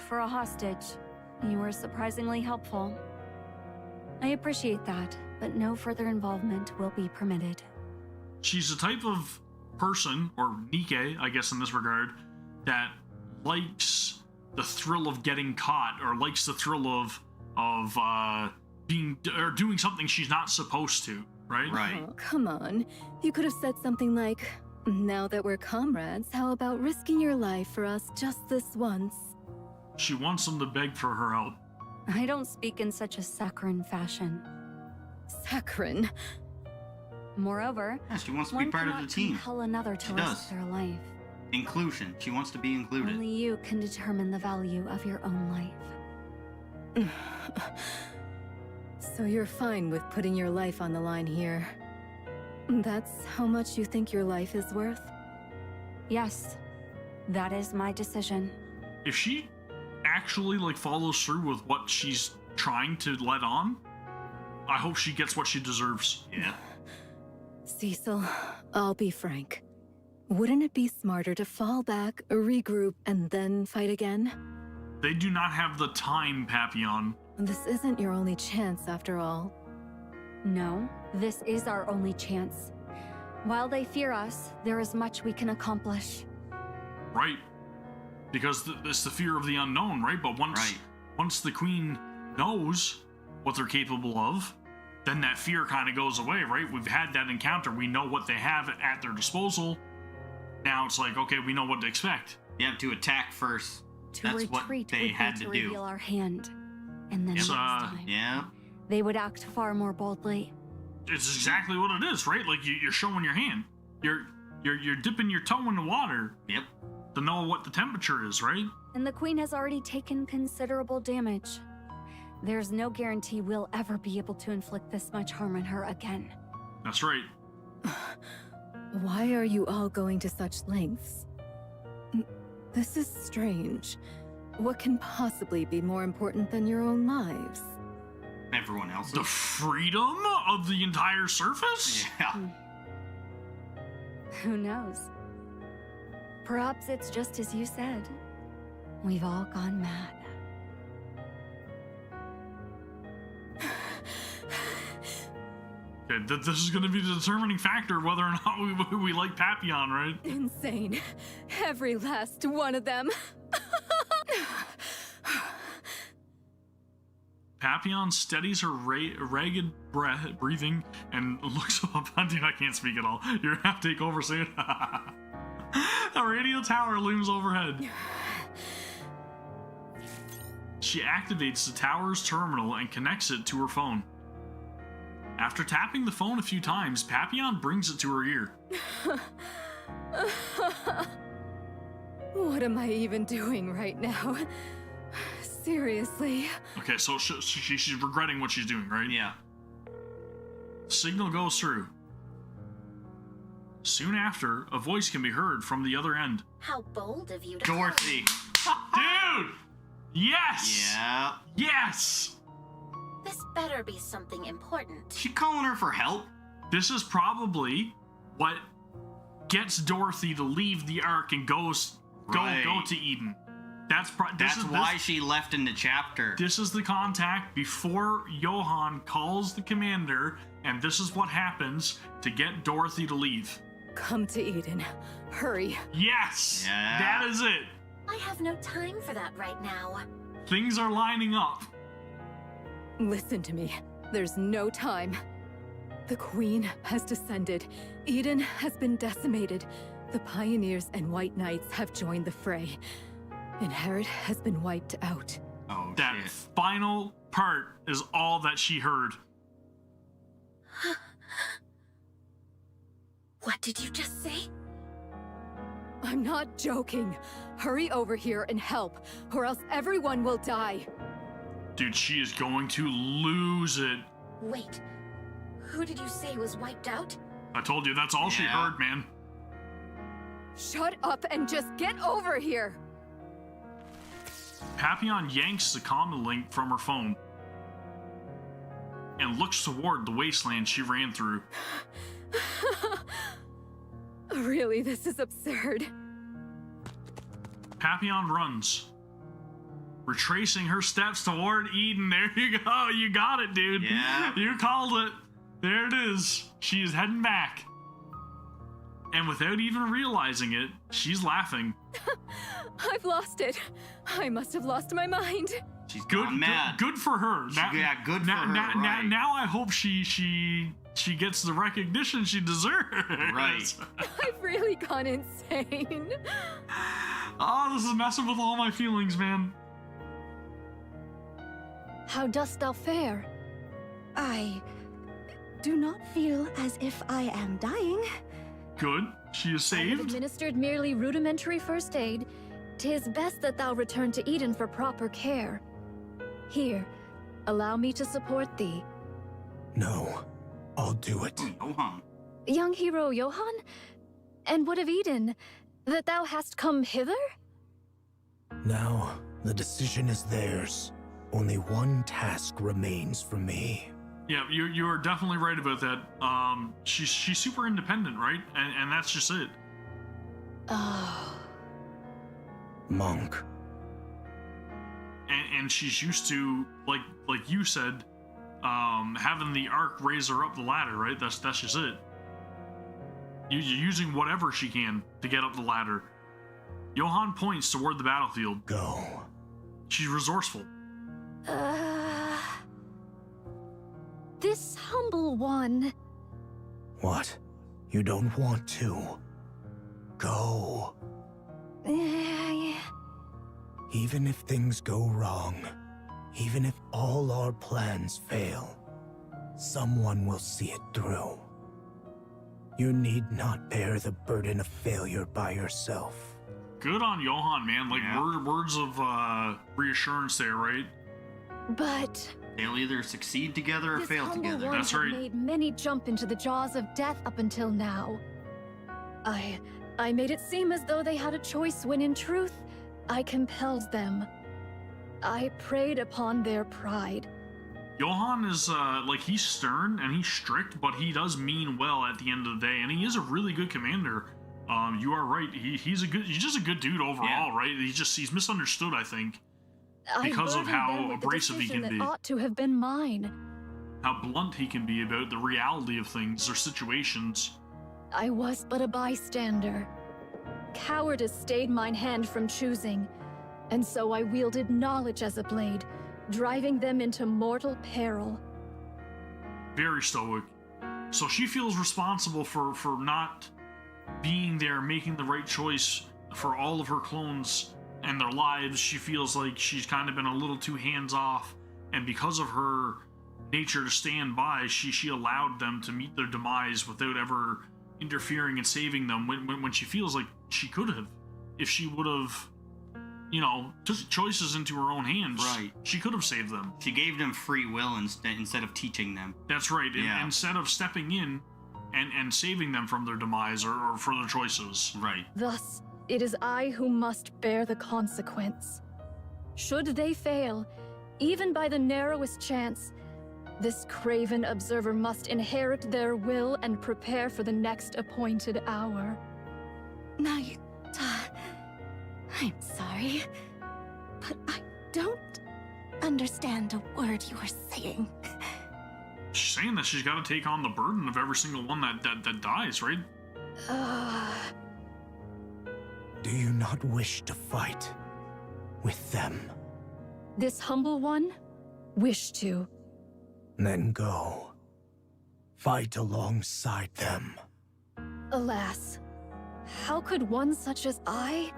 For a hostage, you were surprisingly helpful. I appreciate that, but no further involvement will be permitted. She's the type of person, or NIKKE, I guess in this regard, that likes the thrill of getting caught, or likes the thrill of being or doing something she's not supposed to, right? Right. Oh, come on. You could have said something like, now that we're comrades, how about risking your life for us just this once? She wants them to beg for her help. I don't speak in such a saccharine fashion. Saccharine? Moreover, Yeah, she wants to be one part of cannot the team. compel another to She risk does. their life. Inclusion. She wants to be included. Only you can determine the value of your own life. So you're fine with putting your life on the line here. That's how much you think your life is worth? Yes, that is my decision. If she actually like follows through with what she's trying to let on, I hope she gets what she deserves. Yeah. Cecil, I'll be frank. Wouldn't it be smarter to fall back, regroup, and then fight again? They do not have the time, Papillon. This isn't your only chance, after all. No, this is our only chance. While they fear us, there is much we can accomplish. Right. Because it's the fear of the unknown, right? But once the queen knows what they're capable of, then that fear kind of goes away, right? We've had that encounter. We know what they have at their disposal. Now it's like, okay, we know what to expect. You have to attack first. To That's retreat what they would had be to to do. reveal our hand. And then It's, next time, Yeah. they would act far more boldly. It's exactly what it is, right? Like you're showing your hand. You're dipping your toe in the water. Yep. To know what the temperature is, right? And the queen has already taken considerable damage. There's no guarantee we'll ever be able to inflict this much harm on her again. That's right. Why are you all going to such lengths? This is strange. What can possibly be more important than your own lives? Everyone else. The freedom of the entire surface? Yeah. Who knows? Perhaps it's just as you said. We've all gone mad. Okay, this is going to be the determining factor whether or not we like Papillon, right? Insane. Every last one of them. Papillon steadies her ragged breathing and looks up. Dude, I can't speak at all. You're gonna have to take over soon. A radio tower looms overhead. She activates the tower's terminal and connects it to her phone. After tapping the phone a few times, Papillon brings it to her ear. What am I even doing right now? Seriously. Okay, so she's regretting what she's doing, right? Yeah. Signal goes through. Soon after, a voice can be heard from the other end. How bold of you to Dorothy. Dude! Yes! Yeah. Yes! This better be something important. She calling her for help? This is probably what gets Dorothy to leave the Ark and go to Eden. That's why she left in the chapter. This is the contact before Johann calls the commander, and this is what happens to get Dorothy to leave. Come to Eden. Hurry. Yes! Yeah. That is it. I have no time for that right now. Things are lining up. Listen to me. There's no time. The Queen has descended. Eden has been decimated. The Pioneers and White Knights have joined the fray. Inherit has been wiped out. Oh, that shit. final part is all that she heard. What did you just say? I'm not joking. Hurry over here and help, or else everyone will die. Dude, she is going to lose it. Wait, who did you say was wiped out? I told you, that's all she heard, man. Shut up and just get over here! Papillon yanks the comm link from her phone and looks toward the wasteland she ran through. Really, this is absurd. Papillon runs, retracing her steps toward Eden. There you go. You got it, dude. Yeah. You called it. There it is. She is heading back. And without even realizing it, she's laughing. I've lost it. I must have lost my mind. She's gone mad. Good for her. Good for her. Right. Now I hope she gets the recognition she deserves. Right. I've really gone insane. Oh, this is messing with all my feelings, man. How dost thou fare? I do not feel as if I am dying. Good. She is I have saved. administered merely rudimentary first aid. 'Tis best that thou return to Eden for proper care. Here, allow me to support thee. No, I'll do it. Johann. Young hero Johann? And what of Eden? That thou hast come hither? Now, the decision is theirs. Only one task remains for me. Yeah, you are definitely right about that. She's super independent, right? And that's just it. Oh. Monk. And she's used to, like you said, having the Ark raise her up the ladder, right? That's just it. You're using whatever she can to get up the ladder. Johann points toward the battlefield. Go. She's resourceful. This humble one. What? You don't want to? Go. Even if things go wrong, even if all our plans fail, someone will see it through. You need not bear the burden of failure by yourself. Good on Johann, man. Like, words of reassurance there, right? But they'll either succeed together or this fail humble together. one That's had right. made many jump into the jaws of death up until now. I made it seem as though they had a choice when in truth, I compelled them. I preyed upon their pride. Johan is, like, he's stern and he's strict, but he does mean well at the end of the day, and he is a really good commander. You are right. He's just a good dude overall, right? He's misunderstood, I think, because of how abrasive he can be. That ought to have been mine. How blunt he can be about the reality of things or situations. I was but a bystander. Cowardice stayed mine hand from choosing, and so I wielded knowledge as a blade, driving them into mortal peril. Very stoic. So she feels responsible for not being there, making the right choice for all of her clones and their lives. She feels like she's kind of been a little too hands-off, and because of her nature to stand by, she allowed them to meet their demise without ever interfering and saving them when she feels like she could have. If she would have, you know, took choices into her own hands, right, she could have saved them. She gave them free will instead of teaching them. That's right. Yeah. Instead of stepping in and saving them from their demise or further choices. Right. Thus, it is I who must bear the consequence. Should they fail, even by the narrowest chance, this craven observer must inherit their will and prepare for the next appointed hour. Nayuta, I'm sorry, but I don't understand a word you are saying. She's saying that she's got to take on the burden of every single one that dies, right? Do you not wish to fight with them? This humble one? Wish to. Then go. Fight alongside them. Alas, how could one such as I?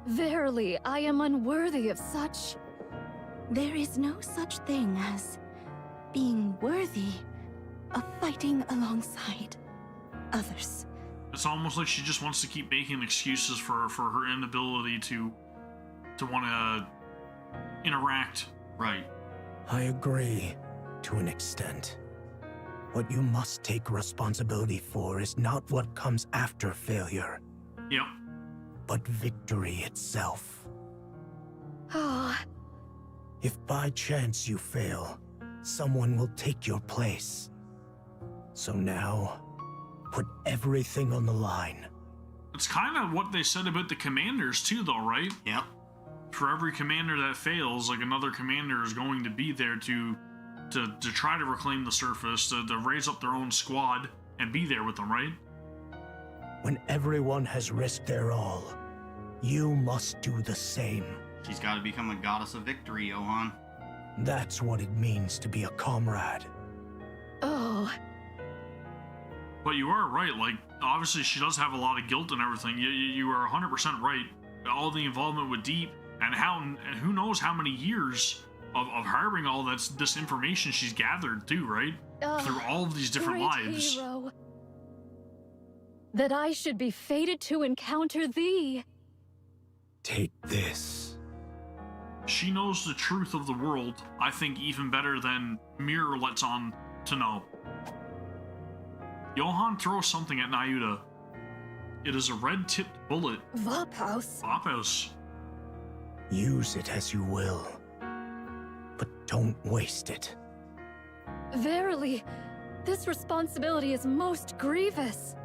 Verily, I am unworthy of such. There is no such thing as being worthy of fighting alongside others. It's almost like she just wants to keep making excuses for her inability to want to interact. Right. I agree, to an extent. What you must take responsibility for is not what comes after failure. Yep. But victory itself. Oh. If by chance you fail, someone will take your place. So now, put everything on the line. It's kind of what they said about the commanders too, though, right? Yep. For every commander that fails, like, another commander is going to be there to try to reclaim the surface, to raise up their own squad and be there with them, right? When everyone has risked their all, you must do the same. She's got to become a goddess of victory, Johan. That's what it means to be a comrade. Oh. But you are right, like, obviously she does have a lot of guilt and everything. You are 100% right. All the involvement with Deep, and who knows how many years of harboring all this information she's gathered too, right? Through all of these different lives. Hero. That I should be fated to encounter thee. Take this. She knows the truth of the world, I think, even better than Mirror lets on to know. Johan throws something at Nayuta. It is a red-tipped bullet. Vaphaus. Vaphaus. Use it as you will, but don't waste it. Verily, this responsibility is most grievous.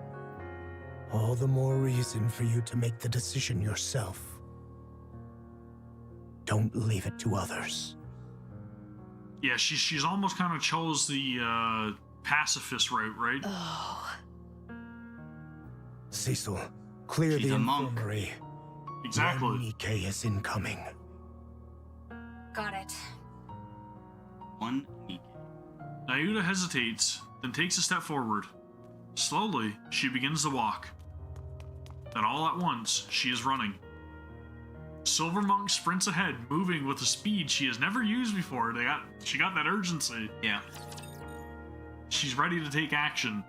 All the more reason for you to make the decision yourself. Don't leave it to others. Yeah, she's almost kind of chose the pacifist route, right? Oh. Cecil, clear the infirmary. Exactly. One NIKKE is incoming. Got it. One NIKKE. Nayuta hesitates, then takes a step forward. Slowly, she begins to walk. Then all at once, she is running. Silver Monk sprints ahead, moving with a speed she has never used before. She got that urgency. Yeah. She's ready to take action.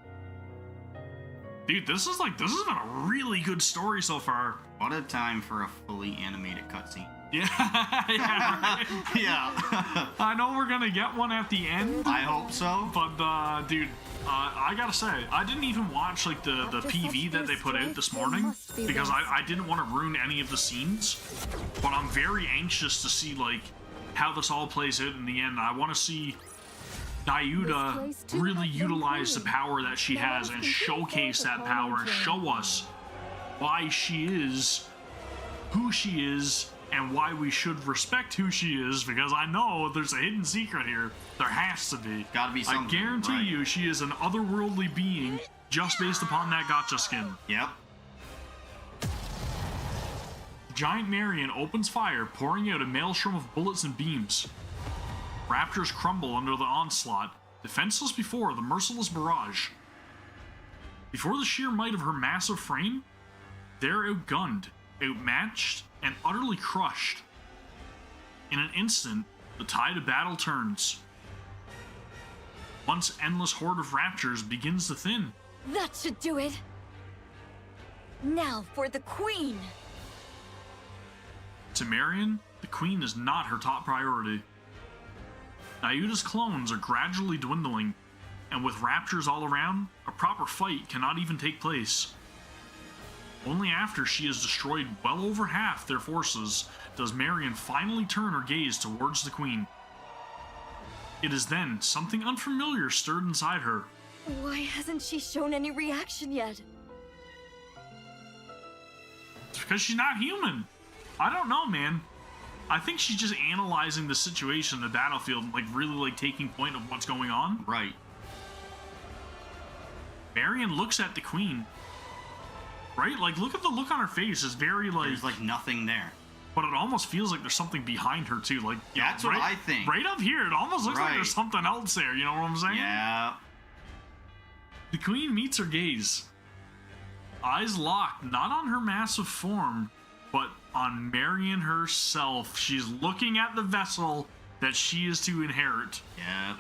Dude, this has been a really good story so far. What a time for a fully animated cutscene. Yeah, yeah, right? Yeah. I know we're gonna get one at the end. I hope so. But dude, I gotta say, I didn't even watch like the PV that they put out this morning because I didn't want to ruin any of the scenes. But I'm very anxious to see like how this all plays out in the end. I want to see Diuda really utilize the power that she has and showcase that power and show us why she is who she is and why we should respect who she is, because I know there's a hidden secret here. There has to be. Gotta be something. I guarantee you she is an otherworldly being just based upon that gotcha skin. Yep. Giant Marion opens fire, pouring out a maelstrom of bullets and beams. Raptors crumble under the onslaught, defenseless before the merciless barrage. Before the sheer might of her massive frame, they're outgunned, outmatched, and utterly crushed. In an instant, the tide of battle turns. Once endless horde of raptors begins to thin. That should do it. Now for the queen. To Marion, the queen is not her top priority. Diuda's clones are gradually dwindling, and with raptors all around, a proper fight cannot even take place. Only after she has destroyed well over half their forces does Marion finally turn her gaze towards the queen. It is then something unfamiliar stirred inside her. Why hasn't she shown any reaction yet? It's because she's not human. I don't know, man. I think she's just analyzing the situation in the battlefield and really taking point of what's going on. Right. Marion looks at the queen. Right? Look at the look on her face. It's very There's nothing there. But it almost feels like there's something behind her too. That's what I think. Right up here, it almost looks like there's something else there. You know what I'm saying? Yeah. The queen meets her gaze. Eyes locked, not on her massive form, but on Marion herself. She's looking at the vessel that she is to inherit. Yeah.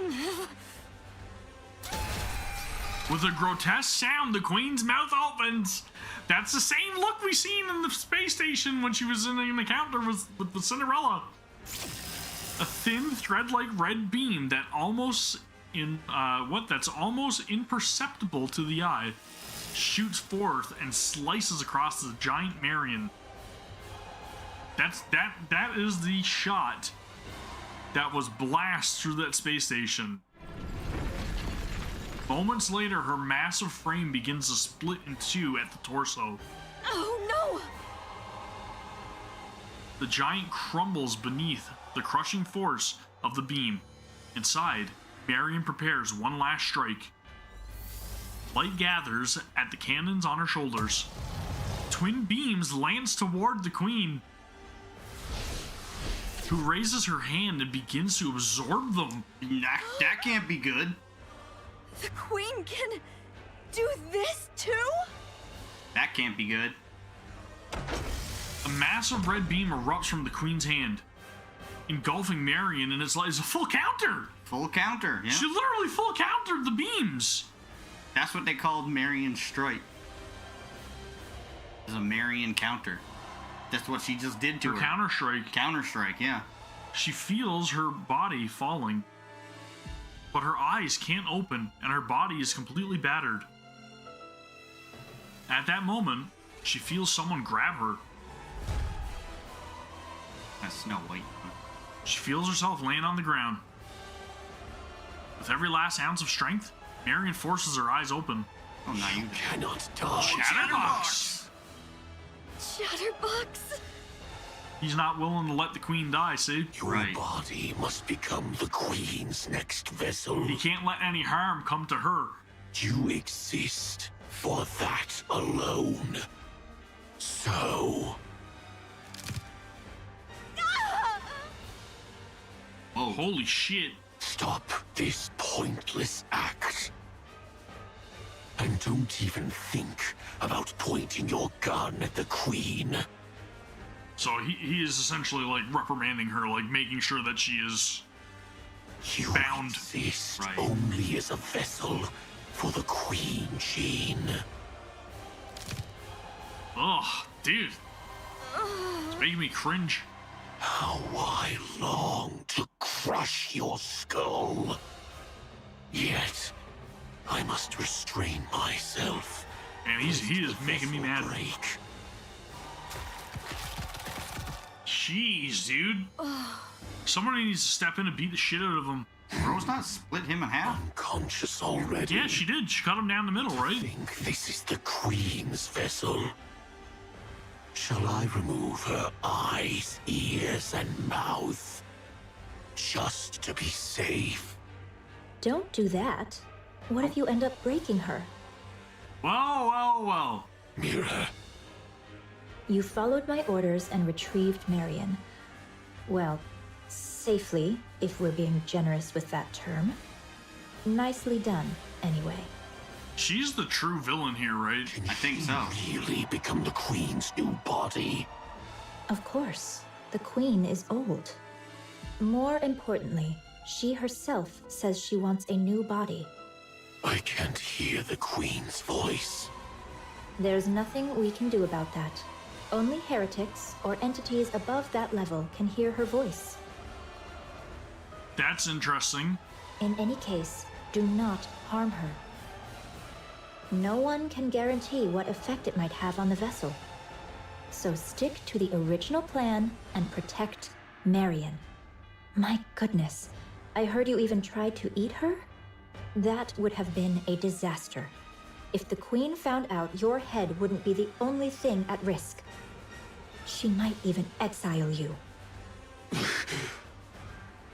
With a grotesque sound, the queen's mouth opens. That's the same look we seen in the space station when she was in the encounter with the Cinderella. A thin thread-like red beam that that's almost imperceptible to the eye shoots forth and slices across the giant Marion. That is the shot that was blast through that space station. Moments later, her massive frame begins to split in two at the torso. Oh no! The giant crumbles beneath the crushing force of the beam. Inside, Marion prepares one last strike. Light gathers at the cannons on her shoulders. Twin beams lance toward the queen, who raises her hand and begins to absorb them. That can't be good. The queen can do this too? That can't be good. A massive red beam erupts from the queen's hand, engulfing Marion, and it's a full counter. Full counter, yeah. She literally full countered the beams. That's what they called Marion's strike. It's a Marion counter. That's what she just did to her. Counter strike. Counter strike, yeah. She feels her body falling, but her eyes can't open, and her body is completely battered. At that moment, she feels someone grab her. That's Snow White. She feels herself laying on the ground. With every last ounce of strength, Marion forces her eyes open. Oh, now you cannot die. Chatterbox! Chatterbox! He's not willing to let the queen die, see? Your body must become the queen's next vessel. He can't let any harm come to her. You exist for that alone. So... Oh, holy shit. Stop this pointless act. And don't even think about pointing your gun at the queen. So he is essentially reprimanding her, making sure that she is bound. You exist only as a vessel for the queen, Jean. Ugh, dude. It's making me cringe. How I long to crush your skull. Yet, I must restrain myself. And he is making me mad. Jeez, dude. Somebody needs to step in and beat the shit out of him. Rose not split him in half? Unconscious already. Yeah, she did. She cut him down the middle, right? I think this is the Queen's vessel. Shall I remove her eyes, ears, and mouth? Just to be safe. Don't do that. What if you end up breaking her? Well. Mira. You followed my orders and retrieved Marion. Well, safely, if we're being generous with that term. Nicely done, anyway. She's the true villain here, right? I think so. Really become the Queen's new body? Of course. The Queen is old. More importantly, she herself says she wants a new body. I can't hear the Queen's voice. There's nothing we can do about that. Only heretics or entities above that level can hear her voice. That's interesting. In any case, do not harm her. No one can guarantee what effect it might have on the vessel. So stick to the original plan and protect Marion. My goodness, I heard you even tried to eat her? That would have been a disaster. If the Queen found out, your head wouldn't be the only thing at risk. She might even exile you.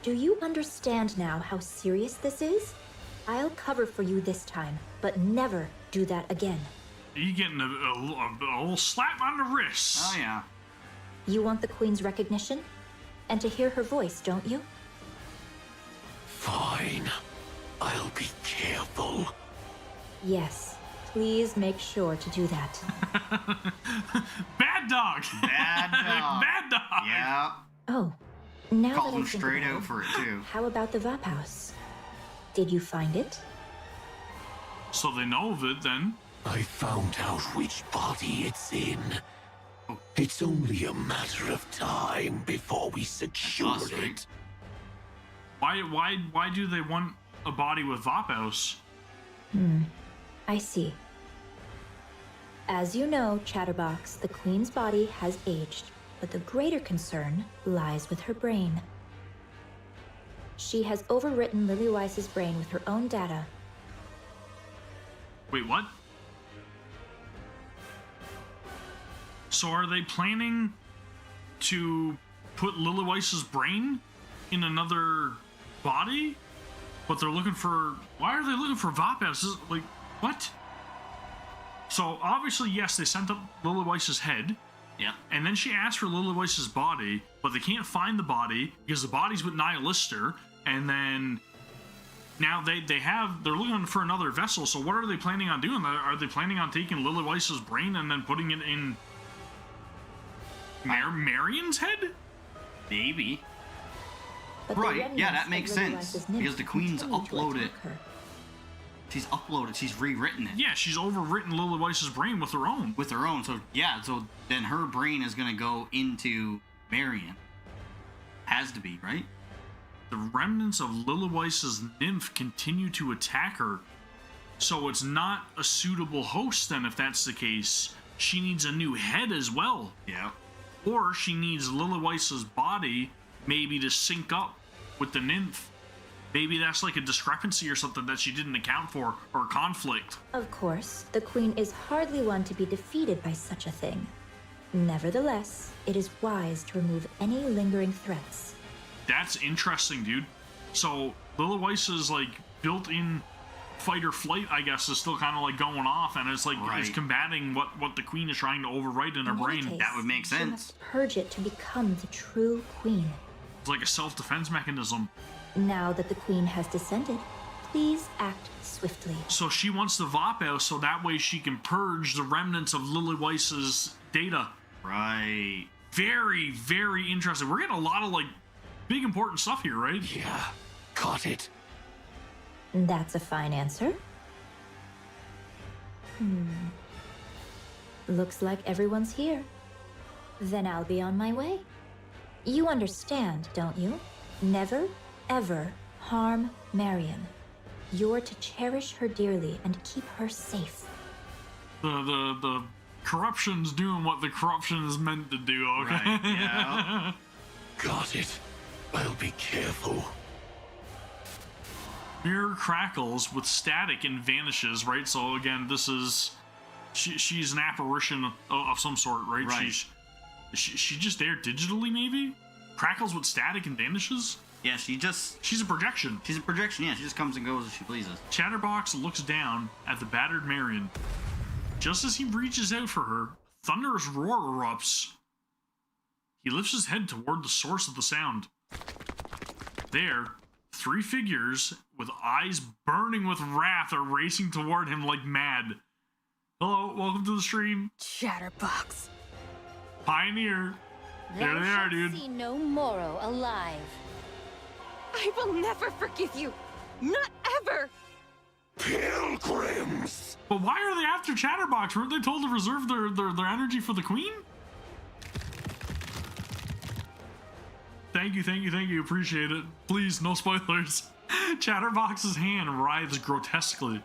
Do you understand now how serious this is? I'll cover for you this time, but never do that again. You getting a little slap on the wrist. Oh, yeah. You want the Queen's recognition? And to hear her voice, don't you? Fine. I'll be careful. Yes. Please make sure to do that. Bad dog. Bad dog. Bad dog. Yeah. Oh, now Called that I him think straight about out it, for it, too. How about the Vap House? Did you find it? So they know of it then. I found out which body it's in. It's only a matter of time before we secure it. Why do they want a body with Vapos? I see. As you know, Chatterbox, the Queen's body has aged, but the greater concern lies with her brain. She has overwritten Lily Weiss's brain with her own data. Wait, what? So are they planning to put Lily Weiss's brain in another body? But they're looking for... Why are they looking for Vapos? Like, what? So, obviously, yes, they sent up Lily Weiss's head. Yeah. And then she asked for Lily Weiss's body, but they can't find the body because the body's with Nihilister. And then... Now they're looking for another vessel, so what are they planning on doing? Are they planning on taking Lily Weiss's brain and then putting it in Marion's head? Maybe. But right, yeah, that makes sense. Because the Queen's uploaded. She's rewritten it. Yeah, she's overwritten Lily Weiss's brain with her own. With her own, so yeah, so then her brain is gonna go into Marion. Has to be, right? The remnants of Lily Weiss's nymph continue to attack her. So it's not a suitable host then if that's the case. She needs a new head as well. Yeah. Or she needs Lily Weiss's body maybe to sync up with the nymph. Maybe that's like a discrepancy or something that she didn't account for, or conflict. Of course, the Queen is hardly one to be defeated by such a thing. Nevertheless, it is wise to remove any lingering threats. That's interesting, dude. So Lily Weiss's like built-in fight or flight, I guess, is still kind of like going off, and it's like it's combating what the Queen is trying to overwrite in her brain. Case, that would make sense. She must purge it to become the true Queen. It's like a self-defense mechanism. Now that the Queen has descended, please act swiftly. So she wants the Vapos so that way she can purge the remnants of Lily Weiss's data. Right. Very, very interesting. We're getting a lot of like big important stuff here, right? Yeah, got it. That's a fine answer. Looks like everyone's here. Then I'll be on my way. You understand, don't you? Never, ever harm Marion. You're to cherish her dearly and keep her safe. The corruption's doing what the corruption is meant to do, okay? Right, yeah. Got it. I'll be careful. Mirror crackles with static and vanishes, right? So again, this is she's an apparition of some sort, right? Right. She just there digitally, maybe? Crackles with static and vanishes? Yeah, she's a projection. She's a projection, yeah. She just comes and goes as she pleases. Chatterbox looks down at the battered Marion. Just as he reaches out for her, a thunderous roar erupts. He lifts his head toward the source of the sound. There, 3 figures with eyes burning with wrath are racing toward him like mad. Hello, welcome to the stream. Chatterbox. Pioneer. There they are, dude. See no Moro alive. I will never forgive you. Not ever. Pilgrims! But why are they after Chatterbox? Weren't they told to reserve their energy for the queen? Thank you. Appreciate it. Please, no spoilers. Chatterbox's hand writhes grotesquely.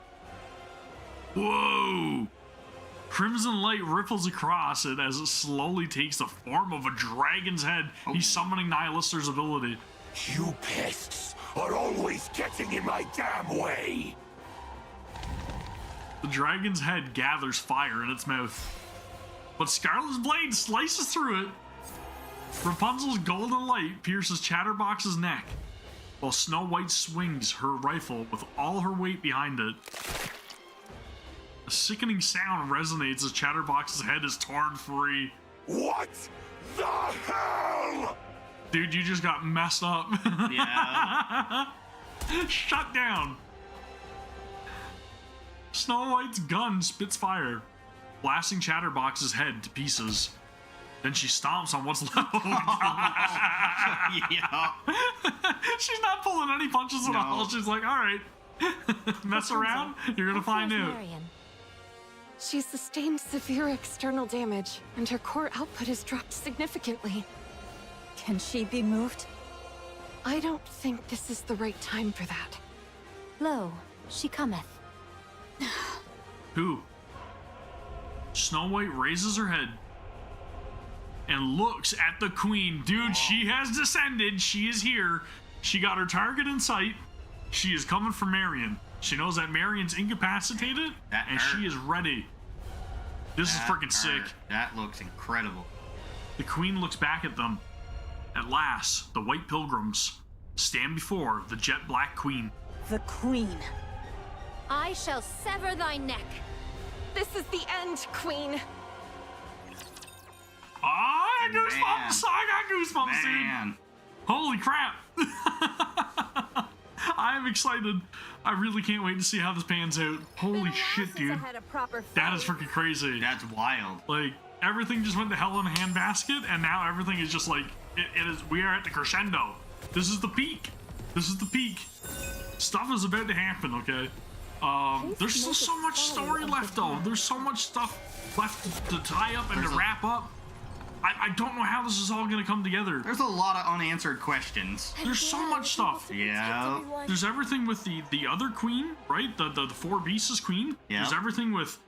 Whoa! Crimson light ripples across it as it slowly takes the form of a dragon's head. He's summoning Nihilister's ability. You pests are always getting in my damn way! The dragon's head gathers fire in its mouth. But Scarlet's blade slices through it. Rapunzel's golden light pierces Chatterbox's neck, while Snow White swings her rifle with all her weight behind it. A sickening sound resonates as Chatterbox's head is torn free. What the hell? Dude, you just got messed up. Yeah. Shut down. Snow White's gun spits fire, blasting Chatterbox's head to pieces. Then she stomps on what's left. Yeah. She's not pulling any punches at all. She's like, all right, mess around, you're gonna find out. She's sustained severe external damage, and her core output has dropped significantly. Can she be moved? I don't think this is the right time for that. Lo, she cometh. Who? Snow White raises her head and looks at the queen. Dude, she has descended. She is here. She got her target in sight. She is coming for Marion. She knows that Marion's incapacitated, and she is ready. This is freaking sick. That looks incredible. The queen looks back at them. At last, the white pilgrims stand before the jet black queen. The queen. I shall sever thy neck. This is the end, Queen. I got goosebumps! I got goosebumps, dude! Holy crap! I am excited. I really can't wait to see how this pans out. Holy shit, dude. That is freaking crazy. That's wild. Like, everything just went to hell in a handbasket, and now everything is just like, we are at the crescendo. This is the peak. This is the peak. Stuff is about to happen, okay? There's still so much story left, though. There's so much stuff left to tie up and to wrap up. I don't know how this is all gonna come together. There's a lot of unanswered questions. There's so much stuff. Yeah. There's everything with the other queen, right? The Four Beasts queen. Yeah. There's everything with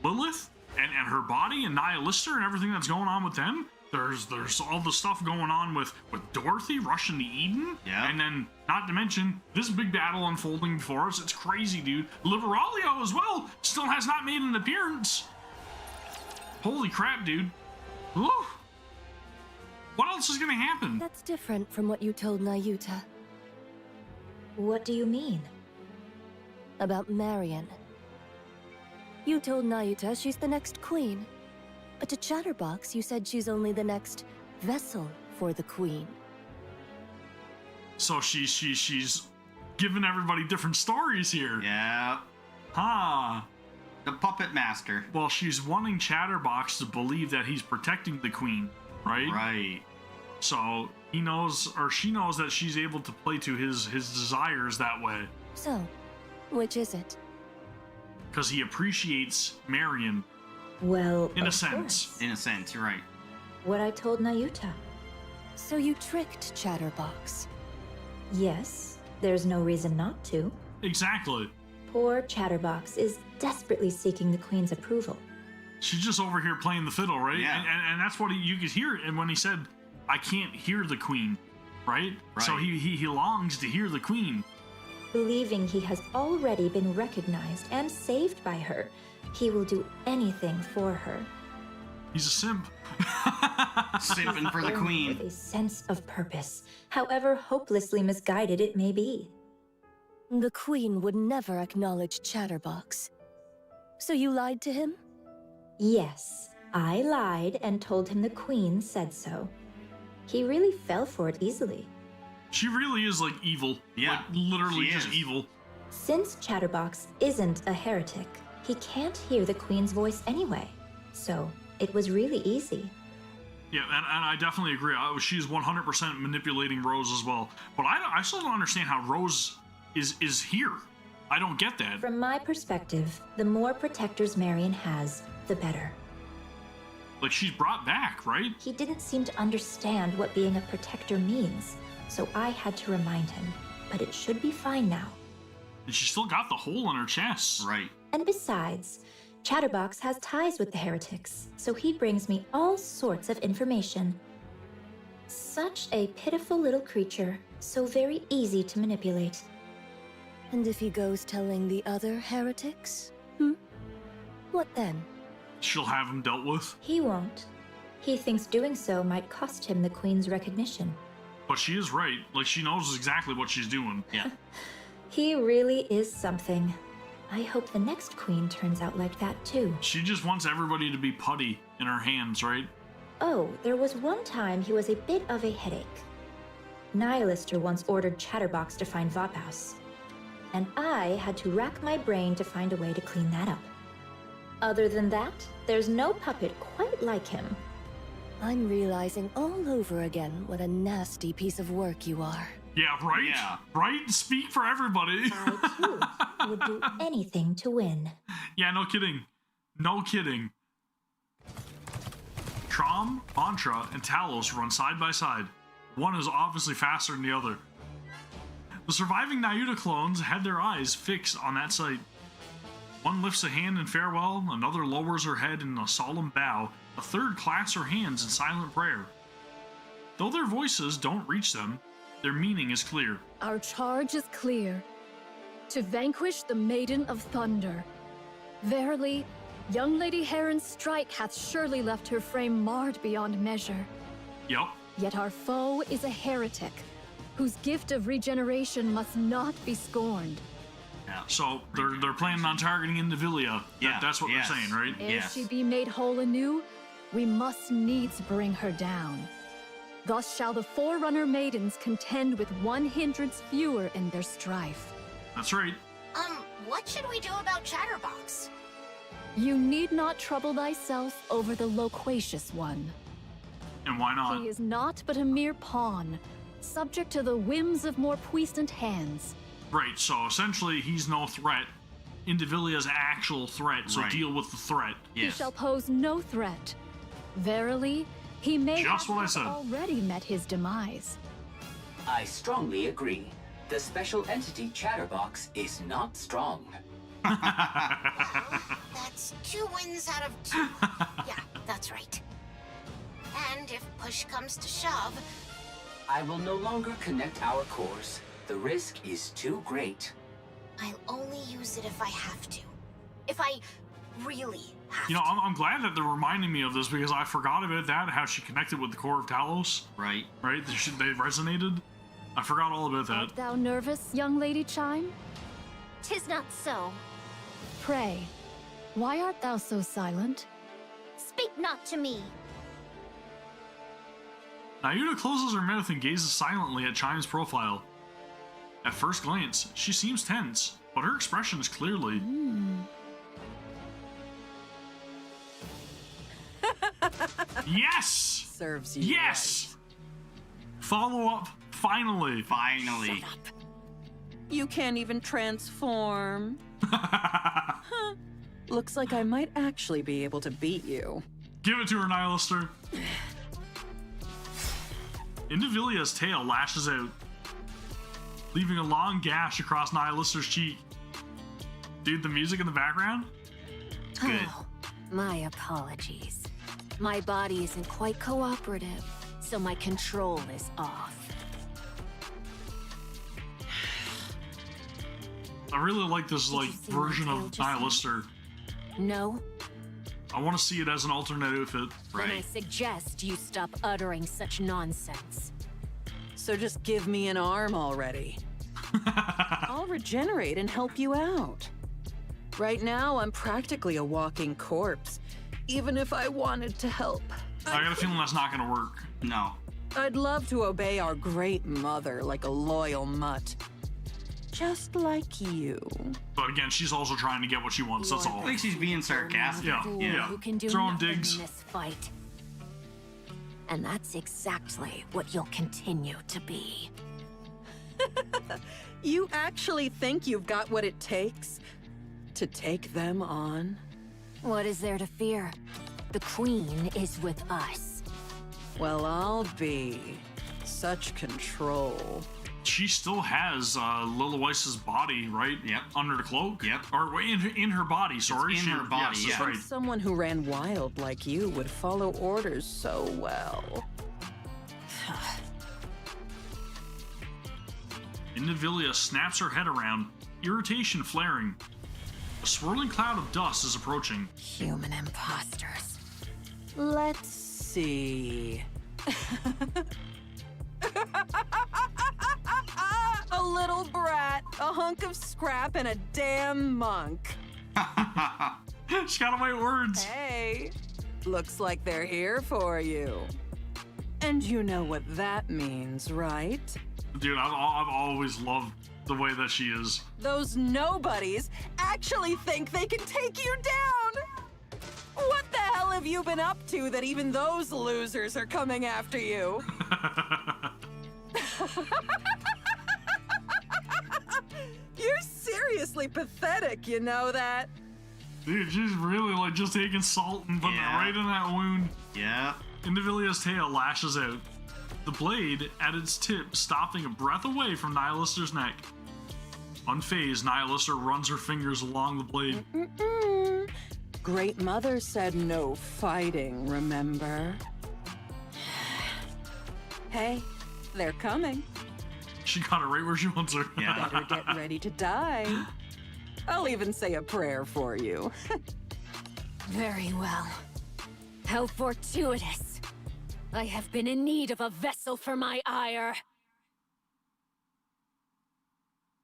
Lilith and her body and Nihilister and everything that's going on with them. There's all the stuff going on with Dorothy rushing to Eden. Yeah. And then, not to mention, this big battle unfolding before us. It's crazy, dude. Liberaglio as well still has not made an appearance. Holy crap, dude. Woo. What else is gonna happen? That's different from what you told Nayuta. What do you mean? About Marion. You told Nayuta she's the next queen. But to Chatterbox, you said she's only the next vessel for the queen. So she's giving everybody different stories here. Yeah. Huh. The puppet master. Well, she's wanting Chatterbox to believe that he's protecting the queen, right? Right. So he knows, or she knows, that she's able to play to his desires that way. So, which is it? Because he appreciates Marion. Well, in a of sense. course. In a sense, you're right. What I told Nayuta. So you tricked Chatterbox. Yes, there's no reason not to. Exactly. Poor Chatterbox is desperately seeking the Queen's approval. She's just over here playing the fiddle, right? Yeah. And that's what you could hear. And when he said, I can't hear the Queen. right? So he longs to hear the queen. Believing he has already been recognized and saved by her, he will do anything for her. He's a simp. Simping for the queen. With a sense of purpose, however hopelessly misguided it may be. The Queen would never acknowledge Chatterbox. So you lied to him? Yes, I lied and told him the Queen said so. He really fell for it easily. She really is like evil. Yeah, like, literally she just is. evil. Since Chatterbox isn't a heretic, he can't hear the Queen's voice anyway. So it was really easy. Yeah, and I definitely agree. She's 100% manipulating Rose as well. But I still don't understand how Rose is here. I don't get that. From my perspective, the more protectors Marion has, the better. Like, she's brought back, right? He didn't seem to understand what being a protector means, so I had to remind him. But it should be fine now. And she still got the hole in her chest. Right. And besides, Chatterbox has ties with the heretics, so he brings me all sorts of information. Such a pitiful little creature, so very easy to manipulate. And if he goes telling the other heretics? What then? She'll have him dealt with. He won't. He thinks doing so might cost him the Queen's recognition. But she is right. Like, she knows exactly what she's doing. Yeah. He really is something. I hope the next Queen turns out like that too. She just wants everybody to be putty in her hands, right? Oh, there was one time he was a bit of a headache. Nihilister once ordered Chatterbox to find Vophouse, and I had to rack my brain to find a way to clean that up. Other than that, there's no puppet quite like him. I'm realizing all over again what a nasty piece of work you are. Yeah, right? Yeah. Right? Speak for everybody. I, too, would do anything to win. Yeah, no kidding. No kidding. Trom, Mantra, and Talos run side by side. One is obviously faster than the other. The surviving Nyuta clones had their eyes fixed on that sight. One lifts a hand in farewell, another lowers her head in a solemn bow, a third clasps her hands in silent prayer. Though their voices don't reach them, their meaning is clear. Our charge is clear. To vanquish the Maiden of Thunder. Verily, young Lady Heron's strike hath surely left her frame marred beyond measure. Yup. Yet our foe is a heretic, whose gift of regeneration must not be scorned. Yeah. So they're planning on targeting Indivilia. Yeah. That's what they're saying, right? Ere she be made whole anew, we must needs bring her down. Thus shall the Forerunner maidens contend with one hindrance fewer in their strife. That's right. What should we do about Chatterbox? You need not trouble thyself over the loquacious one. And why not? He is not but a mere pawn, subject to the whims of more puissant hands. Right, so essentially he's no threat. Indivilia's actual threat, so deal with the threat. He shall pose no threat. Verily, he may Just what I have said. already met his demise. I strongly agree. The special entity Chatterbox is not strong. That's 2 wins out of 2. Yeah, that's right. And if push comes to shove, I will no longer connect our cores. The risk is too great. I'll only use it if I have to. If I really have You know, I'm glad that they're reminding me of this because I forgot about that, how she connected with the core of Talos. Right. Right? They resonated. I forgot all about that. Art thou nervous, young Lady Chime? 'Tis not so. Pray, why art thou so silent? Speak not to me. Nyuta closes her mouth and gazes silently at Chime's profile. At first glance, she seems tense, but her expression is clearly... Yes! Serves you Yes! Follow up, finally. Finally. Shut up. You can't even transform. Huh. Looks like I might actually be able to beat you. Give it to her, Nihilister. Indivilia's tail lashes out, leaving a long gash across Nihilister's cheek. Dude, the music in the background? It's good. Oh, my apologies. My body isn't quite cooperative, so my control is off. I really like this Did like you see my version tail of just now? Nihilister. No? I want to see it as an alternate outfit. Then I suggest you stop uttering such nonsense. So just give me an arm already. I'll regenerate and help you out. Right now, I'm practically a walking corpse, even if I wanted to help. I got a feeling that's not gonna work. No. I'd love to obey our great mother like a loyal mutt. Just like you. But again, she's also trying to get what she wants, that's all. I think she's being sarcastic. Yeah. You can do Throwing nothing digs. in this fight. And that's exactly what you'll continue to be. You actually think you've got what it takes to take them on? What is there to fear? The Queen is with us. Well, I'll be such control. She still has Lila Weiss's body, right? Yep. Under the cloak? Yep. Or wait, in her body, sorry. in her body, yes, yeah. that's right. Someone who ran wild like you would follow orders so well. Indivilia snaps her head around, irritation flaring. A swirling cloud of dust is approaching. Human imposters. Let's see. A little brat, a hunk of scrap, and a damn monk. She got away words. Hey, looks like they're here for you. And you know what that means, right? Dude, I've always loved the way that she is. Those nobodies actually think they can take you down! What the hell have you been up to that even those losers are coming after you? You're seriously pathetic, you know that? Dude, she's really like just taking salt and putting it right in that wound. Yeah. Indivilia's tail lashes out. The blade, at its tip, stopping a breath away from Nihilister's neck. Unfazed, Nihilister runs her fingers along the blade. Great Mother said no fighting, remember? Hey, they're coming. She got it right where she wants her. Yeah. Better get ready to die. I'll even say a prayer for you. Very well. How fortuitous. I have been in need of a vessel for my ire.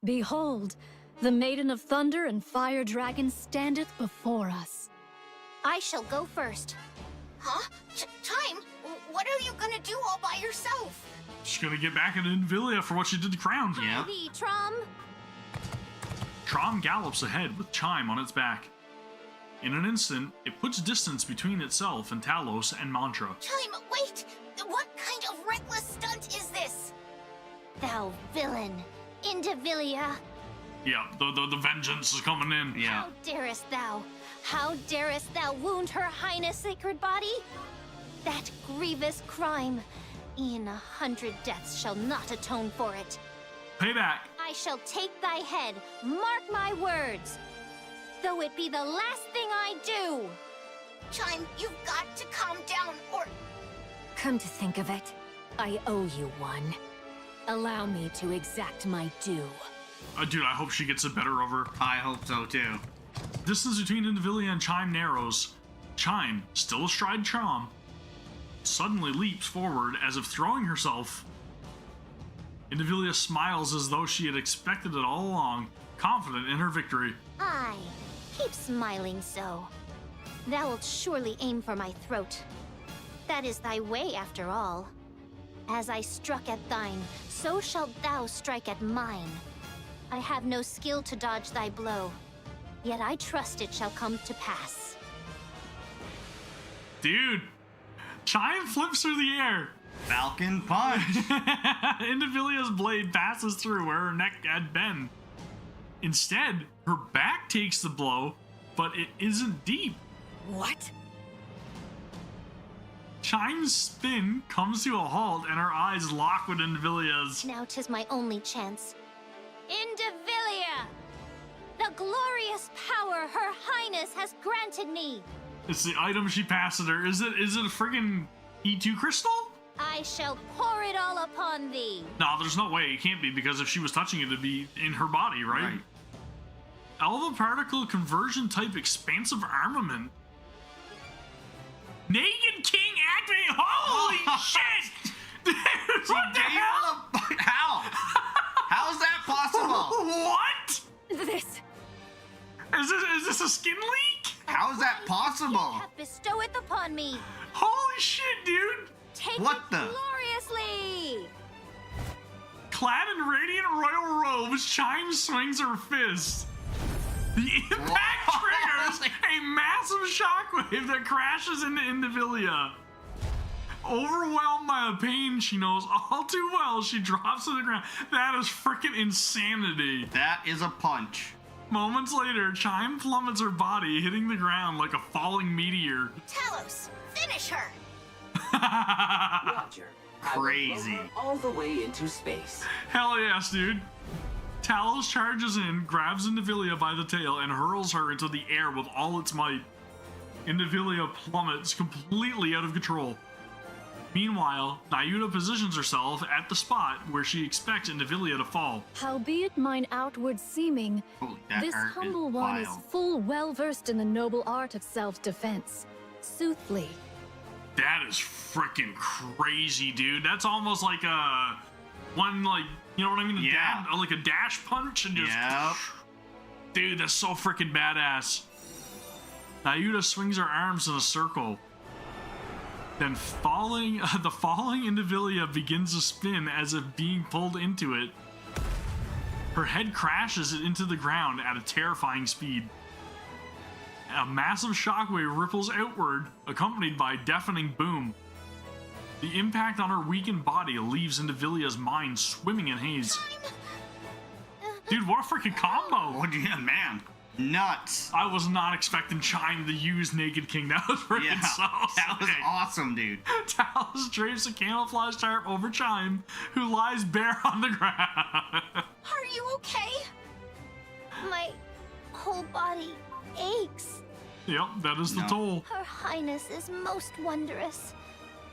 Behold, the Maiden of Thunder and Fire Dragon standeth before us. I shall go first. Huh? Time? What are you gonna do all by yourself? She's gonna get back at Indivilia for what she did to Crown. Yeah. Thee, Trom. Trom gallops ahead with Chime on its back. In an instant, it puts distance between itself and Talos and Mantra. Time, wait! What kind of reckless stunt is this? Thou villain, Indivilia. Yeah, the vengeance is coming in. Yeah. How darest thou? How darest thou wound her highness' sacred body? That grievous crime. E'en 100 deaths shall not atone for it. Payback. I shall take thy head, mark my words. Though it be the last thing I do. Chime, you've got to calm down or... Come to think of it, I owe you one. Allow me to exact my due. Dude, I hope she gets the better of her. I hope so too. Distance between Indivilia and Chime narrows. Chime, still astride Trom, suddenly leaps forward as if throwing herself. Indivilia smiles as though she had expected it all along, confident in her victory. Aye, keep smiling so. Thou wilt surely aim for my throat. That is thy way, after all. As I struck at thine, so shalt thou strike at mine. I have no skill to dodge thy blow, yet I trust it shall come to pass. Dude, Chime flips through the air. Falcon punch. Indivilia's blade passes through where her neck had been. Instead, her back takes the blow, but it isn't deep. What? Chime's spin comes to a halt and her eyes lock with Indivilia's. Now 'tis my only chance. Indivilia! The glorious power her highness has granted me! It's the item she passed at her. Is it a friggin' E2 crystal? I shall pour it all upon thee. No, there's no way. It can't be, because if she was touching it, it'd be in her body, right? Alpha particle conversion type expansive armament. Naked King activating. Holy shit! Dude, what the hell? How? How's that possible? What? This. Is this a skin leak? How is that possible? Bestow it upon me. Holy shit, dude! Take What it the? gloriously. Clad in radiant royal robes, Chime swings her fist. The impact triggers a massive shockwave that crashes into Indivilia. Overwhelmed by the pain she knows all too well, she drops to the ground. That is freaking insanity. That is a punch. Moments later, Chime plummets her body, hitting the ground like a falling meteor. Talos, finish her. Roger. Crazy. I will lower all the way into space. Hell yes, dude. Talos charges in, grabs Indivilia by the tail, and hurls her into the air with all its might. Indivilia plummets completely out of control. Meanwhile, Nayuta positions herself at the spot where she expects Indivilia to fall. Howbeit mine outward seeming, that this art humble is one is wild. full well versed in the noble art of self-defense. Soothly. That is freaking crazy, dude. That's almost like a one, like, you know what I mean? Yeah. Like a dash punch and just. Yep. Dude, that's so freaking badass. Nayuta swings her arms in a circle. Then the falling Indivilia begins to spin as if being pulled into it. Her head crashes into the ground at a terrifying speed. A massive shockwave ripples outward, accompanied by a deafening boom. The impact on her weakened body leaves Indivilia's mind swimming in haze. Dude, what a freaking combo! Oh, yeah, man. Nuts. I was not expecting Chime to use Naked King. That was freaking so that was sick. awesome, dude. Talos drapes a camouflage tarp over Chime, who lies bare on the ground. Are you okay? My whole body aches. Yep, that is the toll. Her Highness is most wondrous.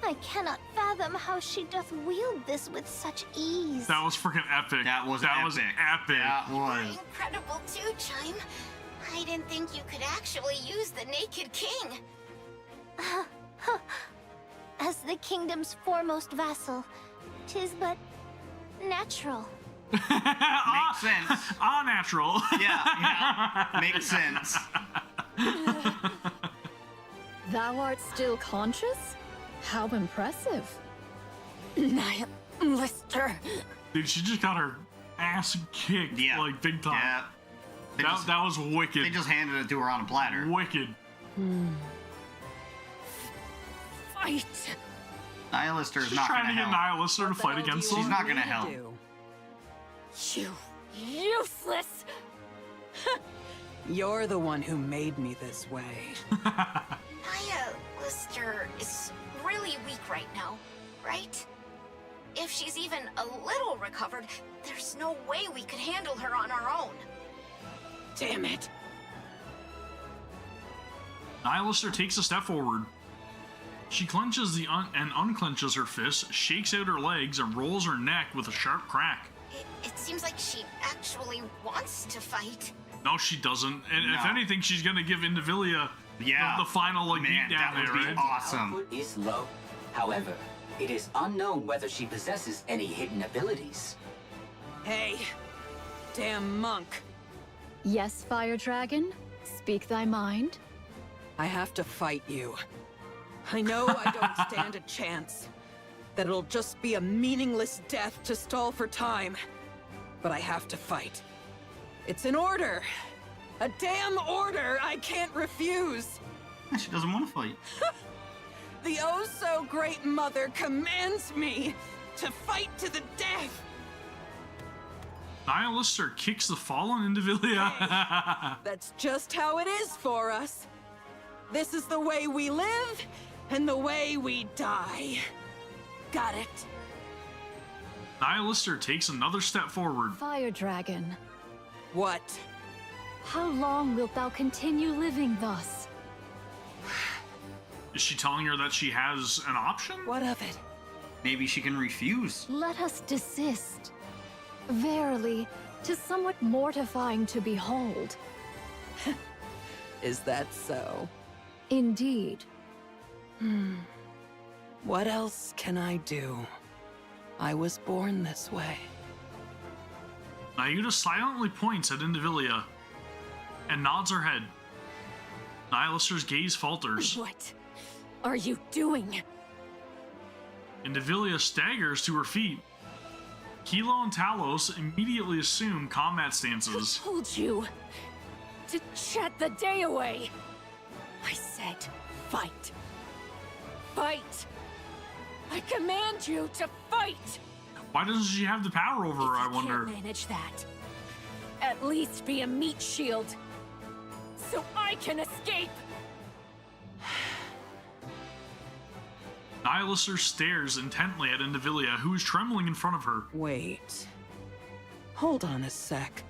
I cannot fathom how she doth wield this with such ease. That was freaking epic. That was epic. That was. Incredible too, Chime. I didn't think you could actually use the Naked King. As the kingdom's foremost vassal, 'tis but natural. Makes sense. Natural. Yeah. Makes sense. Thou art still conscious? How impressive. Lister. Dude, she just got her ass kicked, like, big time. Yeah. That was wicked. They just handed it to her on a platter. Wicked. Fight. Nihilister is She's not trying going to to get help. Nihilister to fight against them. She's not going to help. You useless. You're the one who made me this way. Lister is really weak right now, right? If she's even a little recovered, there's no way we could handle her on our own. Damn it. Nihilister takes a step forward. She clenches and unclenches her fist, shakes out her legs, and rolls her neck with a sharp crack. It seems like she actually wants to fight. No, she doesn't. And if anything, she's gonna give Indivilia the final beat down there, right? Output is low. However, it is unknown whether she possesses any hidden abilities. Hey, damn monk. Yes, Fire Dragon? Speak thy mind. I have to fight you. I know I don't stand a chance. That it'll just be a meaningless death to stall for time. But I have to fight. It's an order. A damn order I can't refuse. She doesn't want to fight. The oh-so-great mother commands me to fight to the death. Nihilister kicks the fallen Indivilia. That's just how it is for us. This is the way we live and the way we die. Got it. Nihilister takes another step forward. Fire Dragon. What? How long wilt thou continue living thus? Is she telling her that she has an option? What of it? Maybe she can refuse. Let us desist. Verily, 'tis somewhat mortifying to behold. Is that so? Indeed. What else can I do? I was born this way. Nyuta silently points at Indivilia and nods her head. Nihilister's gaze falters. What are you doing? Indivilia staggers to her feet. Kilo and Talos immediately assume combat stances. Who told you to chat the day away? I said fight. Fight! I command you to fight! Why doesn't she have the power over her, I wonder? Can't manage that. At least be a meat shield, so I can escape! Nihilister stares intently at Indivilia, who is trembling in front of her. Wait. Hold on a sec.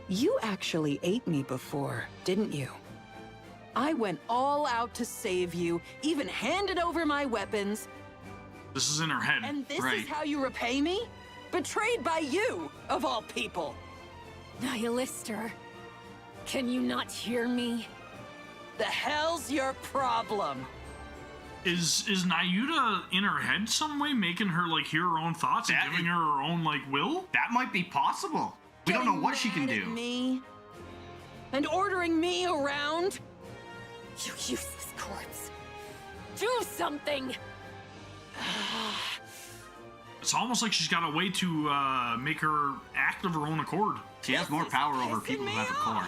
You actually ate me before, didn't you? I went all out to save you, even handed over my weapons. This is in her head. And this right. is how you repay me? Betrayed by you, of all people. Nihilister, can you not hear me? The hell's your problem? Is Nyuta in her head some way, making her like hear her own thoughts and giving her her own like will? That might be possible. We don't know what she can do. Me? And ordering me around? You useless corpse. Do something! It's almost like she's got a way to make her act of her own accord. She has more power over people who have a core.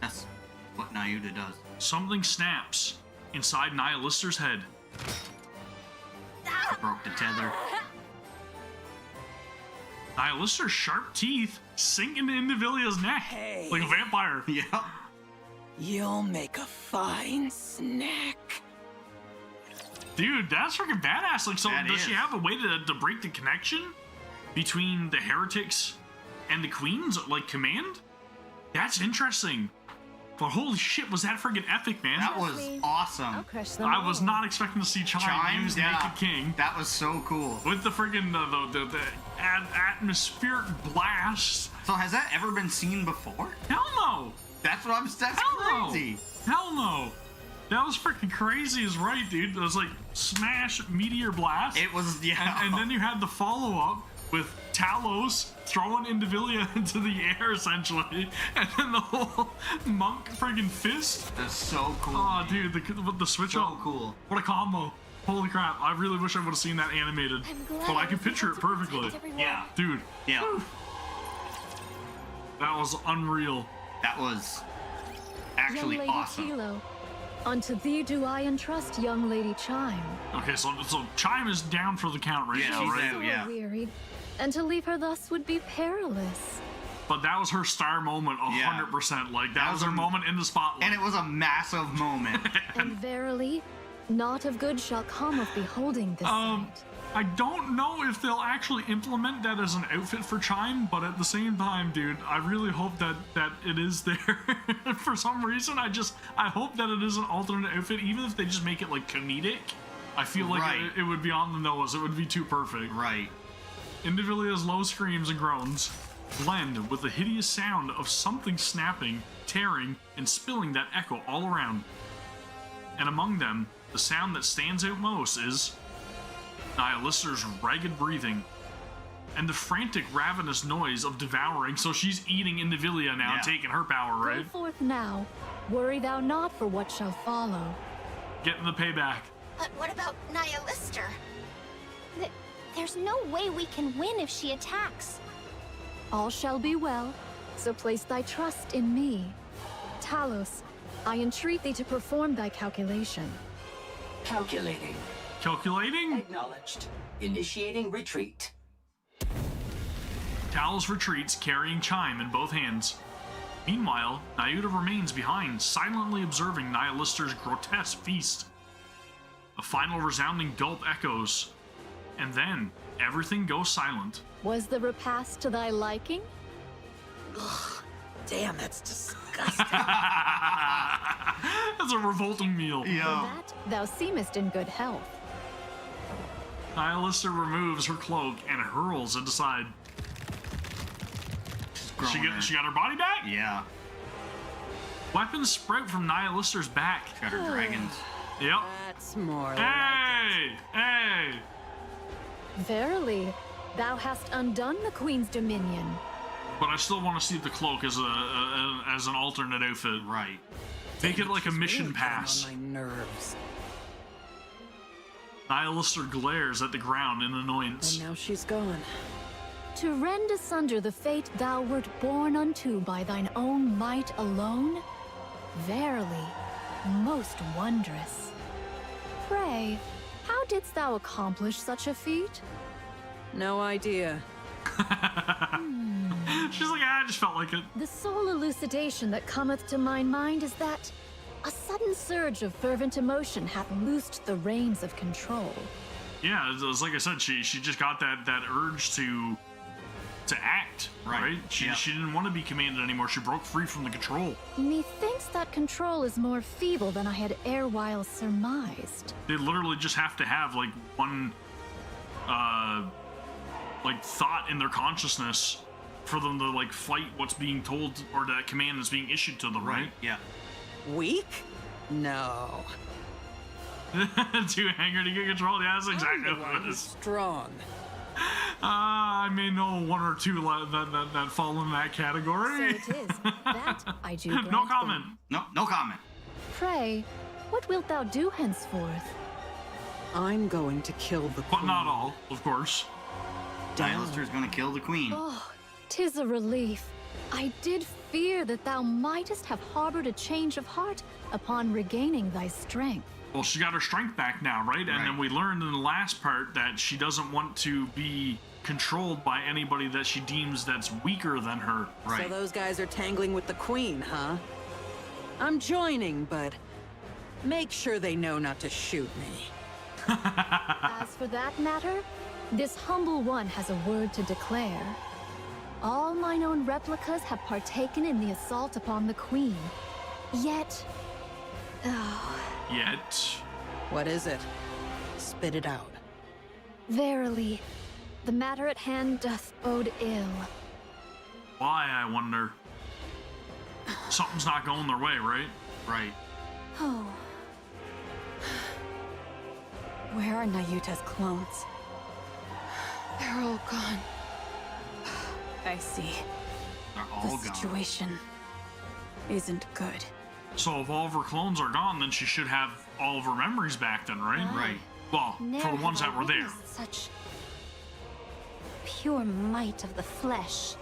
That's what Nyuta does. Something snaps inside Nihilister's head. Broke the tether. Nihilister's sharp teeth sink into Indivilia's neck like a vampire. Yeah. You'll make a fine snack. Dude, that's freaking badass. Like, so That does is. she have a way to break the connection between the heretics and the queen's like command? That's interesting. But holy shit, was that freaking epic, man? That was awesome. I was not expecting to see Chime use Naked King. That was so cool. With the freaking the atmospheric blast. So has that ever been seen before? Hell no. That's what I'm. That's Hell crazy. No. Hell no. That was freaking crazy as right, dude. It was like smash meteor blast. It was, yeah. And then you had the follow up with Talos throwing Indivilia into the air essentially, and then the whole monk freaking fist. That's so cool. Oh, dude, the switch so up. Cool. What a combo. Holy crap, I really wish I would have seen that animated. But I can picture it perfectly. Yeah. Dude. Yeah. That was unreal. That was actually young Lady awesome. Kilo, unto thee do I entrust, young Lady Chime. Okay, so Chime is down for the count right now, right? So wearied, and to leave her thus would be perilous. But that was her star moment, 100%. Like, that was her moment in the spotlight. And it was a massive moment. And verily, naught of good shall come of beholding this sight. I don't know if they'll actually implement that as an outfit for Chime, but at the same time, dude, I really hope that it is there. For some reason, I hope that it is an alternate outfit, even if they just make it like comedic. I feel like it would be on the nose. It would be too perfect. Right. Indivilia's low screams and groans blend with the hideous sound of something snapping, tearing, and spilling that echo all around. And among them, the sound that stands out most is Nihilister's ragged breathing and the frantic, ravenous noise of devouring. So she's eating Indivilia now, taking her power, right? Go forth now. Worry thou not for what shall follow. Getting the payback. But what about Nihilister? There's no way we can win if she attacks. All shall be well, so place thy trust in me. Talos, I entreat thee to perform thy calculation. Calculating. Calculating? Acknowledged. Initiating retreat. Talos retreats, carrying Chime in both hands. Meanwhile, Nyuta remains behind, silently observing Nihilister's grotesque feast. A final resounding gulp echoes, and then everything goes silent. Was the repast to thy liking? Ugh, damn, that's disgusting. That's a revolting meal. For that, thou seemest in good health. Nihilister removes her cloak and hurls it aside. She got her body back? Yeah. Weapons sprout from Nihilister's back. Shatter dragons. Yep. That's more Hey! Hey! Verily, thou hast undone the Queen's dominion. But I still want to see the cloak as as an alternate outfit. Right. Make it like a mission really pass. getting on my nerves. Nihilister glares at the ground in annoyance. And now she's gone. To rend asunder the fate thou wert born unto by thine own might alone? Verily, most wondrous. Pray, how didst thou accomplish such a feat? No idea. She's like, I just felt like it. The sole elucidation that cometh to mine mind is that a sudden surge of fervent emotion hath loosed the reins of control. Yeah, it's like I said, she just got that urge to act, right? She didn't want to be commanded anymore. She broke free from the control. Methinks that control is more feeble than I had erewhile surmised. They literally just have to have like one like thought in their consciousness for them to like fight what's being told or that command that's being issued to them, right? Yeah. Weak? No. Too angry to get control. Yeah, that's exactly I'm the what one it who's is. strong. I may know one or two that fall in that category. So it is. That I do grant No comment. thee. No comment. Pray, what wilt thou do henceforth? I'm going to kill the But queen. not all, of course. Nihilister's gonna kill the queen. Oh, 'tis a relief. I did fear that thou mightest have harbored a change of heart upon regaining thy strength. Well, she got her strength back now, right? And then we learned in the last part that she doesn't want to be controlled by anybody that she deems that's weaker than her. So those guys are tangling with the queen, huh? I'm joining, but make sure they know not to shoot me. As for that matter, this humble one has a word to declare. All mine own replicas have partaken in the assault upon the queen. Yet... Oh, Yet. What is it? Spit it out. verily, the matter at hand doth bode ill. Why, I wonder? Something's not going their way, right? Right. Oh. Where are Nayuta's clones? They're all gone. I see. They're all The gone. situation isn't good. So if all of her clones are gone, then she should have all of her memories back then, right? Right. Well, Ne'er for the ones have I that were there. witnessed Such pure might of the flesh.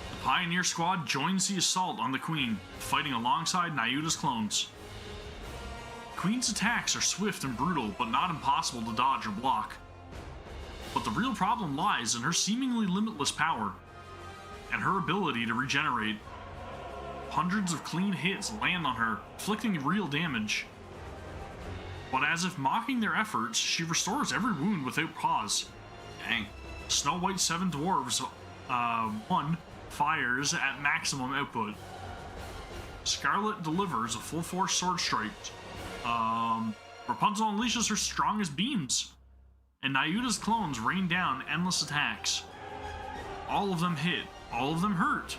The Pioneer Squad joins the assault on the Queen, fighting alongside Nayuta's clones. Queen's attacks are swift and brutal, but not impossible to dodge or block. But the real problem lies in her seemingly limitless power, and her ability to regenerate. Hundreds of clean hits land on her, inflicting real damage. But as if mocking their efforts, she restores every wound without pause. Dang. Snow White 7 Dwarves 1 fires at maximum output. Scarlet delivers a full force sword strike. Rapunzel unleashes her strongest beams. And Nayuta's clones rain down endless attacks. All of them hit, all of them hurt.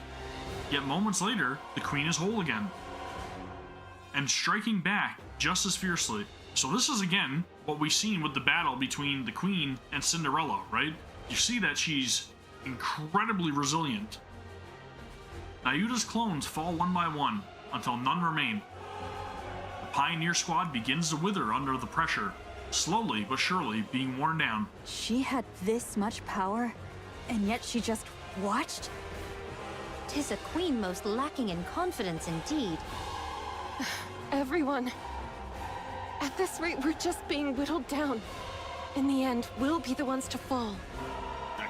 Yet moments later, the Queen is whole again. And striking back just as fiercely. So this is again what we've seen with the battle between the Queen and Cinderella, right? You see that she's incredibly resilient. Nayuta's clones fall one by one until none remain. The Pioneer Squad begins to wither under the pressure, slowly but surely being worn down. She had this much power, and yet she just watched? 'Tis a queen most lacking in confidence indeed. Everyone. At this rate, we're just being whittled down. In the end, we'll be the ones to fall.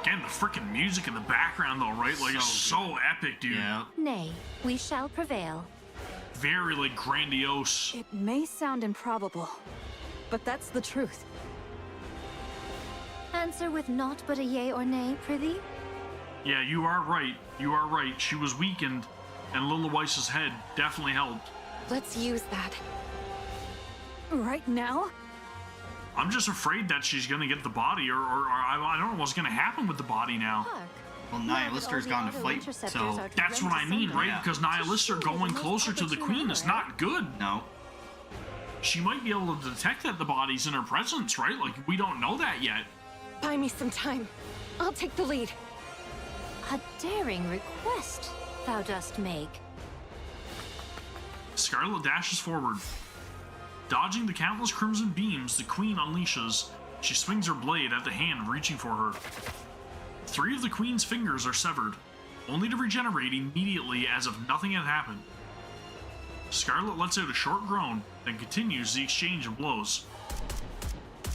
Again, the freaking music in the background though, right? Like, it's so epic, dude. Yeah. Nay, we shall prevail. Very, like, grandiose. It may sound improbable, but that's the truth. Answer with naught but a yea or nay, prithee? Yeah, you are right. You are right. She was weakened, and Lila Weiss's head definitely helped. Let's use that. Right now? I'm just afraid that she's gonna get the body, or I don't know what's gonna happen with the body now. Hark, Well, Nihilister's gone to fight, so... That's what I mean, right? Yeah. Because Nihilister going closer to the queen is not good. No. She might be able to detect that the body's in her presence, right? Like, we don't know that yet. Buy me some time. I'll take the lead. A daring request thou dost make. Scarlet dashes forward. Dodging the countless crimson beams the queen unleashes, she swings her blade at the hand reaching for her. 3 of the queen's fingers are severed, only to regenerate immediately as if nothing had happened. Scarlet lets out a short groan, then continues the exchange of blows.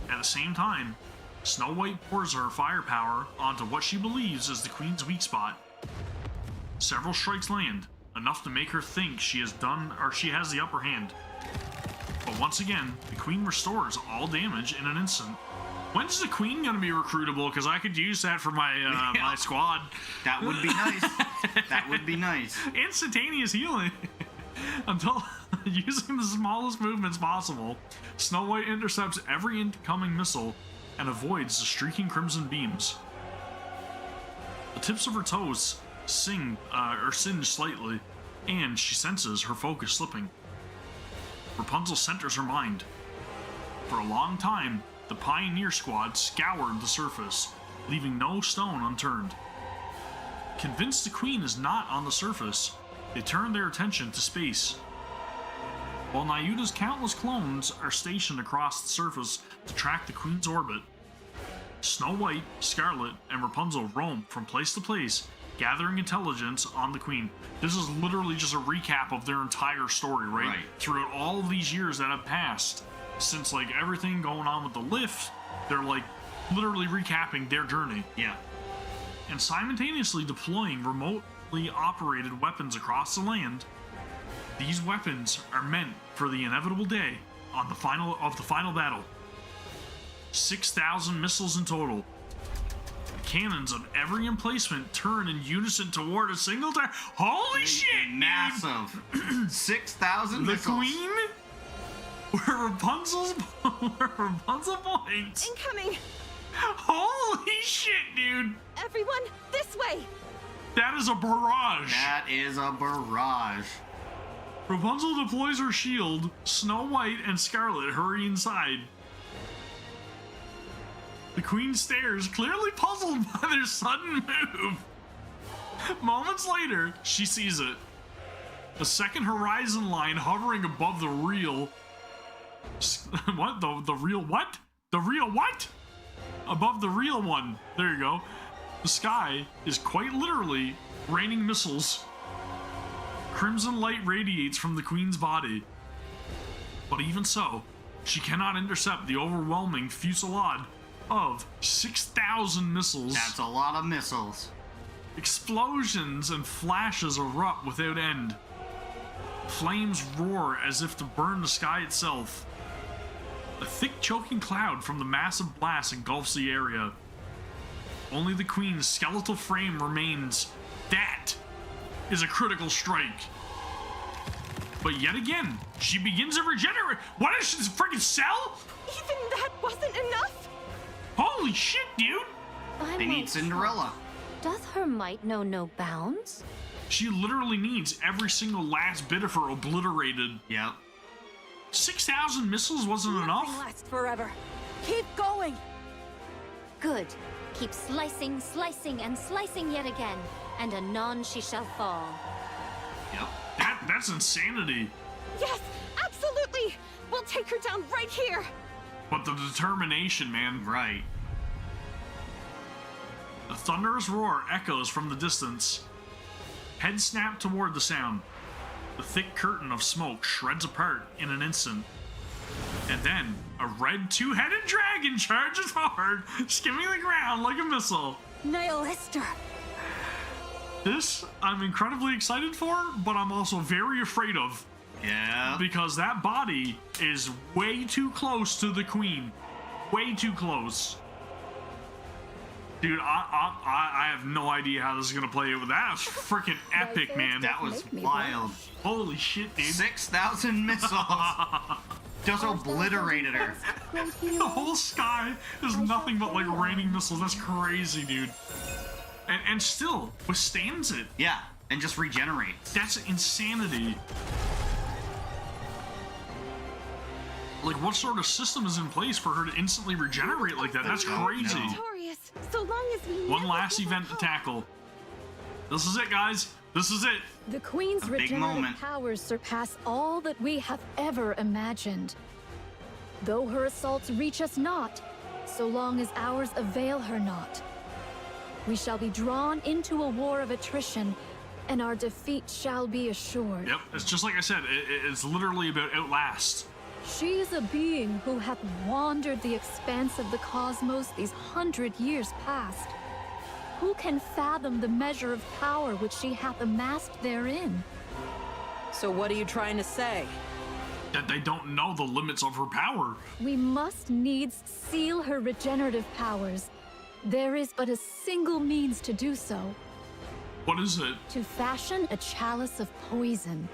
At the same time, Snow White pours her firepower onto what she believes is the queen's weak spot. Several strikes land, enough to make her think she has the upper hand. But once again, the queen restores all damage in an instant. When's the queen gonna be recruitable? Because I could use that for my my squad. That would be nice. That would be nice. Instantaneous healing. Until using the smallest movements possible, Snow White intercepts every incoming missile and avoids the streaking crimson beams. The tips of her toes singe slightly, and she senses her focus slipping. Rapunzel centers her mind. For a long time, the Pioneer Squad scoured the surface, leaving no stone unturned. Convinced the queen is not on the surface, they turn their attention to space. While Nayuta's countless clones are stationed across the surface to track the queen's orbit, Snow White, Scarlet, and Rapunzel roam from place to place, gathering intelligence on the queen. This is literally just a recap of their entire story, right? Throughout all of these years that have passed, since like everything going on with the lift, they're like literally recapping their journey. Yeah. And simultaneously deploying remotely operated weapons across the land. These weapons are meant for the inevitable day on the final battle. 6,000 missiles in total. The cannons of every emplacement turn in unison toward a single target. Holy shit, massive! 6,000 The missiles. queen, where Rapunzel points. Incoming! Holy shit, dude! Everyone, this way! That is a barrage. That is a barrage. Rapunzel deploys her shield. Snow White and Scarlet hurry inside. The queen stares, clearly puzzled by their sudden move. Moments later, she sees it. A second horizon line hovering above the real... What? The real what? The real what? Above the real one. There you go. The sky is quite literally raining missiles. Crimson light radiates from the queen's body. But even so, she cannot intercept the overwhelming fusillade of 6,000 missiles. That's a lot of missiles. Explosions and flashes erupt without end. Flames roar as if to burn the sky itself. A thick choking cloud from the massive blast engulfs the area. Only the queen's skeletal frame remains. That is a critical strike. But yet again, she begins to regenerate. What is this freaking cell? Even that wasn't enough? Holy shit, dude! They need Cinderella. Doth her might know no bounds? She literally needs every single last bit of her obliterated. Yep. 6,000 missiles wasn't enough? Nothing lasts forever. Keep going. Good. Keep slicing, slicing, and slicing yet again, and anon she shall fall. Yep. That's insanity. Yes, absolutely. We'll take her down right here. But the determination, man. Right. The thunderous roar echoes from the distance. Heads snap toward the sound. The thick curtain of smoke shreds apart in an instant. And then, a red two-headed dragon charges forward, skimming the ground like a missile. Nihilister. This, I'm incredibly excited for, but I'm also very afraid of. Yeah. Because that body is way too close to the queen. Way too close. Dude, I have no idea how this is gonna play out, but that was freaking epic, man. That was wild. Holy shit, dude. 6,000 missiles. Just obliterated her. The whole sky is nothing but like raining missiles. That's crazy, dude. and still withstands it. Yeah, and just regenerates. That's insanity. Like, what sort of system is in place for her to instantly regenerate like that? That's crazy. Victorious, so long as we One never last give event up to hope. tackle. This is it, guys. This is it. The Queen's A big regenerative moment. powers surpass all that we have ever imagined. Though her assaults reach us not, so long as ours avail her not. We shall be drawn into a war of attrition, and our defeat shall be assured. Yep, it's just like I said. It's literally about Outlast. She is a being who hath wandered the expanse of the cosmos these 100 years past. Who can fathom the measure of power which she hath amassed therein? So what are you trying to say? That they don't know the limits of her power. We must needs seal her regenerative powers. There is but a single means to do so. What is it? To fashion a chalice of poison.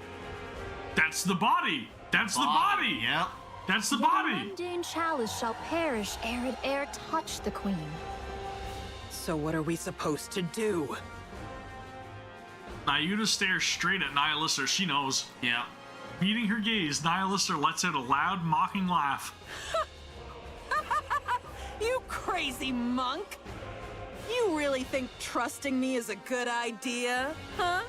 That's the body. That's the body. Yep. That's the The body. mundane chalice shall perish ere it e'er touch the Queen. So what are we supposed to do? Nayuta stares straight at Nihilister. She knows. Yep. Meeting her gaze, Nihilister lets out a loud, mocking laugh. You crazy monk! You really think trusting me is a good idea, huh?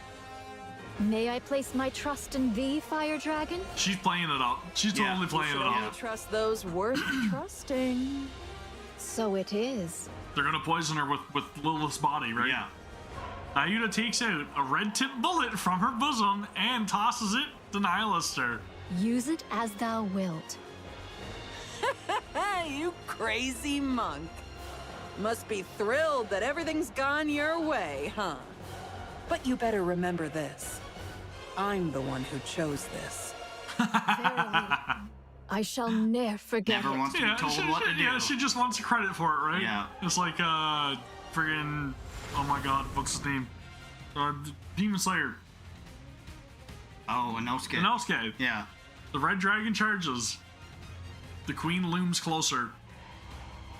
May I place my trust in thee, Fire Dragon? She's playing it up. She's totally playing it Should only up. trust those worth trusting. So it is. They're gonna poison her with Lilith's body, right? Yeah. Nayuta takes out a red-tipped bullet from her bosom and tosses it to Nihilister. Use it as thou wilt. You crazy monk. Must be thrilled that everything's gone your way, huh? But you better remember this. I'm the one who chose this. Verily, I shall ne'er forget Never it. wants to be told what to do. Yeah, she just wants credit for it, right? Yeah. It's like, friggin', oh my god, what's his name? Demon Slayer. Oh, Inosuke. Inosuke. Yeah. The red dragon charges. The queen looms closer.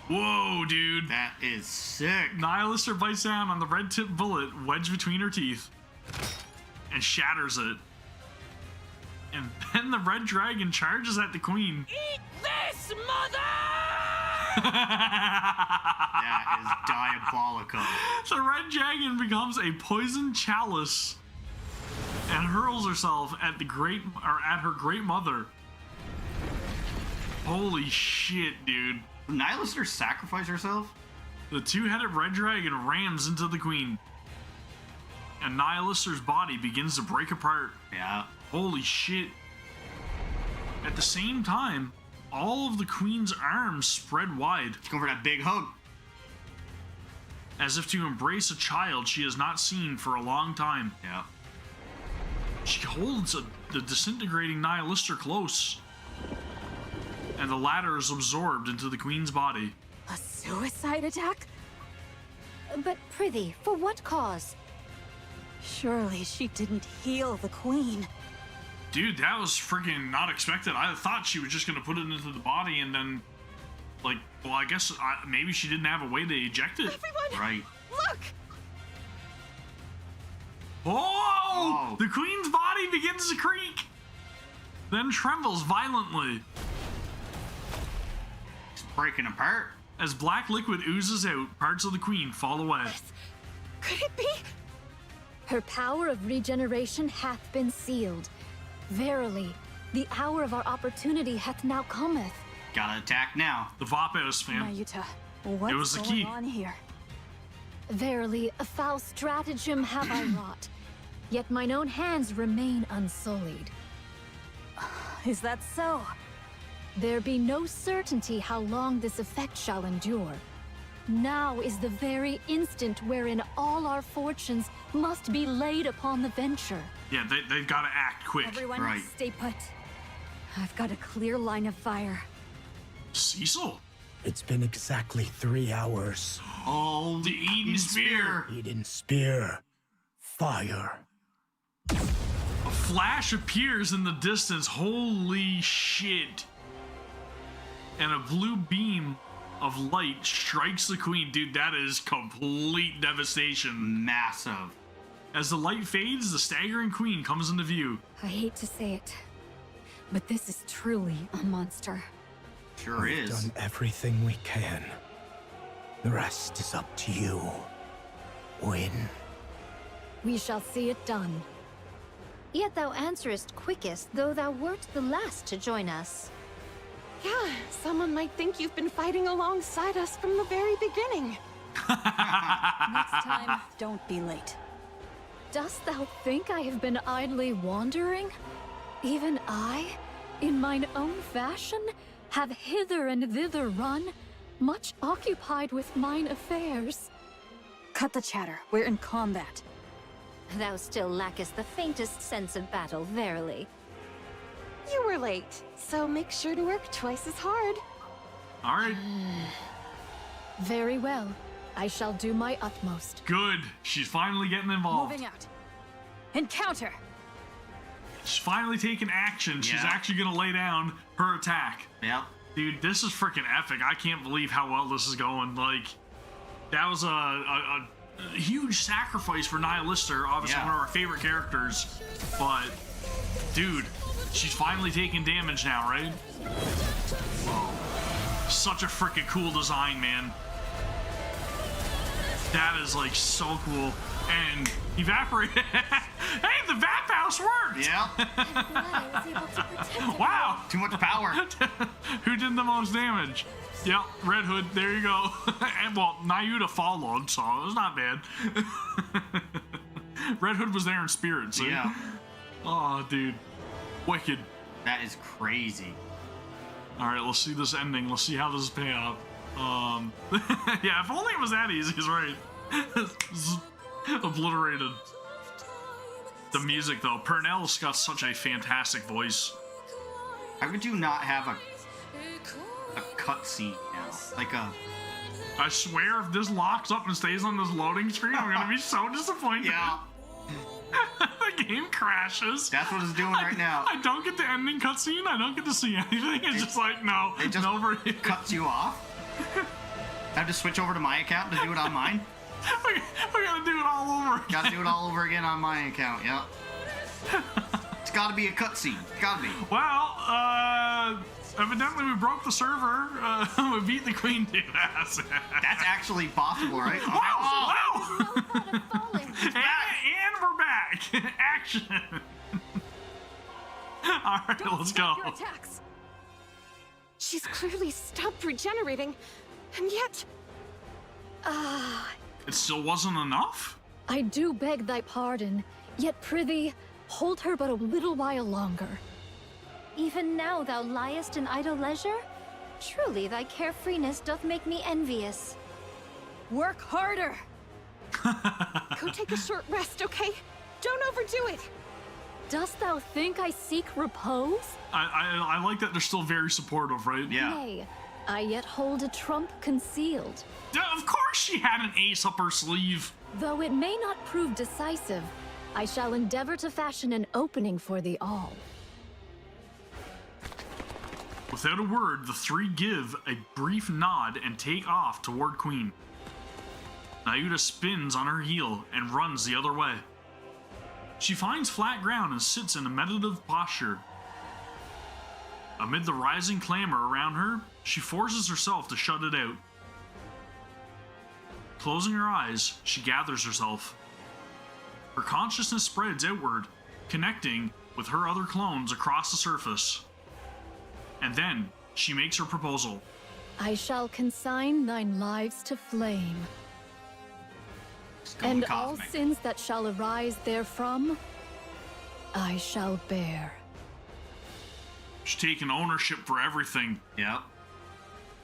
Whoa, dude. That is sick. Nihilister bites down on the red-tipped bullet wedged between her teeth and shatters it. And then the red dragon charges at the queen. Eat this, mother! That is diabolical. The red dragon becomes a poison chalice and hurls herself at her great mother. Holy shit, dude. Did Nihilister sacrifice herself? The two-headed red dragon rams into the queen. And Nihilister's body begins to break apart. Yeah. Holy shit. At the same time, all of the queen's arms spread wide. Let's go for that big hug. As if to embrace a child she has not seen for a long time. Yeah. She holds the disintegrating Nihilister close. And the latter is absorbed into the queen's body. A suicide attack? But prithee, for what cause? Surely she didn't heal the queen. Dude, that was freaking not expected. I thought she was just gonna put it into the body and then, like, well, I guess maybe she didn't have a way to eject it. Everyone, Right. look! Oh! The queen's body begins to creak, then trembles violently. It's breaking apart. As black liquid oozes out, parts of the queen fall away. Could it be? Her power of regeneration hath been sealed. Verily, the hour of our opportunity hath now cometh. Gotta attack now. The Vapos, fam. Nayuta, what's It was the going key. on here? Verily, a foul stratagem have I wrought, yet mine own hands remain unsullied. Is that so? There be no certainty how long this effect shall endure. Now is the very instant wherein all our fortunes must be laid upon the venture. Yeah, they've got to act quick. Everyone, Right. stay put. I've got a clear line of fire. Cecil? It's been exactly 3 hours. Oh, The Eden Spear. Eden Spear. Fire. A flash appears in the distance. Holy shit. And a blue beam of light strikes the queen. Dude, that is complete devastation. Massive. As the light fades, the staggering queen comes into view. I hate to say it, but this is truly a monster. Sure We've is. done everything we can. The rest is up to you. Win. We shall see it done. Yet thou answerest quickest, though thou wert the last to join us. Yeah, someone might think you've been fighting alongside us from the very beginning. Next time, don't be late. Dost thou think I have been idly wandering? Even I, in mine own fashion, have hither and thither run, much occupied with mine affairs. Cut the chatter. We're in combat. Thou still lackest the faintest sense of battle, verily. You were late, so make sure to work twice as hard. All right. Very well. I shall do my utmost. Good. She's finally getting involved. Moving out. Encounter! She's finally taking action. She's actually going to lay down her attack. Yep. Dude, this is freaking epic. I can't believe how well this is going. Like, that was a huge sacrifice for Nihilister, obviously one of our favorite characters. But, dude, she's finally taking damage now, right? Whoa. Such a freaking cool design, man. That is, like, so cool. And evaporated. Hey, the Vap House worked! Yeah. Wow. Too much power. Who did the most damage? Yep, Red Hood, there you go. And, well, Nayuta followed, so it was not bad. Red Hood was there in spirit, so. Yeah. Oh, dude. Wicked. That is crazy. Alright, let's see this ending. Let's see how this is pay out. Yeah, if only it was that easy, he's right. Obliterated. The music, though. Purnell's got such a fantastic voice. How could you not have a cutscene now? Like a... I swear, if this locks up and stays on this loading screen, I'm gonna be so disappointed. Yeah. The game crashes. That's what it's doing right now. I don't get the ending cutscene. I don't get to see anything. It's just like, no. It just over. cuts you off. I have to switch over to my account to do it on mine. We gotta do it all over. Gotta do it all over again on my account, yep. It's gotta be a cutscene. Gotta be. Well, evidently we broke the server. We beat the queen dude ass. That's actually possible, right? Wow! Wow! And we're back. Action. All right, let's go. Your attacks. She's clearly stopped regenerating, and yet... It still wasn't enough? I do beg thy pardon, yet prithee, hold her but a little while longer. Even now thou liest in idle leisure? Truly thy carefreeness doth make me envious. Work harder! Go take a short rest, okay? Don't overdo it! Dost thou think I seek repose? I like that they're still very supportive, right? Yeah. Nay, I yet hold a trump concealed. Of course she had an ace up her sleeve. Though it may not prove decisive, I shall endeavor to fashion an opening for thee all. Without a word, the three give a brief nod and take off toward Queen. Nayuta spins on her heel and runs the other way. She finds flat ground and sits in a meditative posture. Amid the rising clamor around her, she forces herself to shut it out. Closing her eyes, she gathers herself. Her consciousness spreads outward, connecting with her other clones across the surface. And then, she makes her proposal. I shall consign thine lives to flame. And all sins that shall arise therefrom, I shall bear. She's taking ownership for everything. Yep.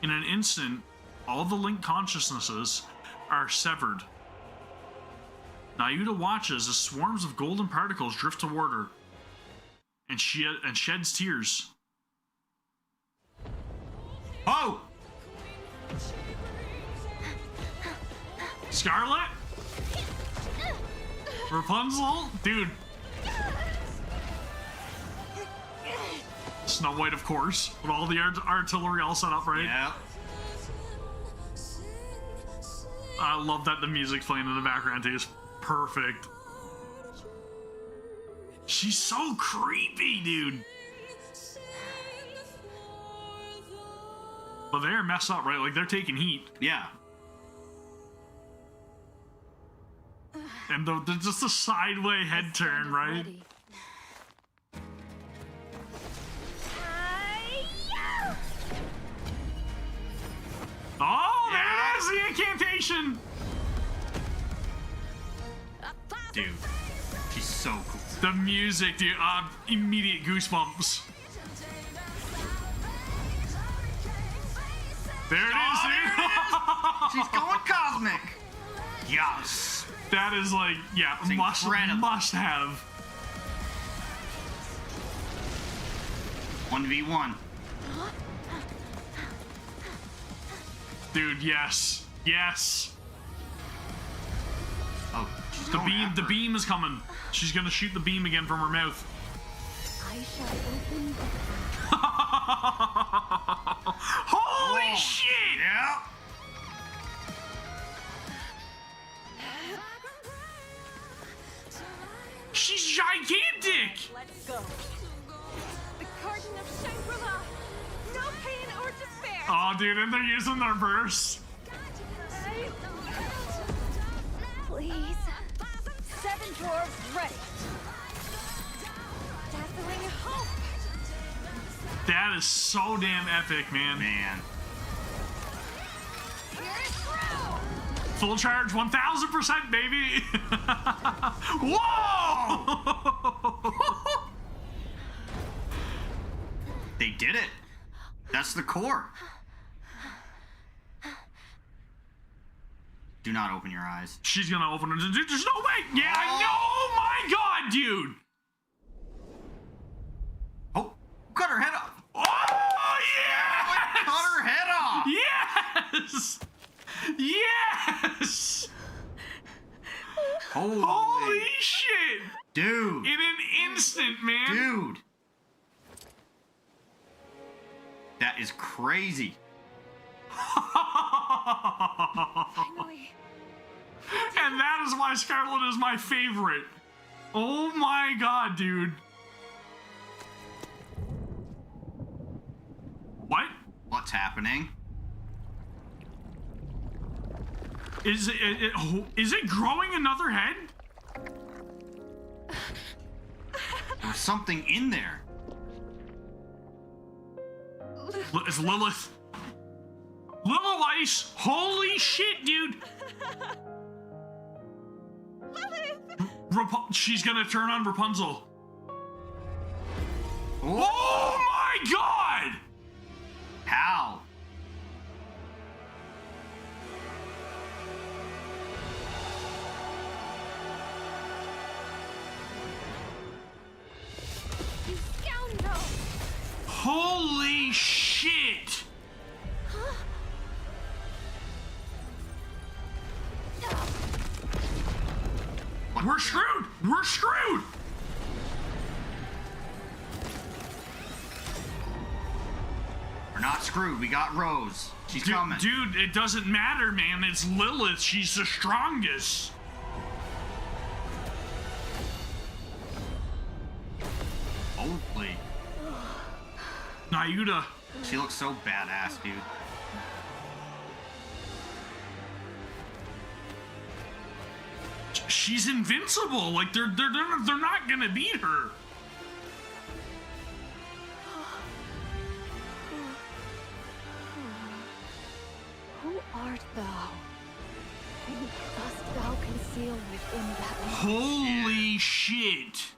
In an instant, all the linked consciousnesses are severed. Nayuta watches as swarms of golden particles drift toward her, and sheds tears. Oh! Scarlet? Rapunzel? Dude. Snow White, of course, with all the artillery all set up, right? Yeah. I love that the music's playing in the background too. It's perfect. She's so creepy, dude. But they're messed up, right? Like, they're taking heat. Yeah. And just a sideway head turn, right? Oh, there it is! The incantation! Dude, she's so cool. The music, dude. Immediate goosebumps. There it is, dude. She's going cosmic. Yes. That is like, yeah, must have. 1v1. Dude, yes. Yes. Oh, she's the beam is coming. She's gonna shoot the beam again from her mouth. I shall open Holy shit! Yeah. She's gigantic! Let's go. The Garden of Shangri-La. No pain or despair. Oh, dude, and they're using their verse. Please. 7 dwarves ready. Dazzling hope. That is so damn epic, man. Full charge, 1000%, baby. Whoa! They did it. That's the core. Do not open your eyes. She's gonna open it. Dude, there's no way. Yeah, I know. Oh my god, dude. Oh, cut her head off. Oh, yeah! Cut her head off. Yes! Yes! Holy shit! Dude. In an instant, man. Dude. That is crazy. Finally. And that is why Scarlet is my favorite. Oh my god, dude. What? What's happening? Is it growing another head? There's something in there. It's Lilith. Little Ice. Holy shit, dude. She's gonna turn on Rapunzel. Oh my god! How? You scoundrel! Holy shit! We're screwed! We're screwed! We're not screwed. We got Rose. She's coming. Dude, it doesn't matter, man. It's Lilith. She's the strongest. Holy. Nayuta. She looks so badass, dude. She's invincible. Like they're not gonna beat her. Who art thou? And dost thou conceal within that? Holy shit!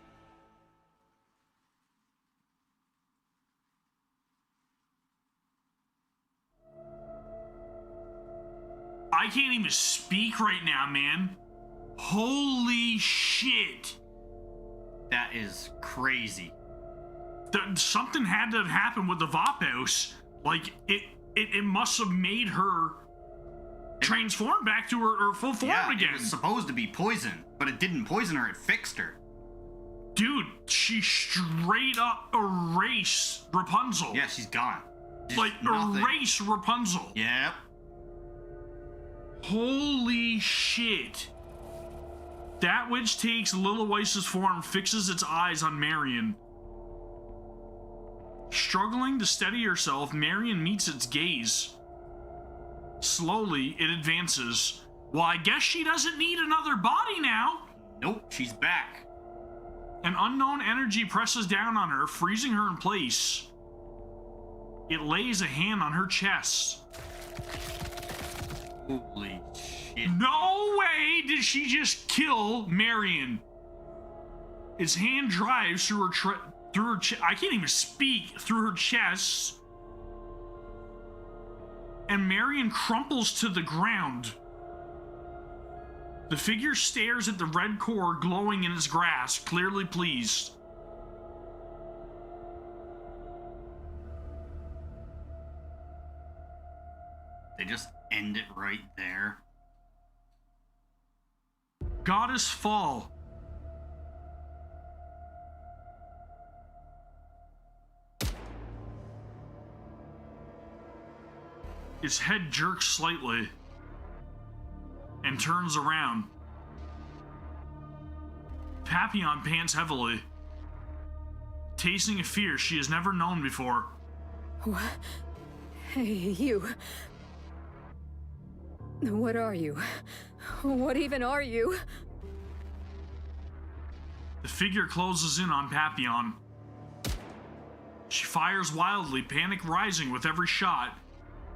I can't even speak right now, man. Holy shit! That is crazy. Something had to happen with the Vop House. Like, it must have made her transform back to her full form again. It was supposed to be poison, but it didn't poison her, it fixed her. Dude, she straight up erased Rapunzel. Yeah, she's gone. Like, erase Rapunzel. Yep. Holy shit. That witch takes Lilyweiss's form, fixes its eyes on Marion. Struggling to steady herself, Marion meets its gaze. Slowly, it advances. Well, I guess she doesn't need another body now. Nope, she's back. An unknown energy presses down on her, freezing her in place. It lays a hand on her chest. Holy shit. No way did she just kill Marion. Its hand drives through her I can't even speak, through her chest. And Marion crumples to the ground. The figure stares at the red core glowing in its grasp, clearly pleased. They just end it right there. Goddess fall. Its head jerks slightly and turns around. Papillon pants heavily, tasting a fear she has never known before. What? Hey, you. What are you? What even are you? The figure closes in on Papillon. She fires wildly, panic rising with every shot,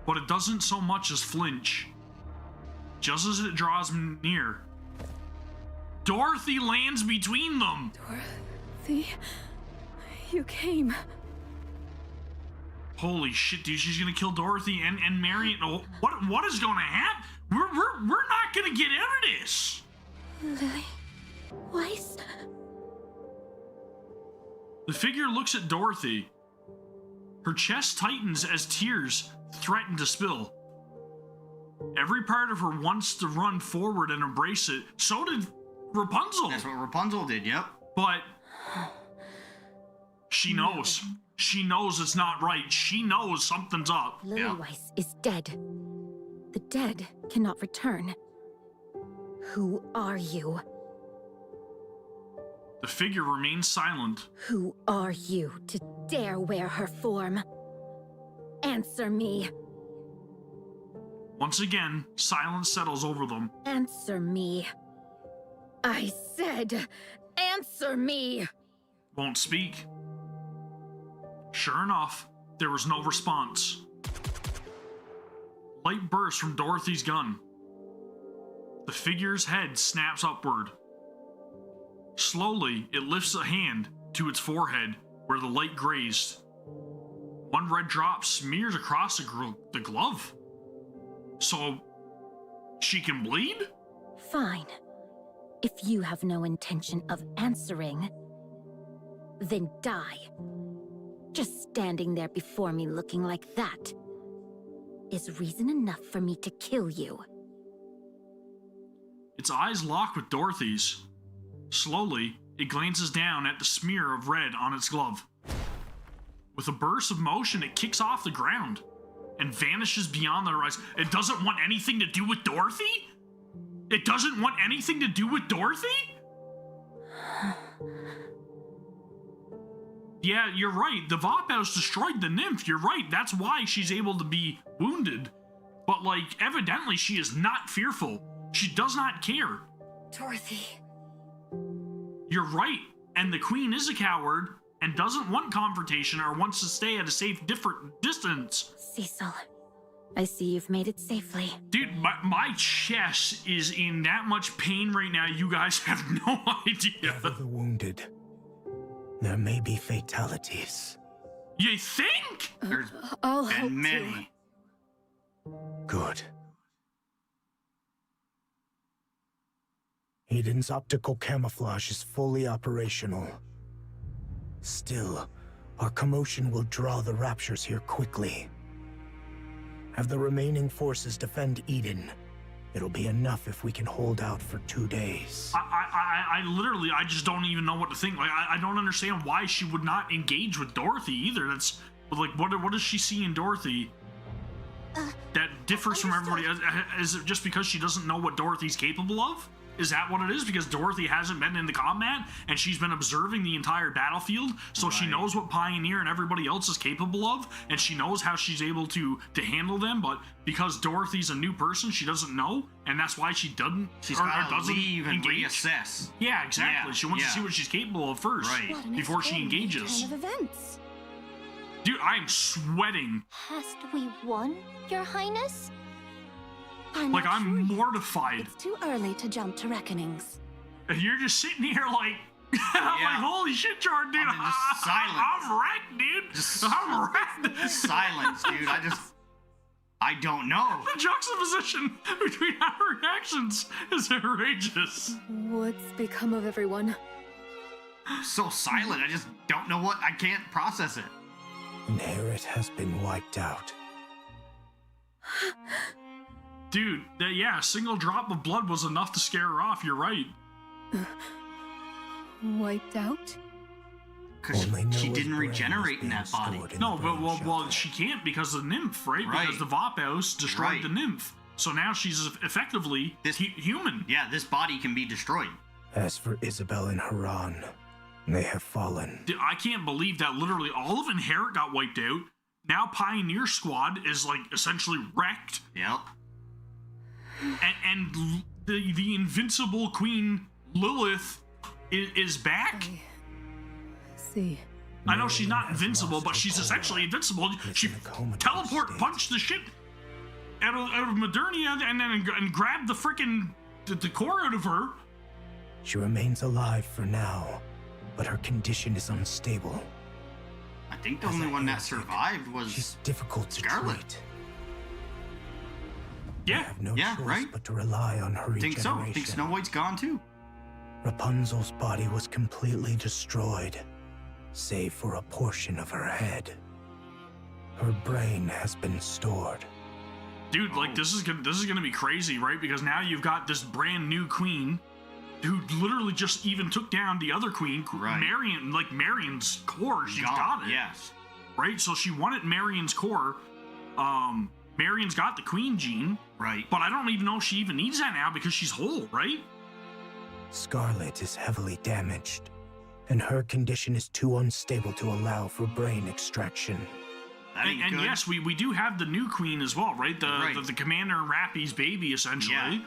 but it doesn't so much as flinch. Just as it draws near, Dorothy lands between them. Dorothy, you came. Holy shit, dude! She's gonna kill Dorothy and Marion. Oh, what is gonna happen? We're not gonna get out of this. Lily, Weiss. The figure looks at Dorothy. Her chest tightens as tears threaten to spill. Every part of her wants to run forward and embrace it. So did Rapunzel. That's what Rapunzel did, yep. But she knows. She knows it's not right. She knows something's up. Lily Weiss is dead. The dead cannot return. Who are you? The figure remains silent. Who are you to dare wear her form? Answer me. Once again, silence settles over them. Answer me. I said, answer me! Won't speak. Sure enough, there was no response. Light bursts from Dorothy's gun. The figure's head snaps upward. Slowly, it lifts a hand to its forehead where the light grazed. One red drop smears across the glove. So, she can bleed? Fine. If you have no intention of answering, then die. Just standing there before me looking like that is reason enough for me to kill you. Its eyes lock with Dorothy's. Slowly, it glances down at the smear of red on its glove. With a burst of motion, it kicks off the ground and vanishes beyond the horizon. It doesn't want anything to do with Dorothy? It doesn't want anything to do with Dorothy? Yeah, you're right. The Vop House destroyed the nymph. You're right. That's why she's able to be wounded. But, like, evidently she is not fearful. She does not care. Dorothy. You're right. And the queen is a coward and doesn't want confrontation or wants to stay at a safe, different distance. Cecil, I see you've made it safely. Dude, my chest is in that much pain right now. You guys have no idea. For the wounded, there may be fatalities. You think? There's I'll help been many. Good. Eden's optical camouflage is fully operational. Still, our commotion will draw the Raptures here quickly. Have the remaining forces defend Eden. It'll be enough if we can hold out for 2 days. I literally, I just don't even know what to think. Like, I don't understand why she would not engage with Dorothy either. That's, like, what does she see in Dorothy? that differs from everybody else? Is it just because she doesn't know what Dorothy's capable of? Is that what it is? Because Dorothy hasn't been in the combat and she's been observing the entire battlefield, so she knows what Pioneer and everybody else is capable of, and she knows how she's able to handle them. But because Dorothy's a new person, she doesn't know, and that's why she doesn't. She's got to leave and reassess. Yeah, exactly. Yeah, she wants to see what she's capable of first, before she engages. Turn of events. Dude, I'm sweating. Hast we won, Your Highness? I'm mortified. It's too early to jump to reckonings. And you're just sitting here like, I'm like, holy shit, Jordan, dude. I'm wrecked, dude. I'm wrecked. Silence, dude. I don't know. The juxtaposition between our reactions is outrageous. What's become of everyone? So silent. I just don't know I can't process it. Nerit has been wiped out. Dude, a single drop of blood was enough to scare her off. You're right. Wiped out? Because she didn't regenerate in that body. No, but well, she can't because of the nymph, right? Because the Vop House destroyed the nymph. So now she's effectively human. Yeah, this body can be destroyed. As for Isabel and Haran, they have fallen. Dude, I can't believe that literally all of Inherit got wiped out. Now Pioneer Squad is essentially wrecked. Yep. And the invincible Queen Lilith is back. See. I know she's not invincible, but she's essentially invincible. She teleport punched the shit out of Modernia and grabbed the freaking the core out of her. She remains alive for now, but her condition is unstable. I think the only one that survived was she's difficult to Scarlet. treat. Yeah, I have no choice but to rely on her Think so. regeneration. Think Snow White's gone too. Rapunzel's body was completely destroyed, save for a portion of her head. Her brain has been stored. Dude, this is gonna be crazy, right? Because now you've got this brand new queen who literally just even took down the other queen, Marion, Marion's core. She's got it. Yes. Right? So she wanted Marion's core. Marion's got the queen gene. Right. But I don't even know if she even needs that now because she's whole, right? Scarlet is heavily damaged, and her condition is too unstable to allow for brain extraction. And yes, we do have the new queen as well, right? The Commander and Rappy's baby, essentially. Yeah.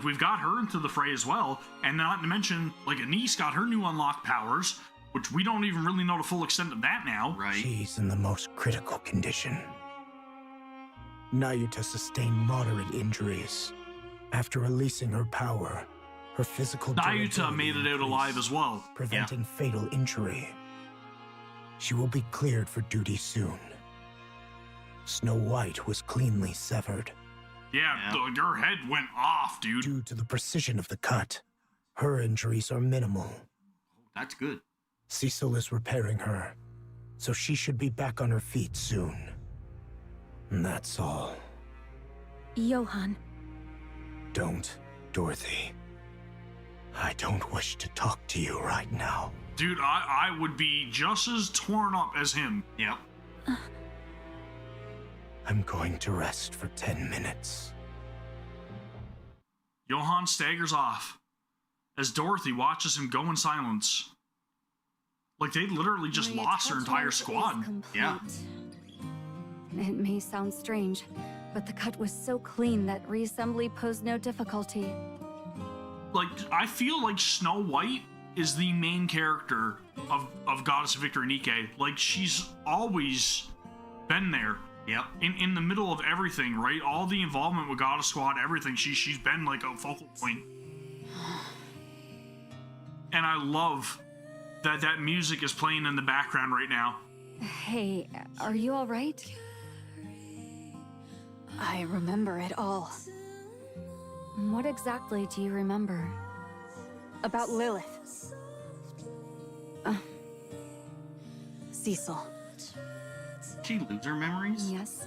We've got her into the fray as well. And not to mention, Anise got her new unlocked powers, which we don't even really know the full extent of that now. Right. She's in the most critical condition. Nayuta sustained moderate injuries. After releasing her power, her physical Nayuta made it out alive as well, preventing fatal injury. She will be cleared for duty soon. Snow White was cleanly severed. Yeah, her head went off, dude. Due to the precision of the cut, her injuries are minimal. That's good. Cecil is repairing her, so she should be back on her feet soon. And that's all. Johann. Don't, Dorothy. I don't wish to talk to you right now. Dude, I would be just as torn up as him. Yep. I'm going to rest for 10 minutes. Johann staggers off as Dorothy watches him go in silence. They literally just lost their entire squad. Yeah. It may sound strange, but the cut was so clean that reassembly posed no difficulty. I feel like Snow White is the main character of Goddess of Victory NIKKE. She's always been there. Yep. In the middle of everything, right? All the involvement with Goddess Squad, everything. She's been a focal point. And I love that music is playing in the background right now. Hey, are you all right? I remember it all. What exactly do you remember? About Lilith. Cecil. Did she lose her memories? Yes.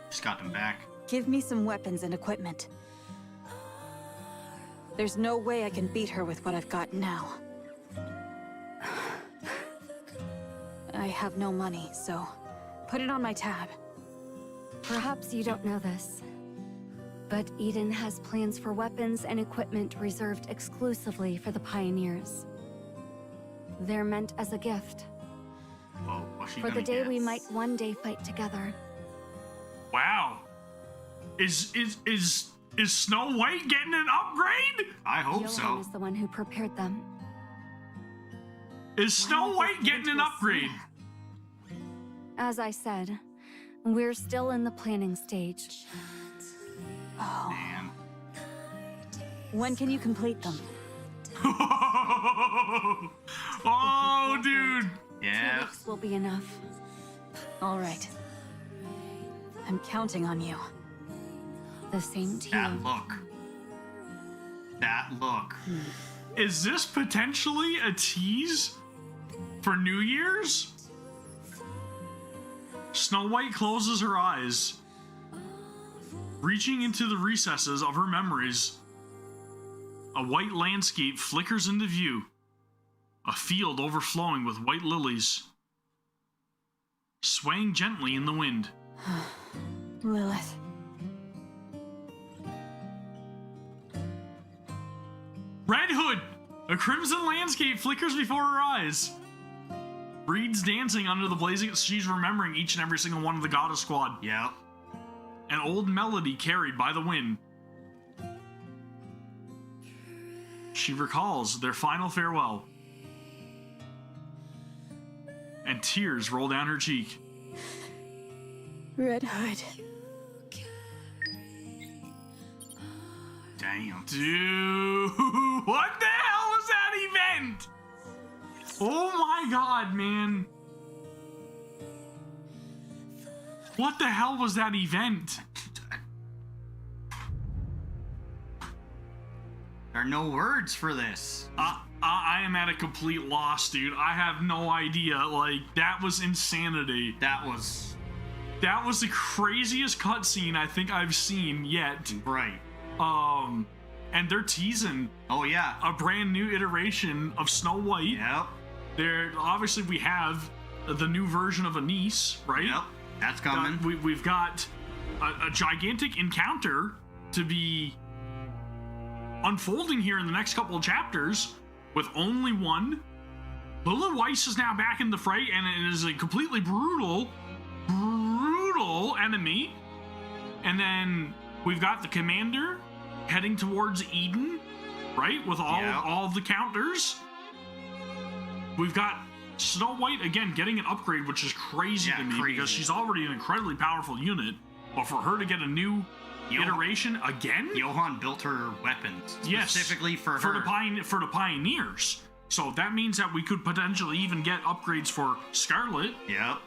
Just got them back. Give me some weapons and equipment. There's no way I can beat her with what I've got now. I have no money, so put it on my tab. Perhaps you don't know this, but Eden has plans for weapons and equipment reserved exclusively for the pioneers. They're meant as a gift. Whoa, what's she For the gonna day get? we might one day fight together. Wow. Is Snow White getting an upgrade? I hope Johan so. is the one who prepared them. Is Snow White getting an upgrade? As I said, we're still in the planning stage. Oh. Man. When can you complete them? Oh, dude. 2 Yeah. weeks will be enough. All right. I'm counting on you. The same to That you. look. That look. Is this potentially a tease for New Year's? Snow White closes her eyes, reaching into the recesses of her memories. A white landscape flickers into view, a field overflowing with white lilies, swaying gently in the wind. Lilith. Red Hood! A crimson landscape flickers before her eyes. Reed's dancing under the blazing. She's remembering each and every single one of the Goddess Squad. Yep. An old melody carried by the wind. She recalls their final farewell. And tears roll down her cheek. Red Hood. Damn. Dude, what the hell was that event? Oh my god, man. What the hell was that event? There are no words for this. I am at a complete loss, dude. I have no idea. Like, that was insanity. That was the craziest cutscene I think I've seen yet. right. And they're teasing. Oh yeah. A brand new iteration of Snow White. Yep. There, obviously, we have the new version of Anise, right? Yep. That's coming. We've got a gigantic encounter to be unfolding here in the next couple of chapters with only one. Lila Weiss is now back in the fray, and it is a completely brutal enemy. And then we've got the commander heading towards Eden, right? With all of the counters. We've got Snow White, again, getting an upgrade, which is crazy to me because she's already an incredibly powerful unit. But for her to get a new iteration again? Johan built her weapons Yes, specifically for the her. for the pioneers. So that means that we could potentially even get upgrades for Scarlet. Yep.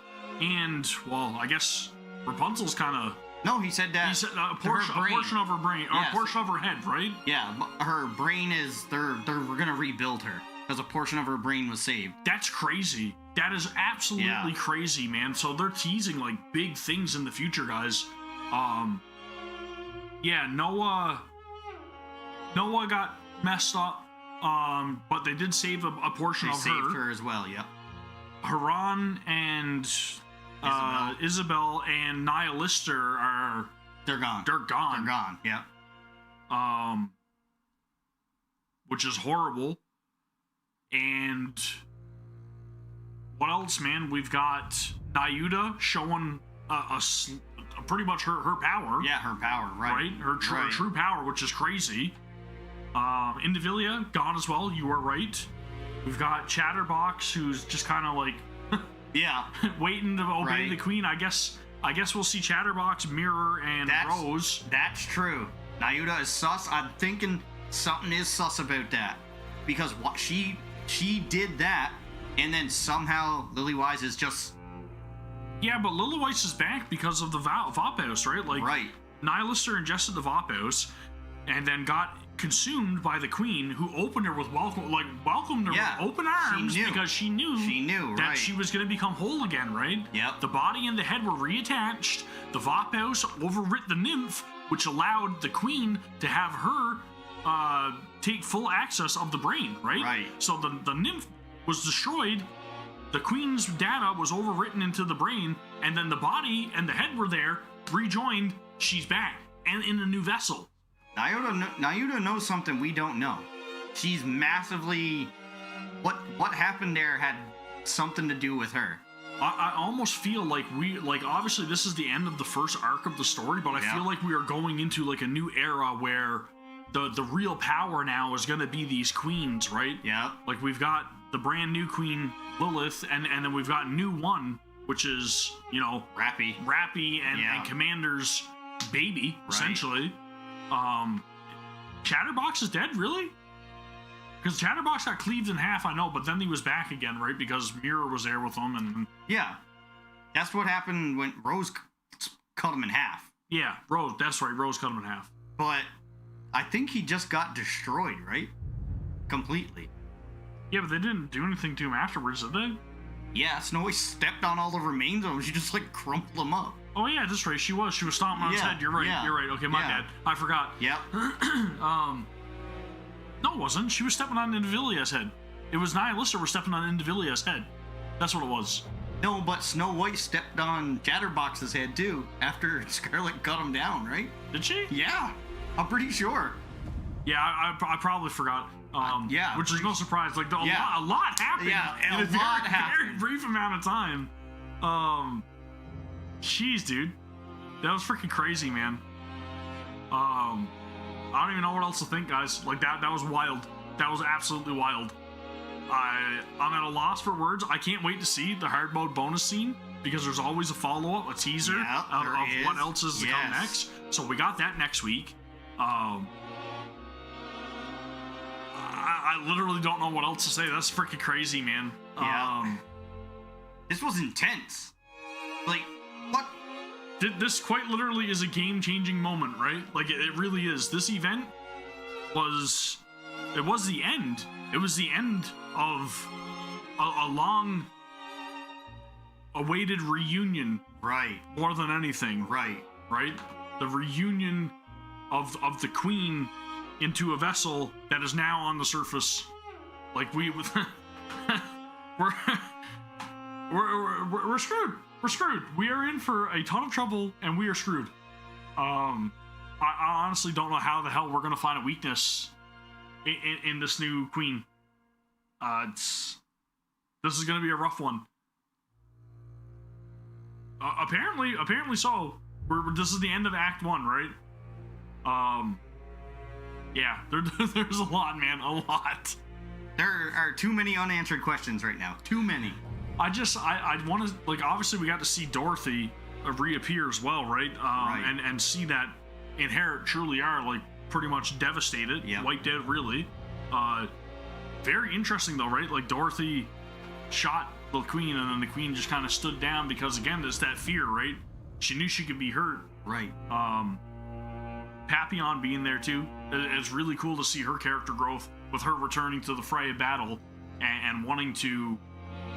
And, well, I guess Rapunzel's kind of... No, he said that. He said a portion of her brain, or Yes. a portion of her head, right? Yeah, her brain is. We're gonna rebuild her because a portion of her brain was saved. That's crazy. That is absolutely crazy, man. So they're teasing like big things in the future, guys. Yeah, Noah got messed up. But they did save a portion They of saved her as well. Yep. Haran and Isabel and Nia Lister are they're gone. They're gone. They're gone. Yep. Which is horrible. And what else, man? We've got Nayuda showing pretty much her power. Yeah, her power, right? Her true power, which is crazy. Indivilia gone as well. You are right. We've got Chatterbox, who's just kind of like, yeah, waiting to obey the queen. I guess we'll see Chatterbox, Mirror, and Rose. That's true. Nayuda is sus. I'm thinking something is sus about that because what she did that, and then somehow Lilywise is just. Yeah, but Lilywise is back because of the Vapos, right? Like, Nihilister ingested the Vapos, and then got consumed by the queen, who opened her with welcomed her with open arms because she knew that she was going to become whole again, right? Yep. The body and the head were reattached. The Vapos overwrit the nymph, which allowed the queen to have her take full access of the brain, right? Right. So the nymph was destroyed. The queen's data was overwritten into the brain, and then the body and the head were there rejoined, she's back and in a new vessel. Nayuta knows something we don't know. She's massively... What happened there had something to do with her. I almost feel like obviously this is the end of the first arc of the story, but I feel like we are going into like a new era where the real power now is going to be these queens, right? Yeah. Like we've got the brand new queen Lilith, and then we've got new one, which is, you know, Rappy and Commander's baby, essentially. Chatterbox is dead, really? Because Chatterbox got cleaved in half, I know, but then he was back again, right? Because Mirror was there with him, and... Yeah. That's what happened when Rose cut him in half. Yeah, Rose, that's right, Rose cut him in half. But I think he just got destroyed, right? Completely. Yeah, but they didn't do anything to him afterwards, did they? Yeah, Snow White stepped on all the remains of him. She just, like, crumpled him up. Oh, yeah, that's right. She was stomping on his head. You're right. Okay, my bad. I forgot. Yep. No, it wasn't. She was stepping on Indivilia's head. It was Nihilista were stepping on Indivilia's head. That's what it was. No, but Snow White stepped on Chatterbox's head, too, after Scarlet cut him down, right? Did she? Yeah, I'm pretty sure. Yeah, I probably forgot. Yeah. Which is no surprise. Like, a lot happened in a very brief amount of time. Jeez, dude. That was freaking crazy, man. I don't even know what else to think, guys. Like, that was wild. That was absolutely wild. I'm at a loss for words. I can't wait to see the hard mode bonus scene, because there's always a follow-up, a teaser of what else is to come next. So we got that next week. I literally don't know what else to say. That's freaking crazy, man. Yeah. This was intense. Like, what? This quite literally is a game-changing moment, right? Like, it really is. This event was the end. It was the end of a long-awaited reunion. Right. More than anything. Right. Right? The reunion of the queen into a vessel that is now on the surface. Like, we're screwed. We're screwed. We are in for a ton of trouble, and we are screwed. I honestly don't know how the hell we're gonna find a weakness in this new queen. This is gonna be a rough one. Apparently so. This is the end of Act 1, right? Yeah, there's a lot, man, a lot. There are too many unanswered questions right now. Too many. I want to, like, obviously we got to see Dorothy reappear as well, right? And see that Inherit truly are, like, pretty much devastated, wiped out, really. Very interesting, though, right? Like, Dorothy shot the queen, and then the queen just kind of stood down because, again, there's that fear, right? She knew she could be hurt. Right. Papillon being there, too. It's really cool to see her character growth with her returning to the fray of battle and wanting to,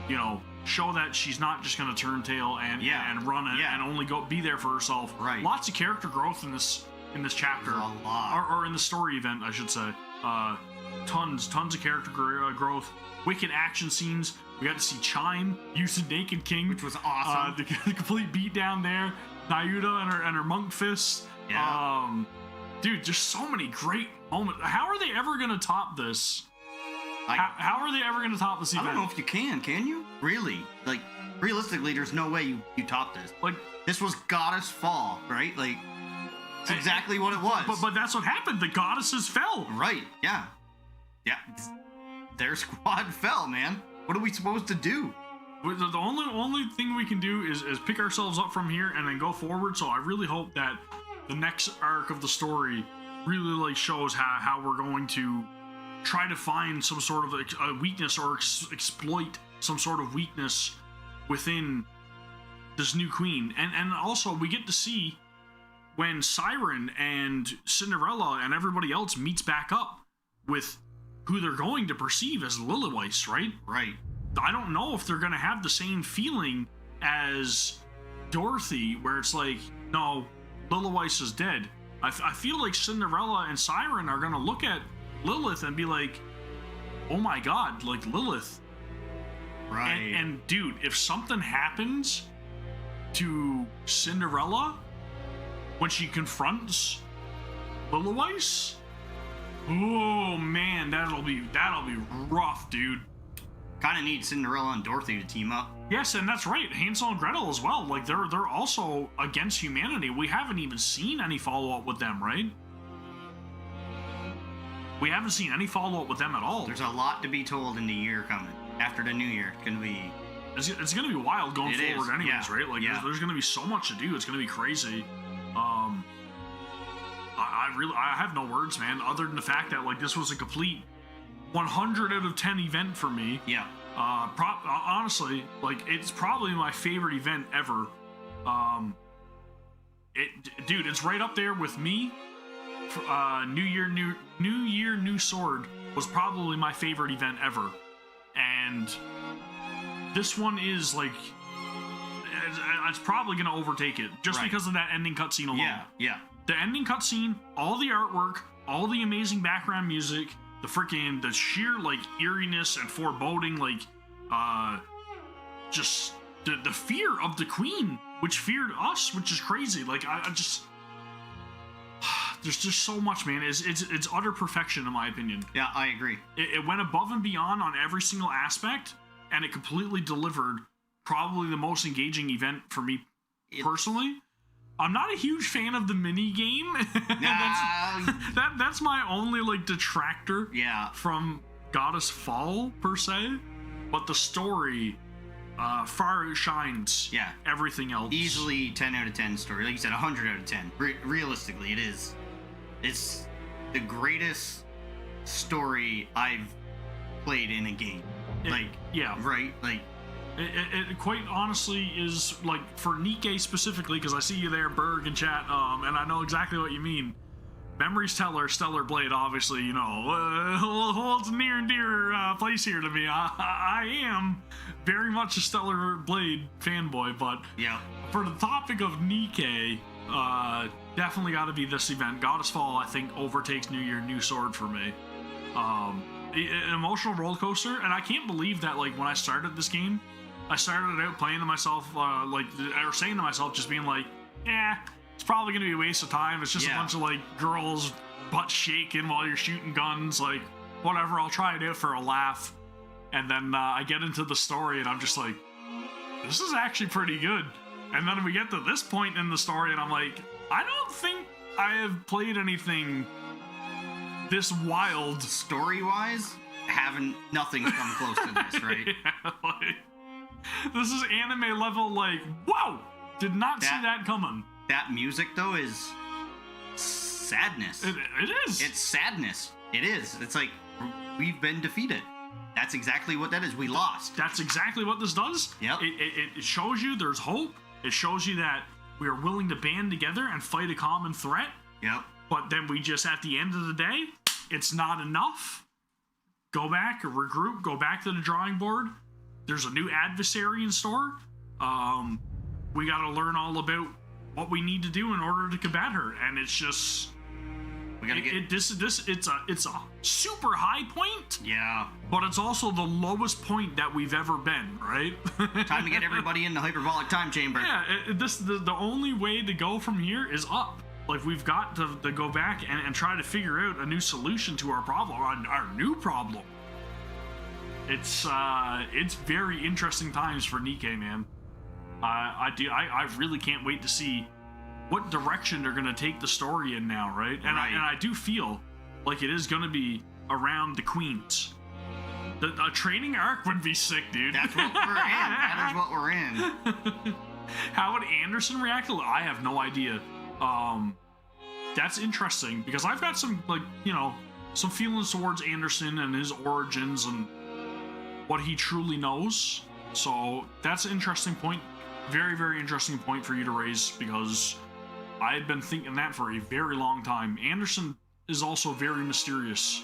you know, show that she's not just going to turn tail and run and only be there for herself. Right. Lots of character growth in this chapter. A lot. Or in the story event, I should say. Tons of character growth. Wicked action scenes. We got to see Chime use the Naked King, which was awesome. The complete beatdown there. Nayuta and her monk fist. Yeah. Dude, just so many great moments. How are they ever going to top this? How are they ever going to top this event? I don't know if you can you? Really? Like, realistically, there's no way you top this. Like, this was Goddess Fall, right? Like, it's exactly what it was. But that's what happened. The goddesses fell. Right, yeah. Yeah. Their squad fell, man. What are we supposed to do? The only thing we can do is pick ourselves up from here and then go forward. So I really hope that the next arc of the story really, like, shows how we're going to try to find some sort of a weakness or exploit some sort of weakness within this new queen. And also we get to see when Siren and Cinderella and everybody else meets back up with who they're going to perceive as Lilyweiss, right? Right. I don't know if they're going to have the same feeling as Dorothy, where it's like, no, Lilyweiss is dead. I feel like Cinderella and Siren are going to look at Lilith and be like, oh my god, like, Lilith. Right. And dude, if something happens to Cinderella, when she confronts Lilyweiss. Oh man, that'll be rough, dude. Kind of need Cinderella and Dorothy to team up. Yes, and that's right. Hansel and Gretel as well. Like they're also against humanity. We haven't even seen any follow-up with them, right? We haven't seen any follow-up with them at all. There's a lot to be told in the year coming. After the new year, it's gonna be wild going forward anyways, right? Like there's gonna be so much to do. It's gonna be crazy. I have no words, man, other than the fact that like this was a complete 100 out of 10 event for me. Yeah. Honestly, like it's probably my favorite event ever. Dude, it's right up there with me. New Year, New Sword was probably my favorite event ever, and this one is like it's probably gonna overtake it just because of that ending cutscene alone. Yeah. The ending cutscene, all the artwork, all the amazing background music, the sheer like eeriness and foreboding, like just the fear of the queen, which feared us, which is crazy. Like I just there's just so much, man. It's utter perfection in my opinion. Yeah, I agree. It went above and beyond on every single aspect, and it completely delivered probably the most engaging event for me personally. I'm not a huge fan of the mini game. That's my only like detractor. From Goddess Fall per se, but the story far outshines everything else. Easily 10 out of 10 story. Like you said, 100 out of 10. Realistically, it is. It's the greatest story I've played in a game. It quite honestly is, like, for NIKKE specifically, because I see you there, Berg, in chat, and I know exactly what you mean. Memories Teller, Stellar Blade, obviously, you know, holds a near and dear place here to me. I am very much a Stellar Blade fanboy, but for the topic of NIKKE, definitely got to be this event. Goddess Fall, I think, overtakes New Year, New Sword for me. An emotional roller coaster, and I can't believe that, like, when I started this game, I started out playing to myself, or saying to myself, just being like, it's probably gonna be a waste of time. It's just a bunch of like girls butt shaking while you're shooting guns. Like, whatever, I'll try it out for a laugh. And then I get into the story, and I'm just like, this is actually pretty good. And then we get to this point in the story, and I'm like, I don't think I have played anything this wild story-wise. Nothing's come close to this, right? This is anime level, like, whoa! Did not see that coming. That music, though, is sadness. It is. It's sadness. It is. It's like, we've been defeated. That's exactly what that is. We lost. That's exactly what this does. Yep. It shows you there's hope. It shows you that we are willing to band together and fight a common threat. Yep. But then we just, at the end of the day, it's not enough. Go back, regroup, go back to the drawing board. There's a new adversary in store. We got to learn all about what we need to do in order to combat her, and it's just we gotta it's a super high point. Yeah. But it's also the lowest point that we've ever been, right? Time to get everybody in the hyperbolic time chamber. Yeah. The only way to go from here is up. Like, we've got to go back and try to figure out a new solution to our problem, our new problem. It's very interesting times for NIKKE, man. I really can't wait to see what direction they're gonna take the story in now, right? And I do feel like it is gonna be around the queens. A training arc would be sick, dude. That's what we're in. That is what we're in. How would Anderson react? I have no idea. That's interesting because I've got some, like, you know, some feelings towards Anderson and his origins and what he truly knows. So that's an interesting point. Very, very interesting point for you to raise because I've been thinking that for a very long time. Anderson is also very mysterious.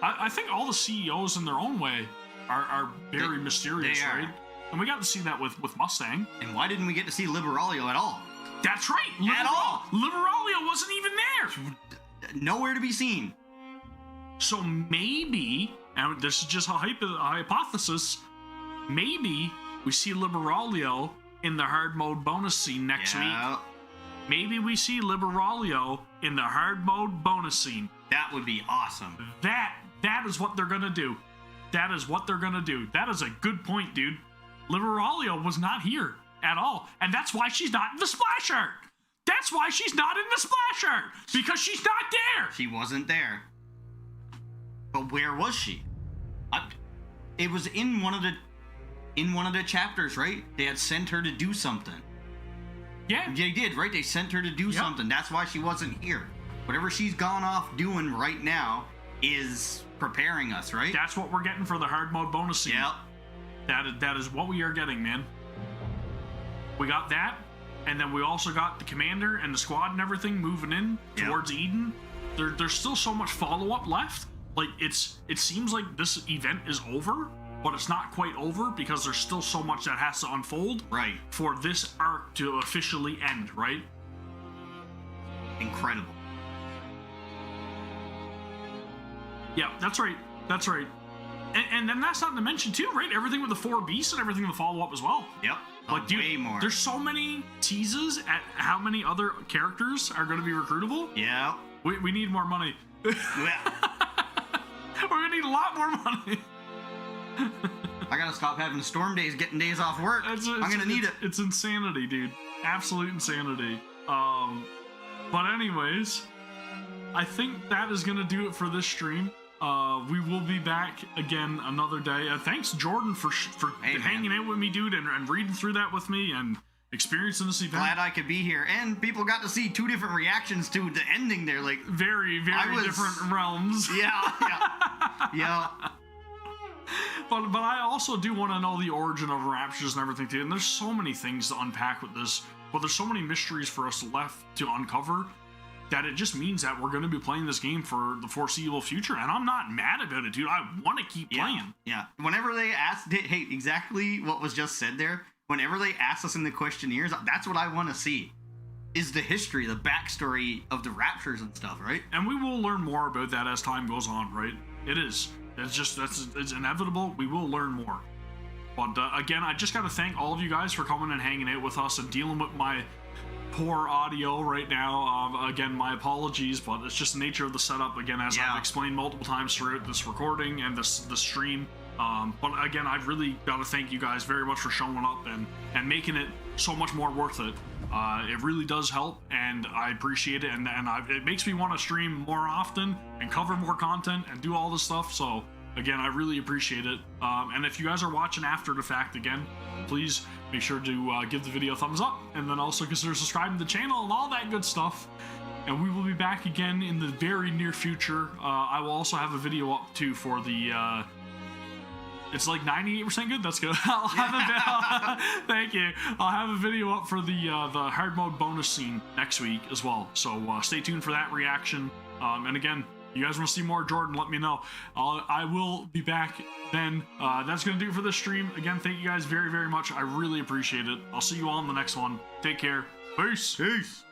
I think all the CEOs in their own way are very mysterious, right? And we got to see that with Mustang. And why didn't we get to see Liberalia at all? That's right! At all! Liberalia wasn't even there! Nowhere to be seen. So maybe, and this is just a hypothesis, maybe we see Liberalia in the hard mode bonus scene next week. maybe we see Liberaglio in the hard mode bonus scene. That would be awesome. That is what they're gonna do. That is what they're gonna do. That is a good point, dude. Liberaglio was not here at all, and that's why she's not in the splash art. That's why she's not in the splash art, because she's not there. She wasn't there. But where was she? It was in one of the chapters, right? They had sent her to do something. Yeah. They did, right? They sent her to do something. That's why she wasn't here. Whatever she's gone off doing right now is preparing us, right? That's what we're getting for the hard mode bonus scene. Yep. That is what we are getting, man. We got that, and then we also got the commander and the squad and everything moving in towards Eden. There's still so much follow-up left. Like, it seems like this event is over, but it's not quite over because there's still so much that has to unfold for this arc to officially end, right? Incredible. Yeah, that's right. That's right. And then that's not to mention too, right? Everything with the 4 beasts and everything in the follow-up as well. Yep. Like, dude, way more. There's so many teases at how many other characters are going to be recruitable. Yeah. We need more money. We're going to need a lot more money. I gotta stop having storm days, getting days off work. I'm gonna need it. It's insanity, dude. Absolute insanity. But anyways, I think that is gonna do it for this stream. We will be back again another day. Thanks, Jordan, for hanging out with me, dude, and reading through that with me and experiencing this event. Glad I could be here, and people got to see 2 different reactions to the ending there. Like very different realms. Yeah. But I also do want to know the origin of raptures and everything too. And there's so many things to unpack with this, but there's so many mysteries for us left to uncover that it just means that we're going to be playing this game for the foreseeable future. And I'm not mad about it, dude. I want to keep playing. Yeah. Whenever they asked, hey, exactly what was just said there. Whenever they asked us in the questionnaires, that's what I want to see. Is the history, the backstory of the raptures and stuff, right? And we will learn more about that as time goes on, right? It is. It's inevitable. We will learn more. But again, I just got to thank all of you guys for coming and hanging out with us and dealing with my poor audio right now. Again, my apologies, but it's just the nature of the setup. Again, as I've explained multiple times throughout this recording and the stream. But again, I've really got to thank you guys very much for showing up and making it so much more worth it. It really does help, and I appreciate it, and it makes me want to stream more often and cover more content and do all this stuff. So again, I really appreciate it. And if you guys are watching after the fact, again, please make sure to give the video a thumbs up, and then also consider subscribing to the channel and all that good stuff. And we will be back again in the very near future. I will also have a video up too for the it's like 98% good. That's good. I'll have thank you. I'll have a video up for the hard mode bonus scene next week as well. So stay tuned for that reaction. And again, you guys want to see more Jordan, let me know. I will be back then. That's going to do it for this stream. Again, thank you guys very, very much. I really appreciate it. I'll see you all in the next one. Take care. Peace. Peace.